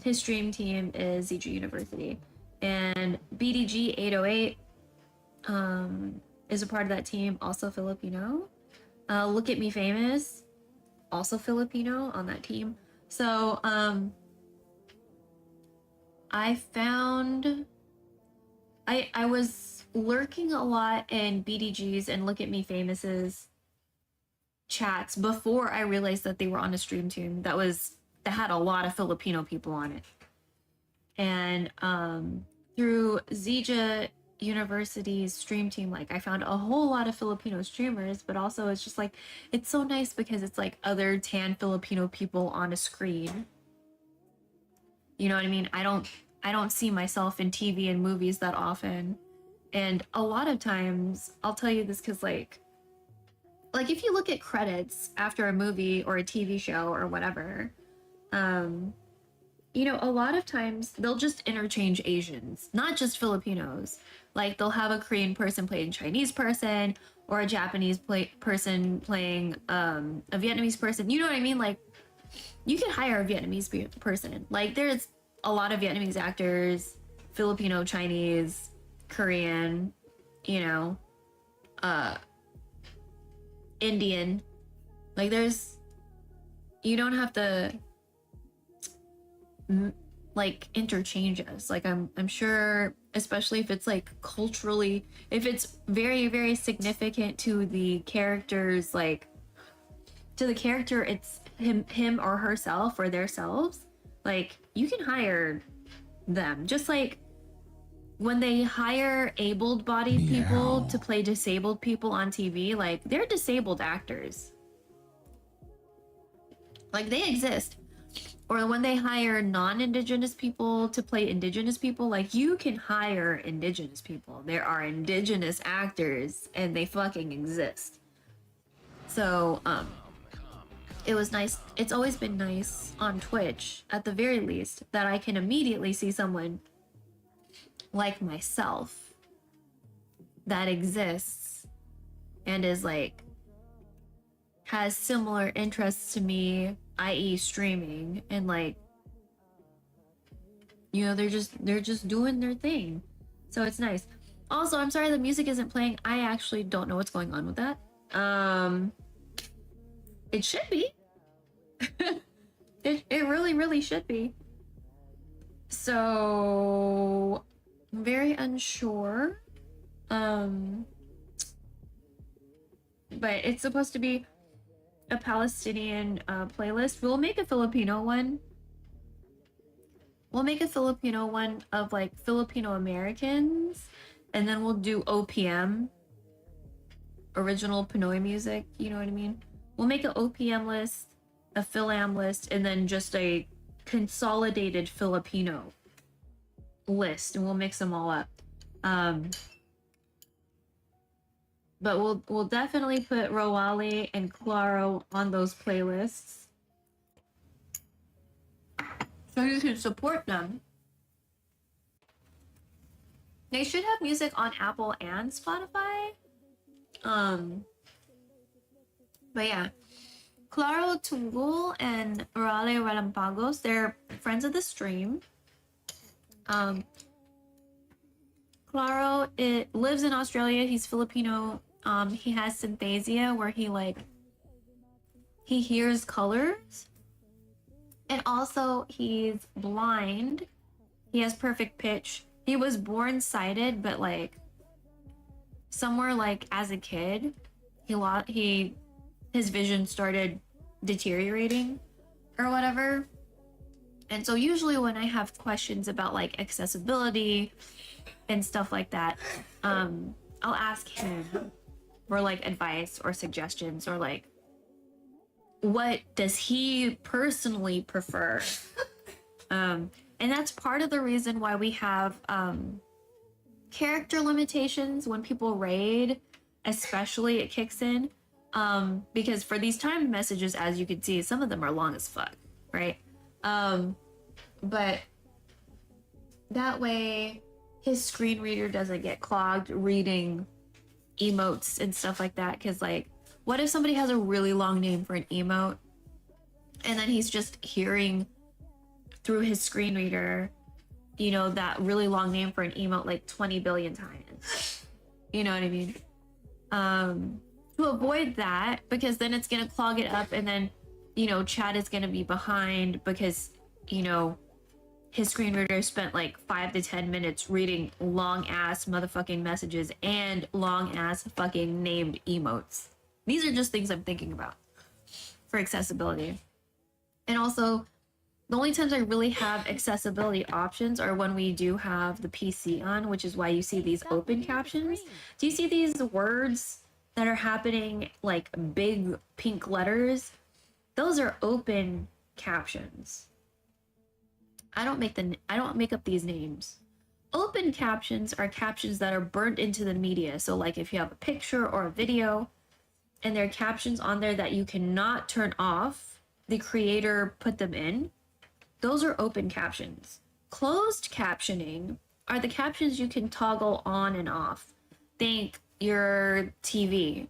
His stream team is Zija University. And BDG 808 is a part of that team, also Filipino. Look at Me Famous, also Filipino on that team. So I found I was lurking a lot in BDG's and Look at Me Famous's chats before I realized that they were on a stream team that had a lot of Filipino people on it. And through Zija University's stream team, like I found a whole lot of Filipino streamers, but also it's just like, it's so nice because it's like other tan Filipino people on a screen. You know what I mean? I don't see myself in TV and movies that often. And a lot of times, I'll tell you this because like if you look at credits after a movie or a TV show or whatever, you know, a lot of times they'll just interchange Asians, not just Filipinos. Like they'll have a Korean person playing a Chinese person or a Japanese person playing a Vietnamese person. You know what I mean? Like you can hire a Vietnamese person. Like there's a lot of Vietnamese actors, Filipino, Chinese, Korean, you know, Indian. Like you don't have to like interchange us. Like I'm sure, especially if it's like culturally, if it's very, very significant to the characters, like to the character, it's him or herself or their selves, like you can hire them. Just like when they hire able-bodied people to play disabled people on TV, like they're disabled actors. Like they exist. Or when they hire non-Indigenous people to play Indigenous people, like you can hire Indigenous people. There are Indigenous actors and they fucking exist. So, it was nice. It's always been nice on Twitch, at the very least, that I can immediately see someone like myself that exists and is like, has similar interests to me, i.e. streaming, and like, you know, they're just doing their thing. So it's nice. Also, I'm sorry the music isn't playing. I actually don't know what's going on with that. It should be. it really, really should be. So I'm very unsure. But it's supposed to be a Palestinian playlist. We'll make a Filipino one. We'll make a Filipino one of like Filipino Americans, and then we'll do OPM, original Pinoy music, you know what I mean? We'll make an OPM list, a Philam list, and then just a consolidated Filipino list, and we'll mix them all up. But we'll definitely put Roale and Claro on those playlists, so you can support them. They should have music on Apple and Spotify. But yeah, Claro Tunggul and Raleigh Relampagos, they're friends of the stream. Claro lives in Australia. He's Filipino. He has synesthesia, where he hears colors, and also he's blind. He has perfect pitch. He was born sighted, but like somewhere like as a kid, his vision started deteriorating or whatever. And so usually when I have questions about like accessibility and stuff like that, I'll ask him for like advice or suggestions, or like what does he personally prefer. And that's part of the reason why we have character limitations when people raid, especially it kicks in. Because for these timed messages, as you can see, some of them are long as fuck, right? But that way his screen reader doesn't get clogged reading emotes and stuff like that. Because like, what if somebody has a really long name for an emote and then he's just hearing through his screen reader, you know, that really long name for an emote like 20 billion times. You know what I mean? To avoid that, because then it's gonna clog it up, and then, you know, chat is gonna be behind because, you know, his screen reader spent like 5 to 10 minutes reading long ass motherfucking messages and long ass fucking named emotes. These are just things I'm thinking about for accessibility. And also, the only times I really have accessibility options are when we do have the PC on, which is why you see these open captions. Do you see these words that are happening like big pink letters? Those are open captions. I don't make up these names. Open captions are captions that are burnt into the media. So like if you have a picture or a video and there are captions on there that you cannot turn off, the creator put them in. Those are open captions. Closed captioning are the captions you can toggle on and off. Think your TV,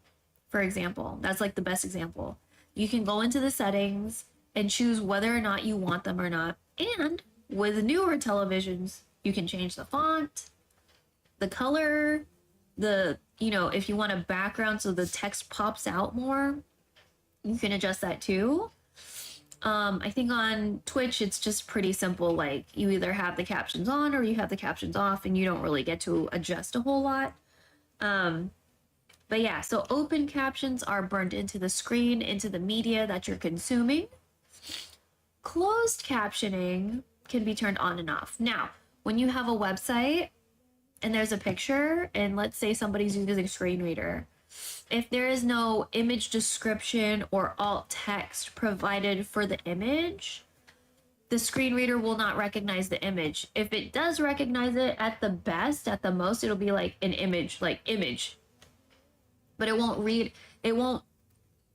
for example. That's like the best example. You can go into the settings and choose whether or not you want them or not. And with newer televisions, you can change the font, the color, you know, if you want a background so the text pops out more, you can adjust that too. I think on Twitch, it's just pretty simple. Like you either have the captions on or you have the captions off, and you don't really get to adjust a whole lot. But yeah, so open captions are burned into the screen, into the media that you're consuming. Closed captioning can be turned on and off. Now, when you have a website and there's a picture, and let's say somebody's using a screen reader, if there is no image description or alt text provided for the image, the screen reader will not recognize the image. If it does recognize it, at the most, it'll be like an image, like image. But it won't read,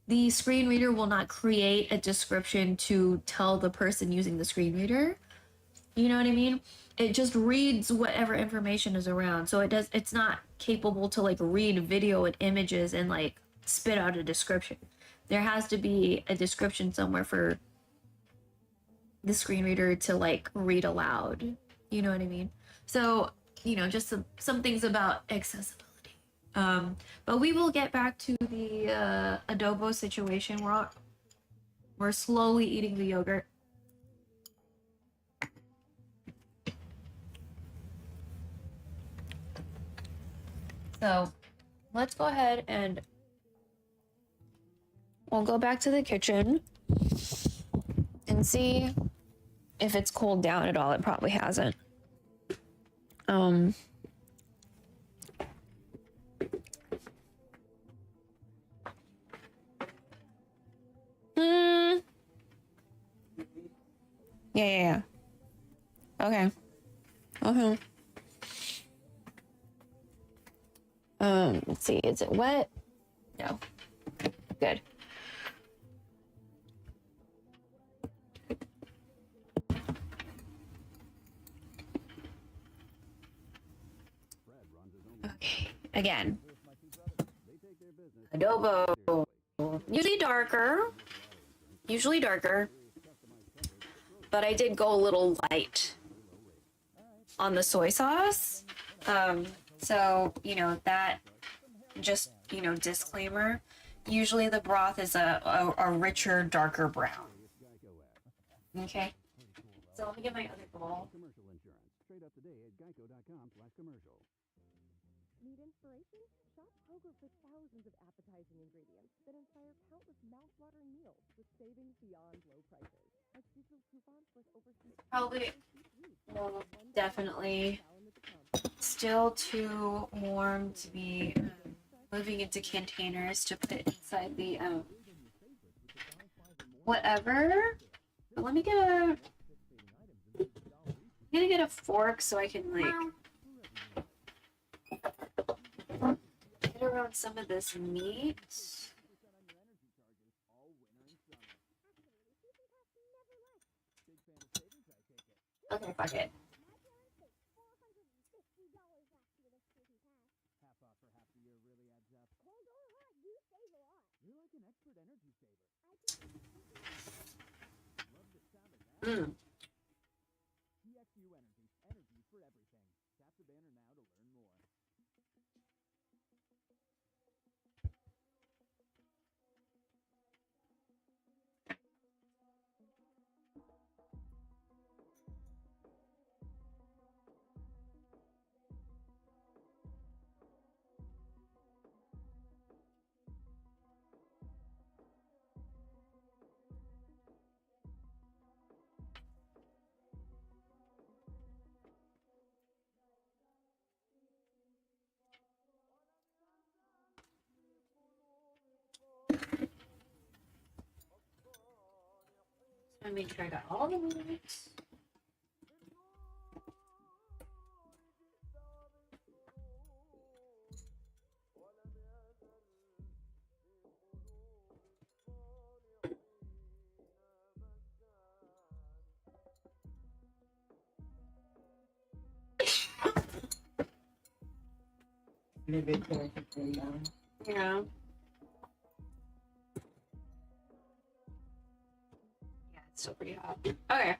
the screen reader will not create a description to tell the person using the screen reader. You know what I mean? It just reads whatever information is around. So it's not capable to like read video and images and like spit out a description. There has to be a description somewhere for the screen reader to like read aloud. You know what I mean? So, you know, just some things about accessibility. But we will get back to the adobo situation. We're slowly eating the yogurt. So let's go ahead and we'll go back to the kitchen and see if it's cooled down at all. It probably hasn't. Yeah. Okay. Okay. Let's see. Is it wet? No. Good. Okay. Again. Adobo. Usually darker, but I did go a little light on the soy sauce. So, you know, that just, you know, disclaimer. Usually the broth is a richer, darker brown. Okay. So let me get my other bowl. Commercial insurance. Trade up today at geico.com/commercial. Need inspiration? Shop Kroger for thousands of appetizing ingredients that inspire countless mouth-watering meals with savings beyond low prices. Like seasonal coupons worth over Probably, well, definitely still too warm to be moving into containers to put inside the whatever. But let me get a. I'm gonna get a fork so I can like get around some of this meat. Okay, fuck it. Half off for half the year really adds up. You save a lot. You're like an expert energy saver. Love the sound of that. TXU Energy. Energy for everything. Tap the banner now to learn more. Let me try to all the meat. Yeah. Yeah, it's still pretty hot. Okay.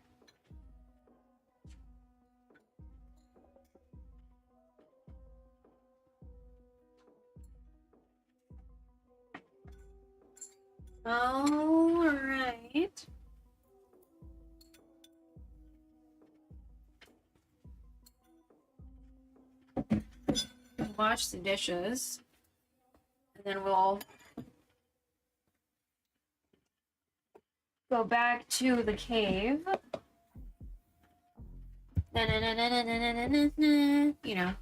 All right. Wash the dishes, and then we'll go back to the cave. You know.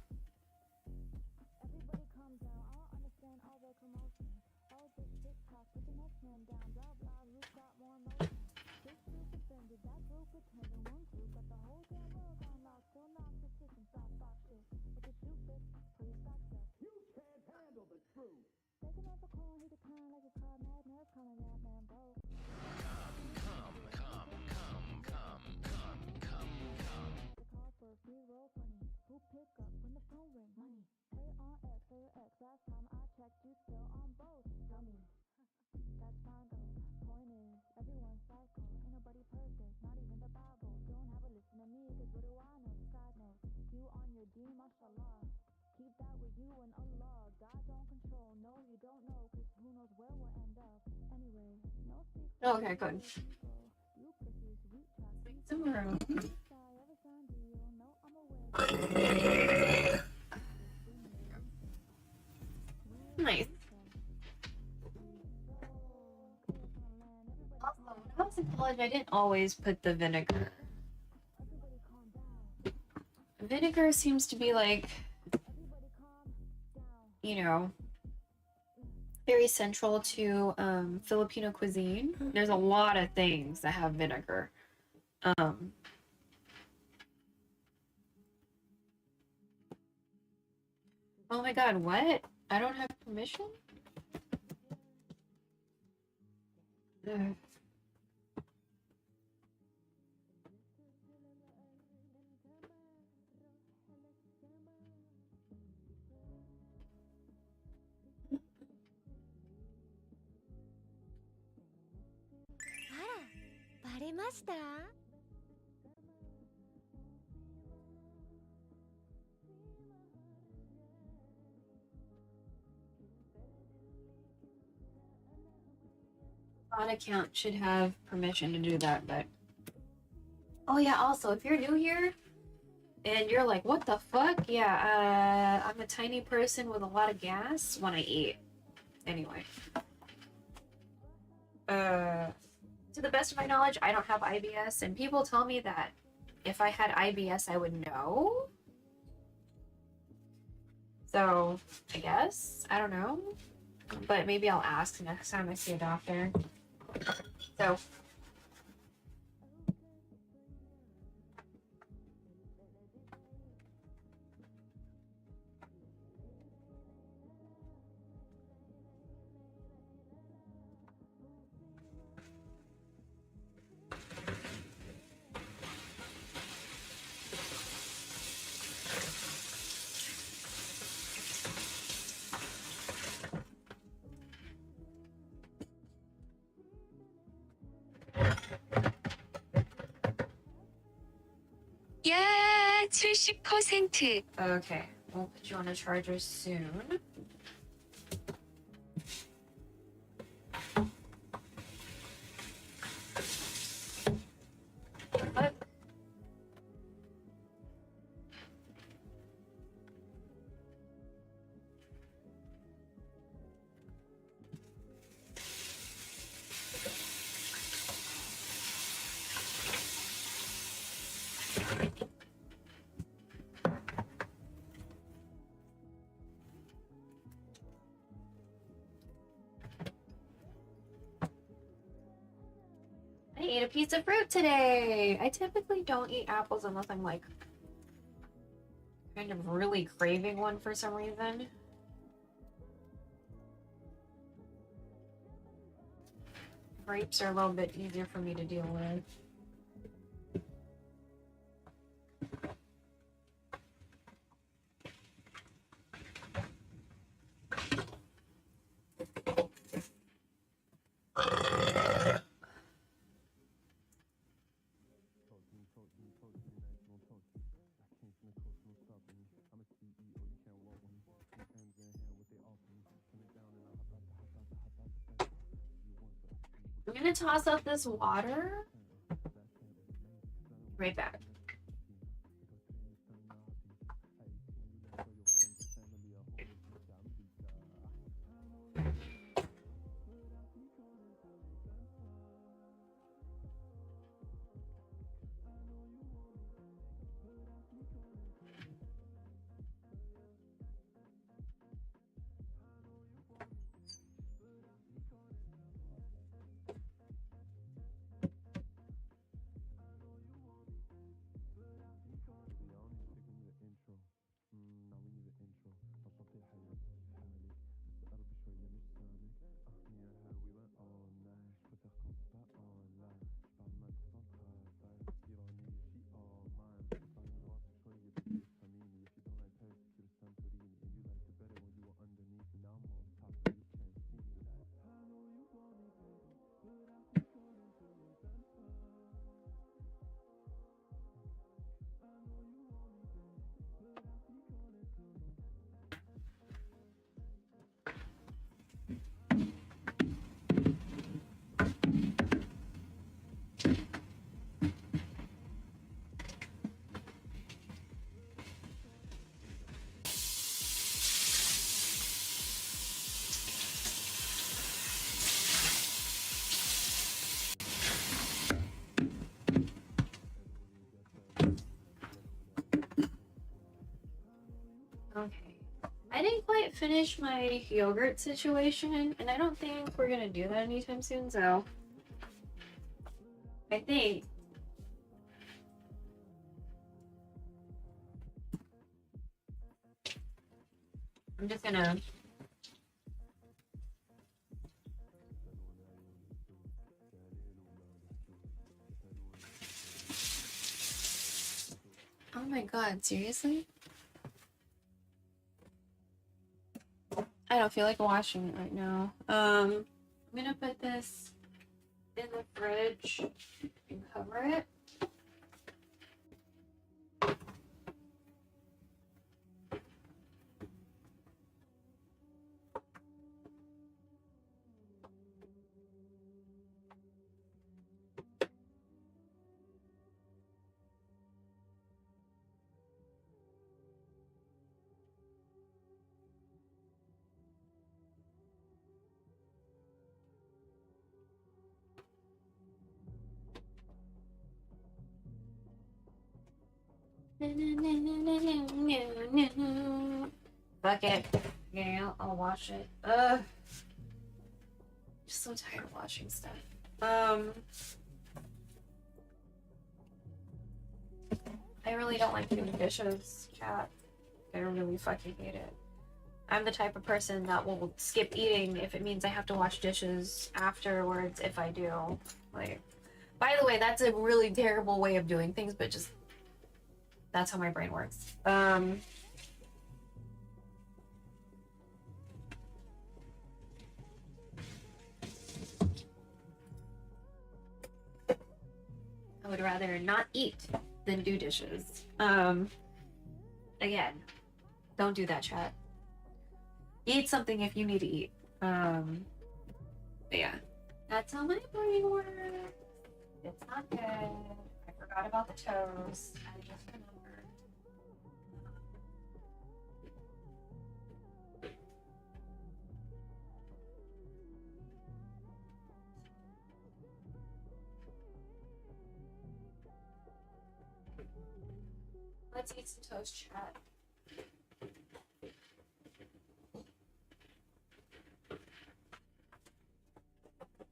Okay, good. Some room. Nice. Also, when I was in college, I didn't always put the vinegar. Vinegar seems to be like, you know, very central to Filipino cuisine. There's a lot of things that have vinegar. Um, oh my god, what? I don't have permission? Ugh. On account should have permission to do that, but oh yeah, also if you're new here and you're like, what the fuck? Yeah, I'm a tiny person with a lot of gas when I eat. Anyway. To the best of my knowledge, I don't have IBS, and people tell me that if I had IBS, I would know. So, I guess. I don't know. But maybe I'll ask next time I see a doctor. So. 야, 70%. Okay, we'll put you on a charger soon. What? I ate a piece of fruit today. I typically don't eat apples unless I'm like kind of really craving one for some reason. Grapes are a little bit easier for me to deal with. I'm gonna toss up this water. Right back. Okay. I didn't quite finish my yogurt situation, and I don't think we're gonna do that anytime soon, so I think I'm just gonna. Oh my god, seriously? I don't feel like washing it right now. I'm gonna put this in the fridge and cover it. Fuck it. Yeah, I'll wash it. Just so tired of washing stuff. I really don't like doing dishes, chat. I really fucking hate it. I'm the type of person that will skip eating if it means I have to wash dishes afterwards if I do. Like, by the way, that's a really terrible way of doing things, but just that's how my brain works. I would rather not eat than do dishes. Again, don't do that, chat. Eat something if you need to eat. But yeah, that's how my brain works. It's not good. I forgot about the toes. I just remembered. Let's eat some toast, chat.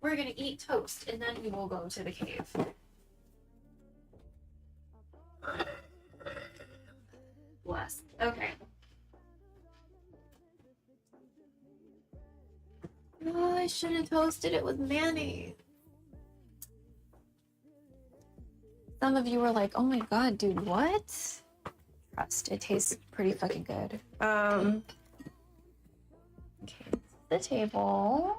We're gonna eat toast and then we will go to the cave. Bless. Okay. Oh, I should have toasted it with mayonnaise. Some of you were like, oh my god, dude, what? Trust, it tastes pretty fucking good. Okay, the table.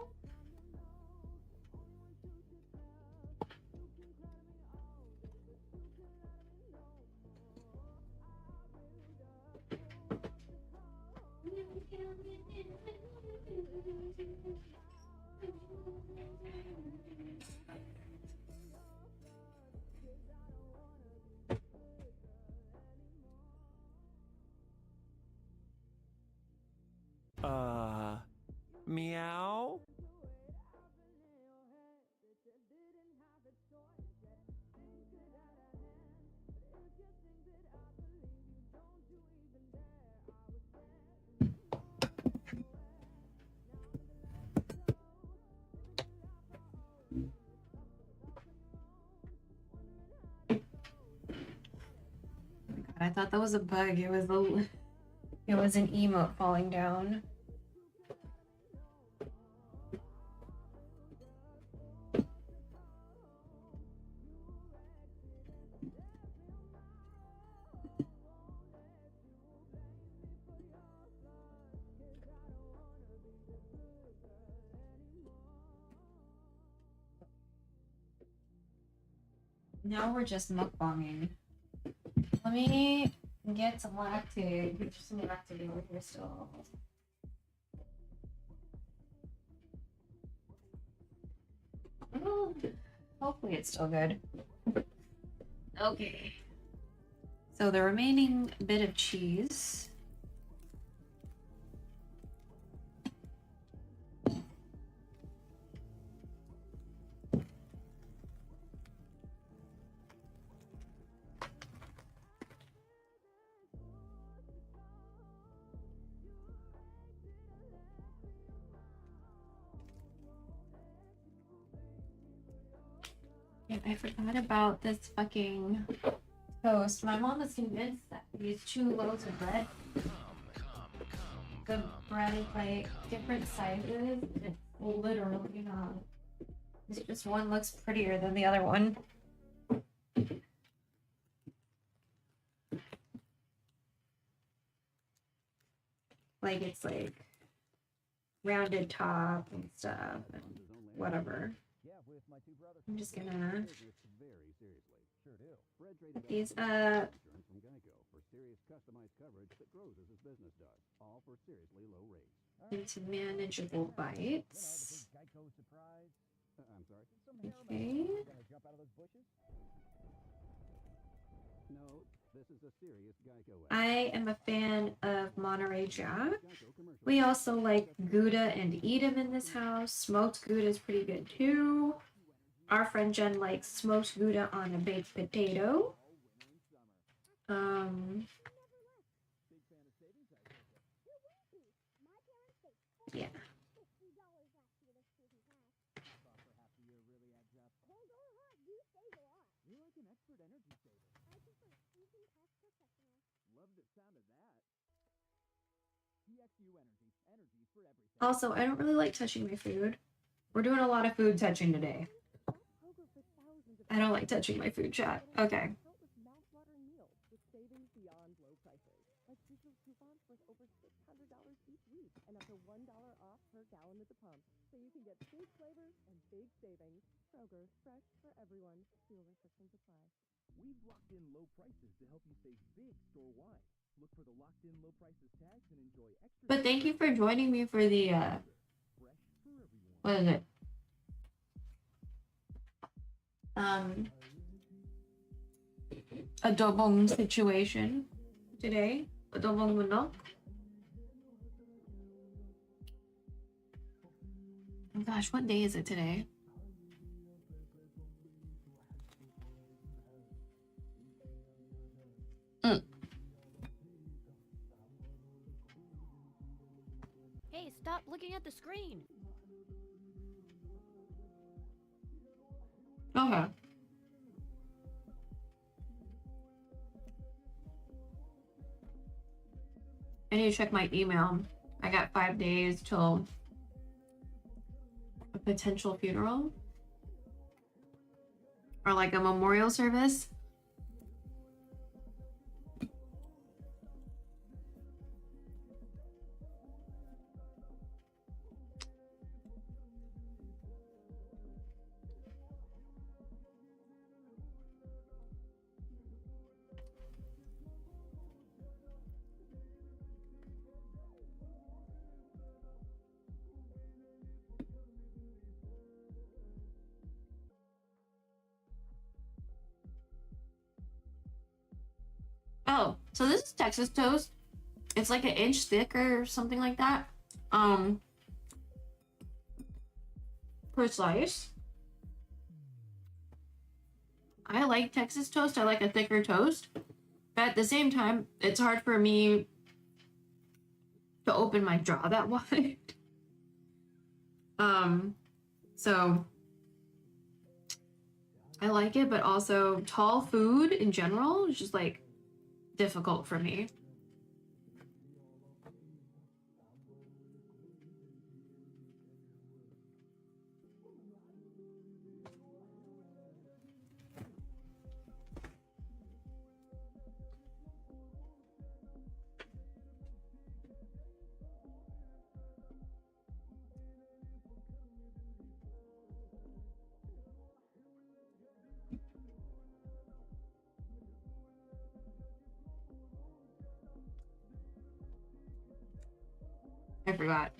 Meow? I thought that was a bug. It was an emote falling down. Now we're just mukbanging. Let me get some lactate. Get some lactate over here still. Oh, hopefully it's still good. Okay. So the remaining bit of cheese. Yeah, I forgot about this fucking toast. My mom is convinced that these 2 loaves of bread the bread is like different sizes. It's literally not. It's just one looks prettier than the other one. Like it's like rounded top and stuff and whatever. I'm just gonna put these up. Into manageable bites. Okay. I am a fan of Monterey Jack. We also like Gouda and Edam in this house. Smoked Gouda is pretty good too. Our friend Jen likes smoked Gouda on a baked potato. Yeah. Also, I don't really like touching my food. We're doing a lot of food touching today. I don't like touching my food, chat. Okay. And up to $1 off per gallon at the pump. So you can get big flavors and big savings. Kroger, fresh for everyone. Fuel restrictions apply. We've locked in low prices to help you save big store-wide. Look for the locked in low prices tags and enjoy extra. But thank you for joining me for the what is it? Adobong situation today. Adobong manok. Oh gosh, what day is it today? Hey, stop looking at the screen. Okay. I need to check my email. I got 5 days till a potential funeral or like a memorial service. Oh, so this is Texas toast. It's like an inch thick or something like that. Per slice. I like Texas toast. I like a thicker toast. But at the same time, it's hard for me to open my jaw that wide. So I like it, but also tall food in general is just like difficult for me. I forgot.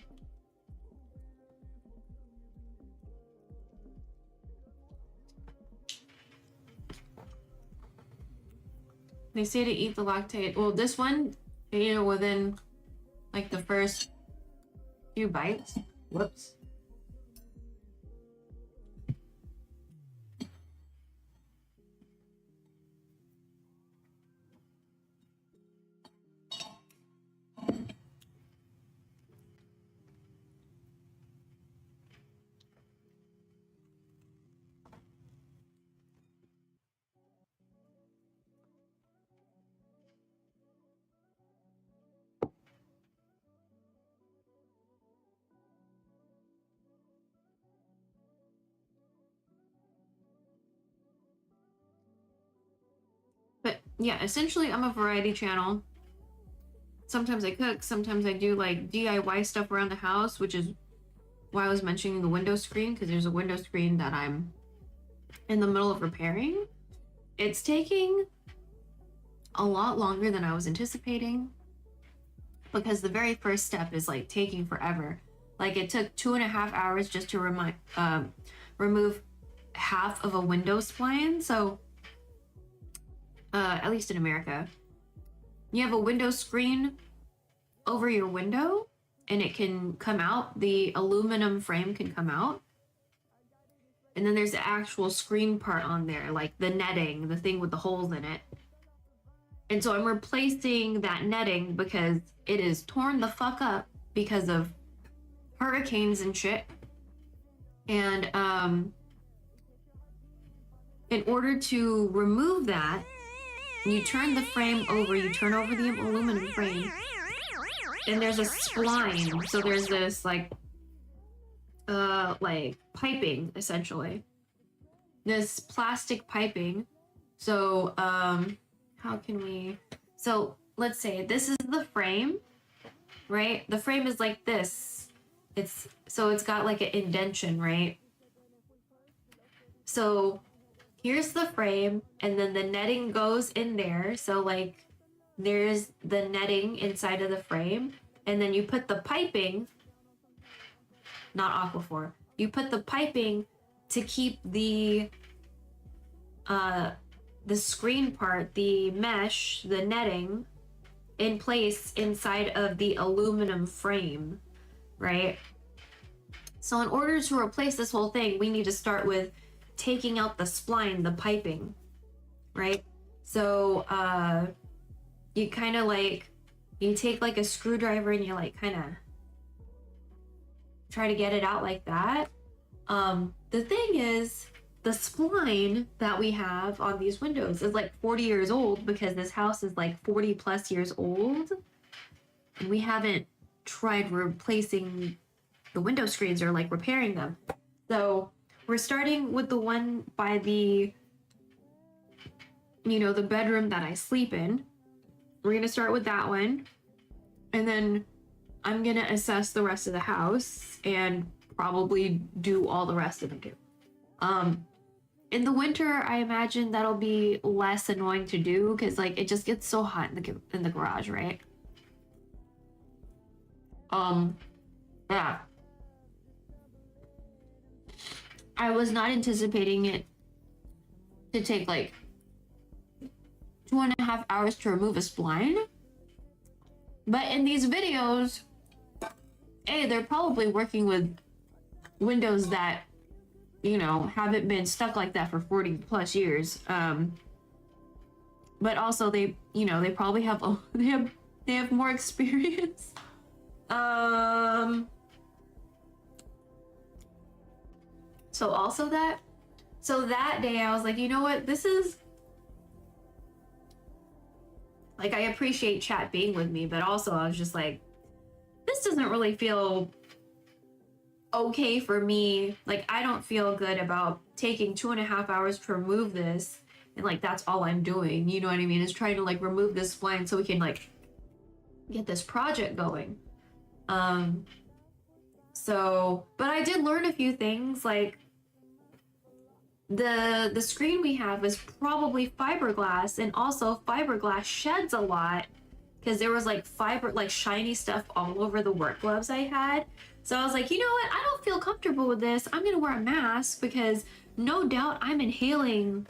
They say to eat the lactate. Well, this one, I ate it within like the first few bites. Whoops. yeah, essentially I'm a variety channel. Sometimes I cook, sometimes I do like DIY stuff around the house, which is why I was mentioning the window screen, because there's a window screen that I'm in the middle of repairing. It's taking a lot longer than I was anticipating, because the very first step is like taking forever. Like it took 2.5 hours just to remove half of a window spline. So at least in America, you have a window screen over your window and it can come out. The aluminum frame can come out. And then there's the actual screen part on there, like the netting, the thing with the holes in it. And so I'm replacing that netting because it is torn the fuck up because of hurricanes and shit. And in order to remove that, you turn the frame over, you turn over the aluminum frame, and there's a spline. So there's this like piping, essentially. This plastic piping. So how can we, so let's say this is the frame, right? The frame is like this. It's got like an indentation, right? So here's the frame, and then the netting goes in there. So like there's the netting inside of the frame, and then you put the piping, not aquaphor, you put the piping to keep the screen part, the mesh, the netting in place inside of the aluminum frame, right? So in order to replace this whole thing, we need to start with taking out the spline, the piping, right? So you kind of like, you take like a screwdriver and you like kind of try to get it out like that. The thing is, the spline that we have on these windows is like 40 years old, because this house is like 40 plus years old. And we haven't tried replacing the window screens or like repairing them. So we're starting with the one by the, you know, the bedroom that I sleep in. We're going to start with that one. And then I'm going to assess the rest of the house and probably do all the rest of it too. In the winter, I imagine that'll be less annoying to do because like it just gets so hot in the garage, right? Yeah. I was not anticipating it to take like 2.5 hours to remove a spline. But in these videos, hey, they're probably working with windows that, you know, haven't been stuck like that for 40 plus years. But also they, you know, they probably have, they have more experience. So also that, so that day I was like, you know what, this is, like, I appreciate chat being with me, but also I was just like, this doesn't really feel okay for me. Like, I don't feel good about taking 2.5 hours to remove this, and like that's all I'm doing, you know what I mean, is trying to like remove this spline so we can like get this project going. So, but I did learn a few things, like the screen we have is probably fiberglass, and also fiberglass sheds a lot because there was like shiny stuff all over the work gloves I had. So I was like, you know what, I don't feel comfortable with this. I'm gonna wear a mask because no doubt I'm inhaling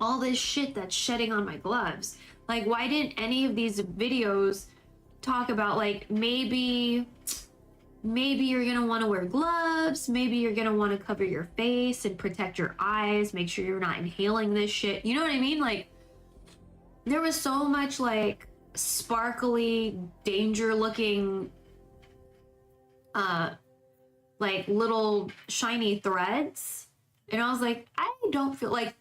all this shit that's shedding on my gloves. Like, why didn't any of these videos talk about like maybe you're gonna want to wear gloves, maybe you're gonna want to cover your face and protect your eyes, make sure you're not inhaling this shit, you know what I mean? Like, there was so much like sparkly, danger looking like little shiny threads, and I was like, I don't feel like,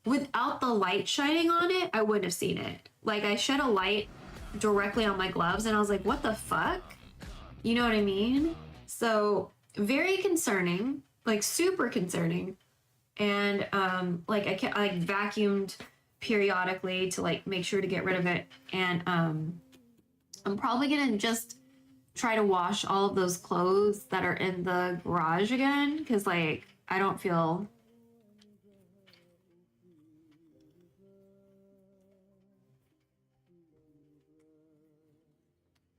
without the light shining on it, I wouldn't have seen it. Like, I shed a light directly on my gloves and I was like, what the fuck? You know what I mean? So very concerning, like super concerning. And like I vacuumed periodically to like make sure to get rid of it. And I'm probably gonna just try to wash all of those clothes that are in the garage again, because like I don't feel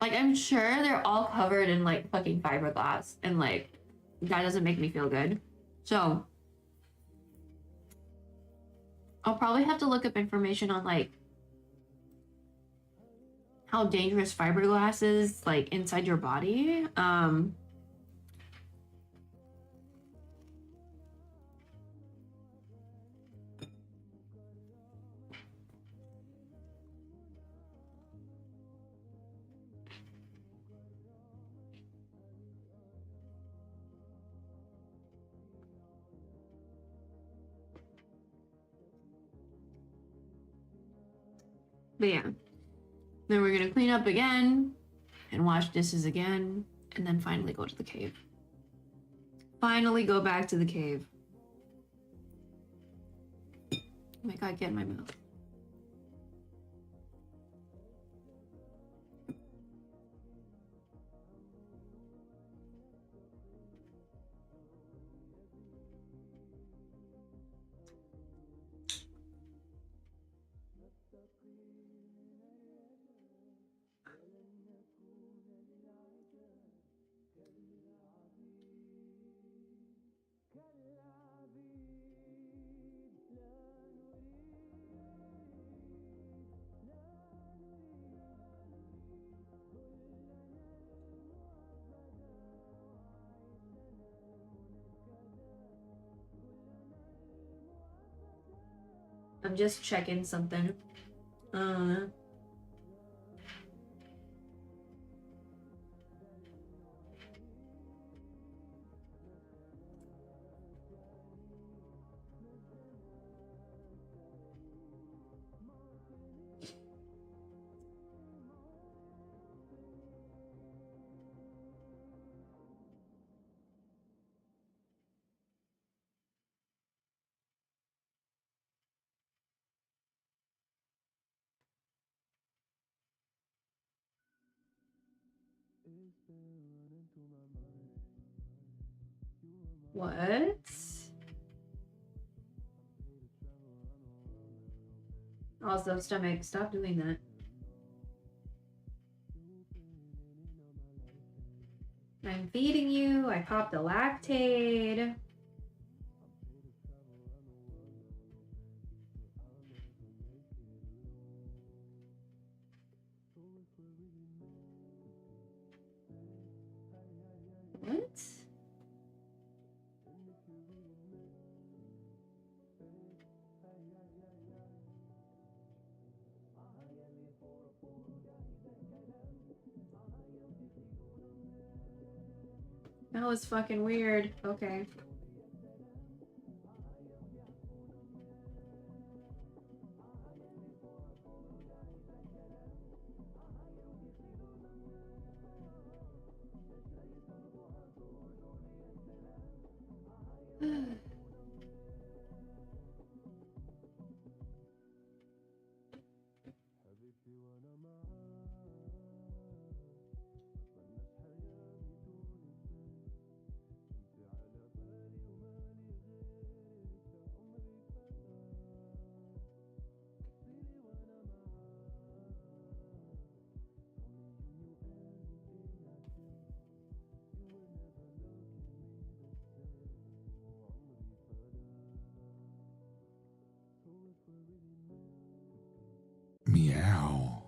like, I'm sure they're all covered in like fucking fiberglass, and like that doesn't make me feel good. So I'll probably have to look up information on like how dangerous fiberglass is like inside your body. But yeah, then we're gonna clean up again and wash dishes again, and then finally go to the cave. Finally go back to the cave. Oh my god, get in my mouth. I'm just checking something. What? Also, stomach, stop doing that. I'm feeding you. I popped a lactate. What? That was fucking weird. Okay. Meow.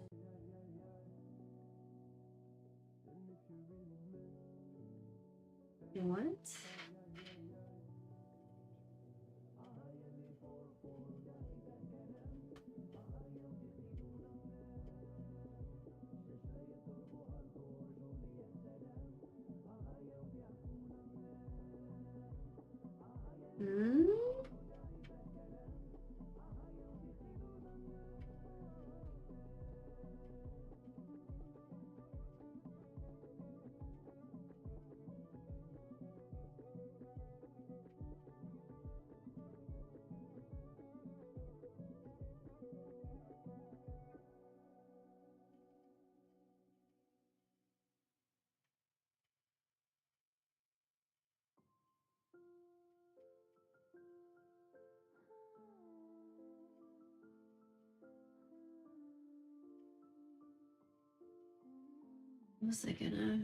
What? Hmm? What was I gonna?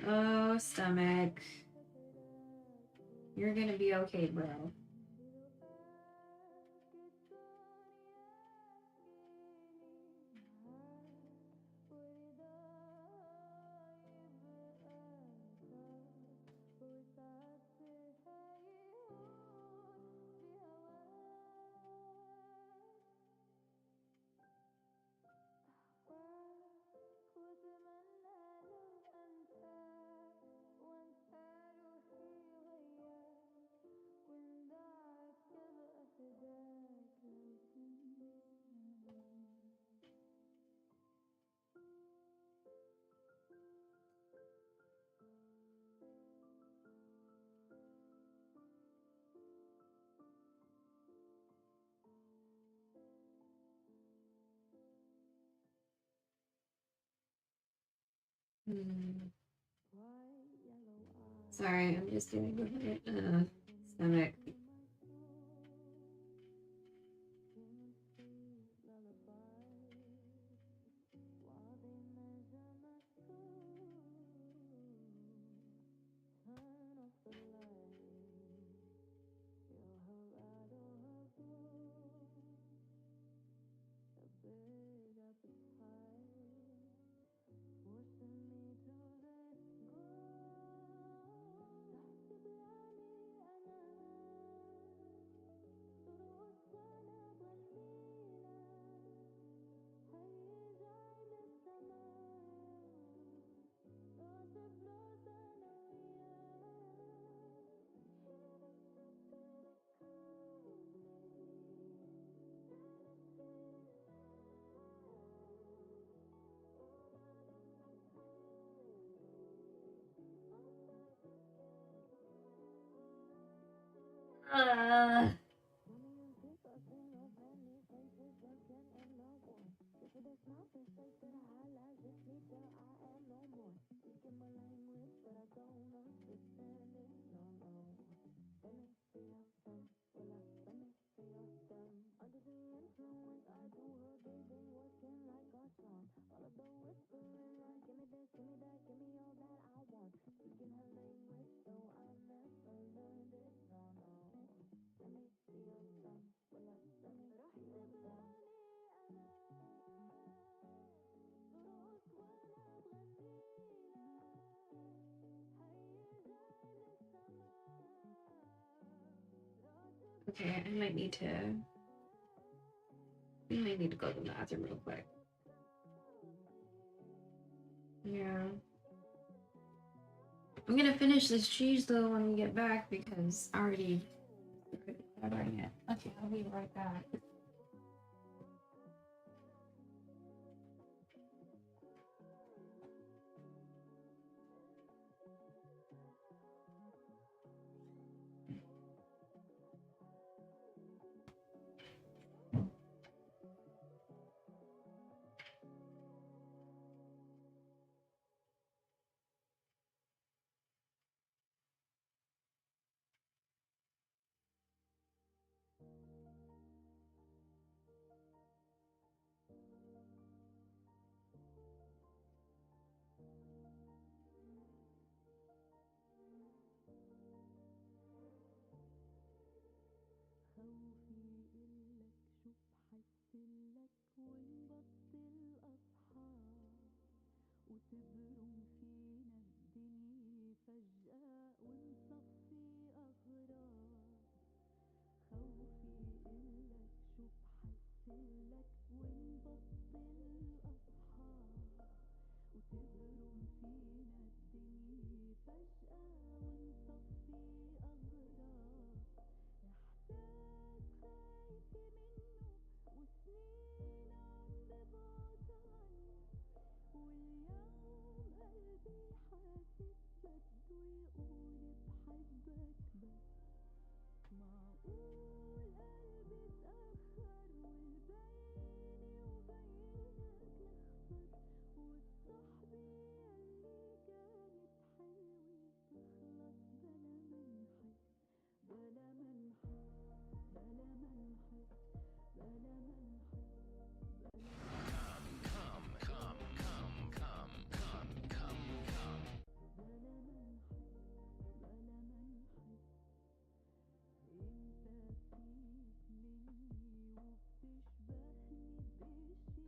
Oh, stomach. You're gonna be okay, bro. Sorry, I'm just doing my stomach. Okay, I might need to. We might need to go to the bathroom real quick. Yeah. I'm gonna finish this cheese though when we get back because I already started it. Okay, I'll be right back.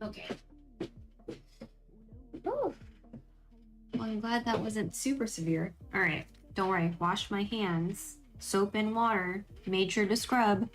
Okay. Oh. Well, I'm glad that wasn't super severe. Alright, don't worry. Wash my hands. Soap and water. Made sure to scrub.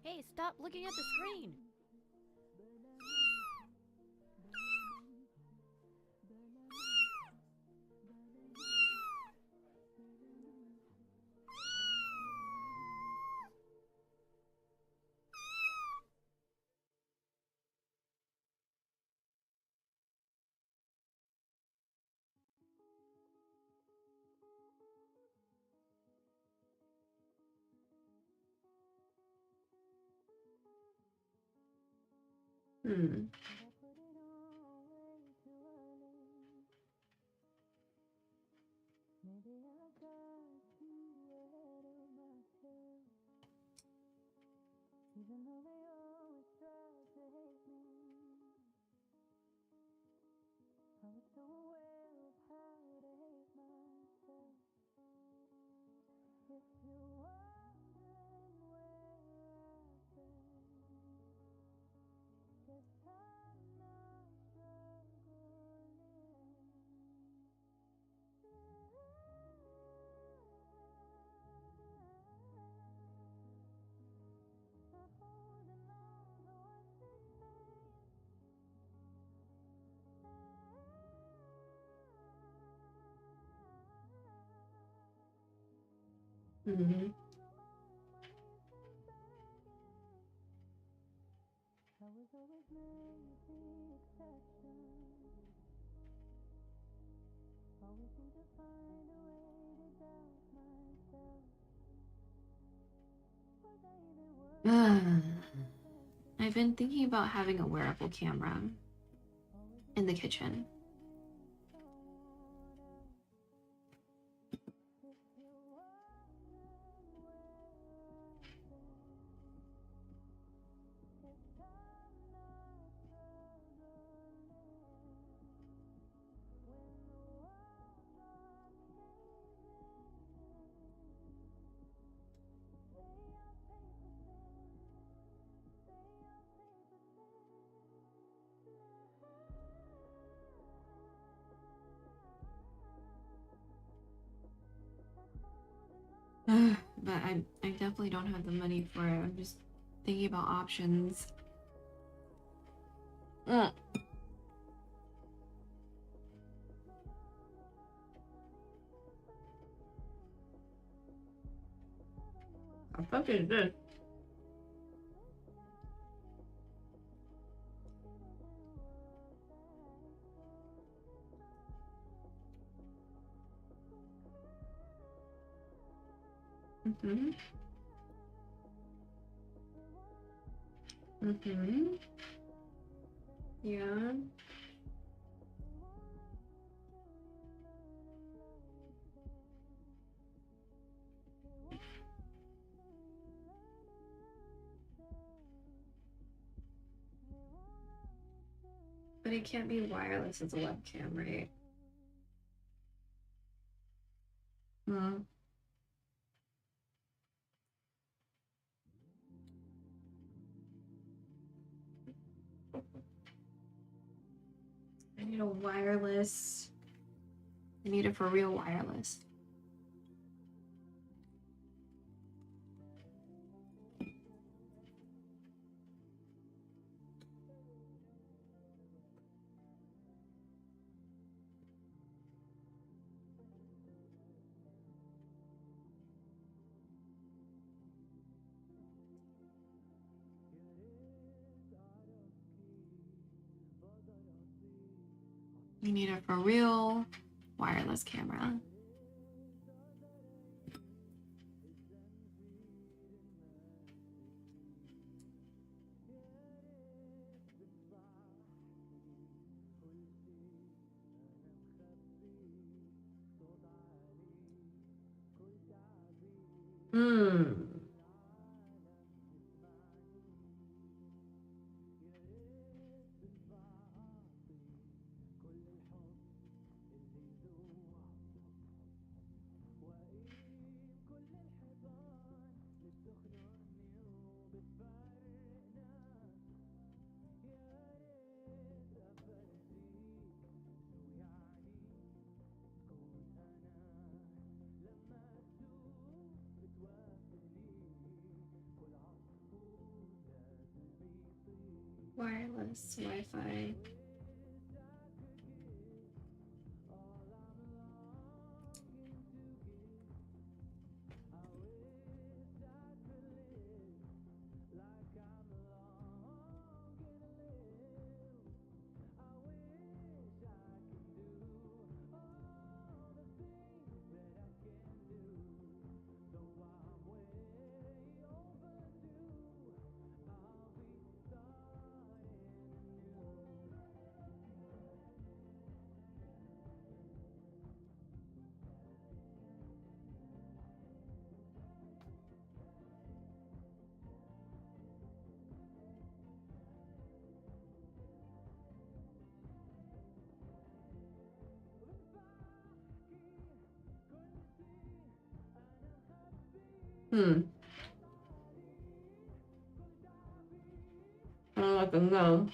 Hey, stop looking at the screen! Hmm. Mm-hmm. I've been thinking about having a wearable camera in the kitchen. But I definitely don't have the money for it. I'm just thinking about options. What the fuck is this? Mm-hmm. Mm-hmm. Yeah. But it can't be wireless as a webcam, right? Hmm. I need a wireless. I need it for real wireless. We need a for real wireless camera. Wireless Wi-Fi. I don't let them go.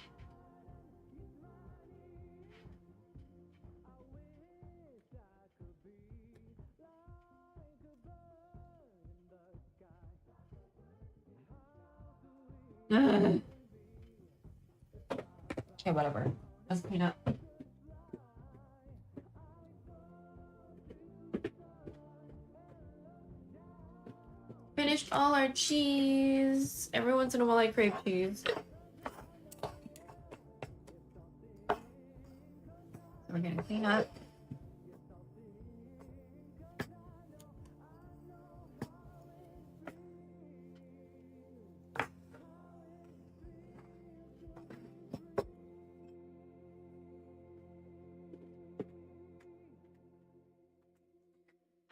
Okay, whatever. Let's clean up. Finished all our cheese. Every once in a while I crave cheese. So we're gonna clean up.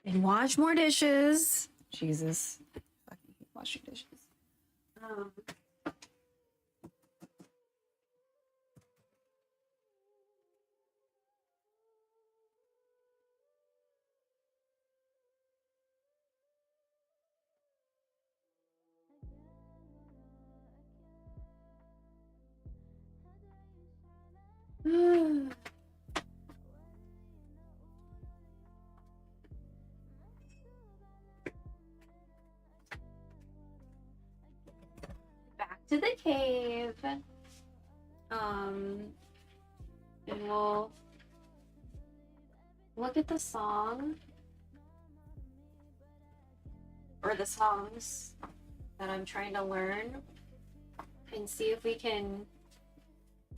And wash more dishes. Jesus. Fucking hate washing dishes. Back to the cave. And we'll look at the song or the songs that I'm trying to learn and see if we can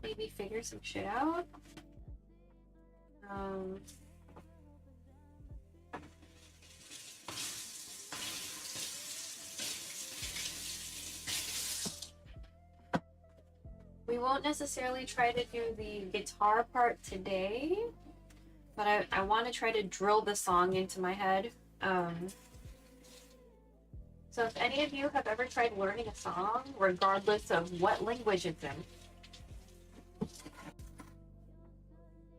maybe figure some shit out. We won't necessarily try to do the guitar part today, but I want to try to drill the song into my head. So if any of you have ever tried learning a song, regardless of what language it's in,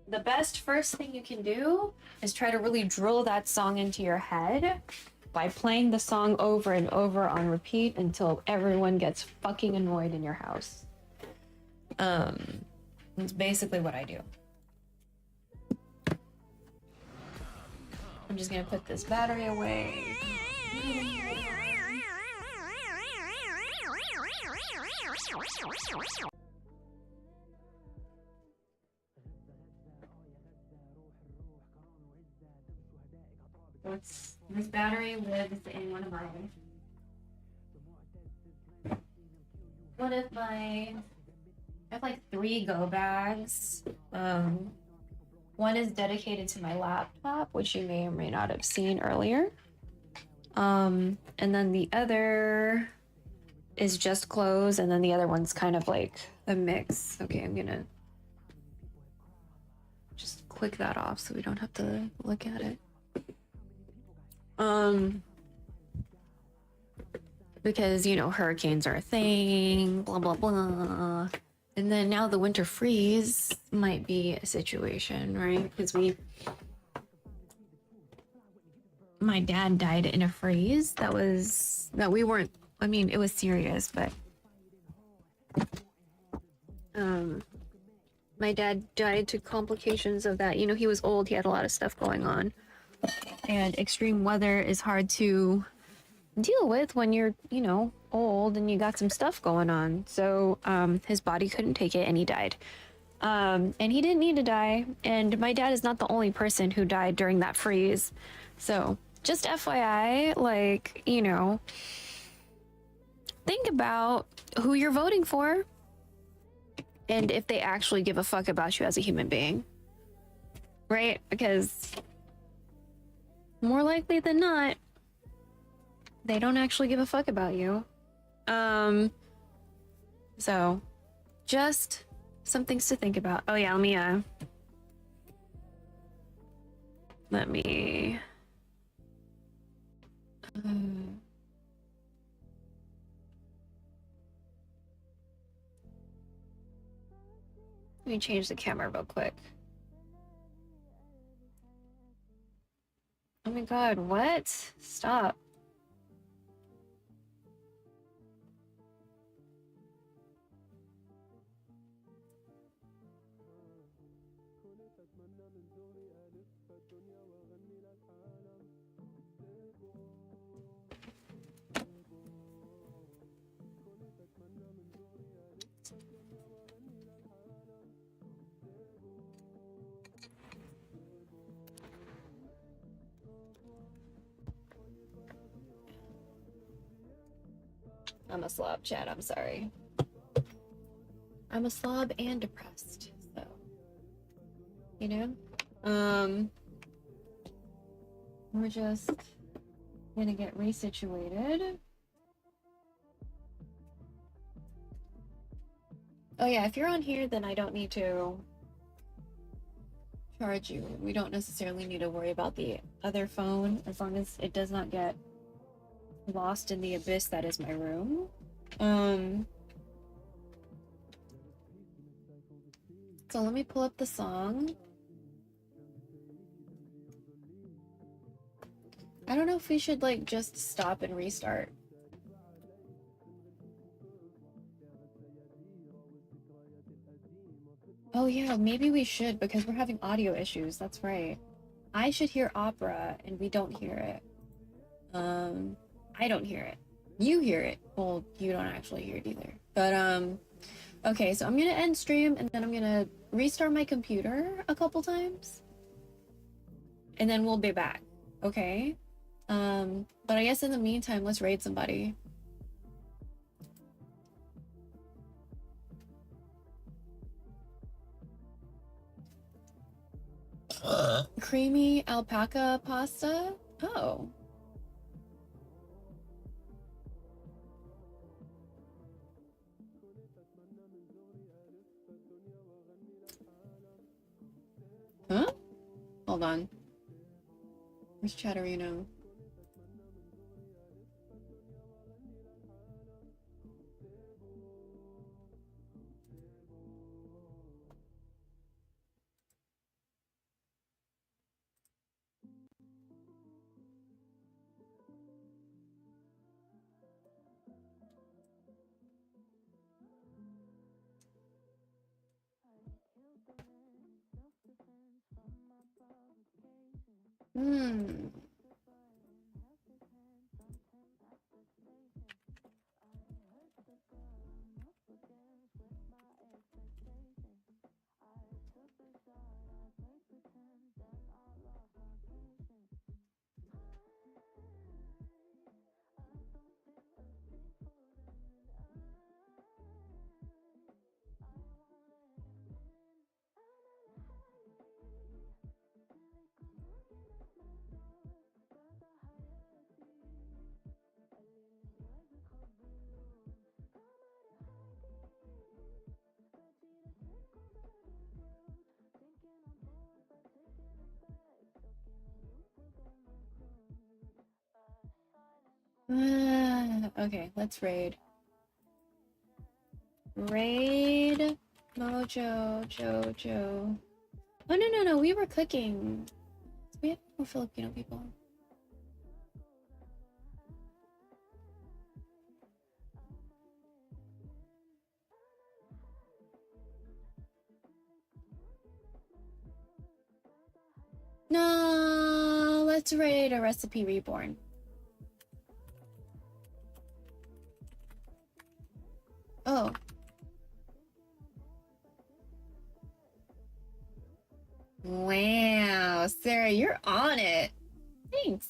the best first thing you can do is try to really drill that song into your head by playing the song over and over on repeat until everyone gets fucking annoyed in your house. That's basically what I do. I'm just gonna put this battery away. This battery lives in one of my I have like 3 go bags. One is dedicated to my laptop, which you may or may not have seen earlier. And then the other is just clothes, and then the other one's kind of like a mix. Okay, I'm gonna just click that off so we don't have to look at it. Because, you know, hurricanes are a thing, blah, blah, blah. And then now the winter freeze might be a situation, right? Because my dad died in a freeze that we weren't, I mean, it was serious, but my dad died to complications of that. You know, he was old, he had a lot of stuff going on. And extreme weather is hard to deal with when you're, you know, old and you got some stuff going on. So his body couldn't take it and he died. And he didn't need to die. And my dad is not the only person who died during that freeze. So just FYI, like, you know, think about who you're voting for and if they actually give a fuck about you as a human being. Right? Because more likely than not, they don't actually give a fuck about you. So just some things to think about. Oh yeah, let me change the camera real quick. Oh my god, what? Stop. I'm a slob, Chad. I'm sorry. I'm a slob and depressed, so you know. We're just gonna get resituated. Oh yeah, if you're on here, then I don't need to charge you. We don't necessarily need to worry about the other phone as long as it does not get lost in the abyss that is my room. So let me pull up the song. I don't know if we should like just stop and restart. Oh yeah, maybe we should because we're having audio issues. That's right. I should hear opera and we don't hear it. I don't hear it. You hear it. Well, you don't actually hear it either. But okay, so I'm gonna end stream and then I'm gonna restart my computer a couple times. And then we'll be back. Okay? But I guess in the meantime, let's raid somebody. Creamy alpaca pasta? Oh. Huh? Hold on. Where's Chatterino? Okay, let's raid. Raid Mojo Jojo. Oh no, we were cooking. We have more Filipino people. No, let's raid a recipe reborn. Oh. Wow, Sarah, you're on it. Thanks.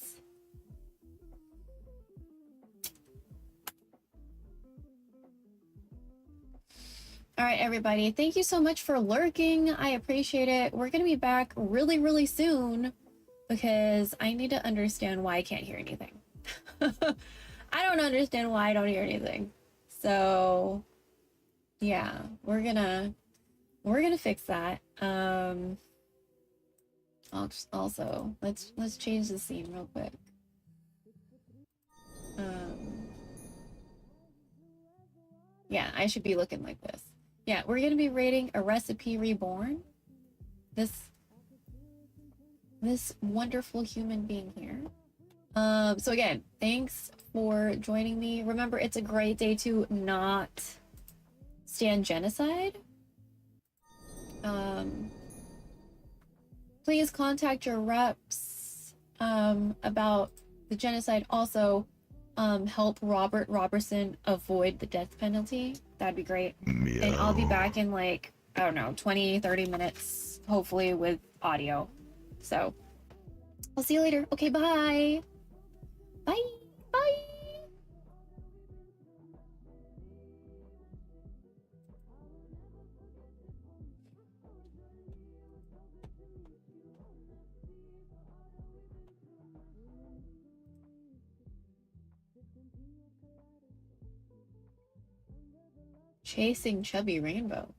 All right, everybody. Thank you so much for lurking. I appreciate it. We're going to be back really, really soon because I need to understand why I can't hear anything. I don't understand why I don't hear anything. So, yeah, we're gonna fix that. Also, let's change the scene real quick. Yeah, I should be looking like this. Yeah, we're gonna be rating a recipe reborn. This wonderful human being here. So again, thanks for joining me. Remember, it's a great day to not stand genocide. Please contact your reps about the genocide. Also, help Robert Roberson avoid the death penalty. That'd be great. Meow. And I'll be back in like, I don't know, 20-30 minutes, hopefully with audio. So I'll see you later. Okay, bye. Bye. Bye. Chasing Chubby Rainbow.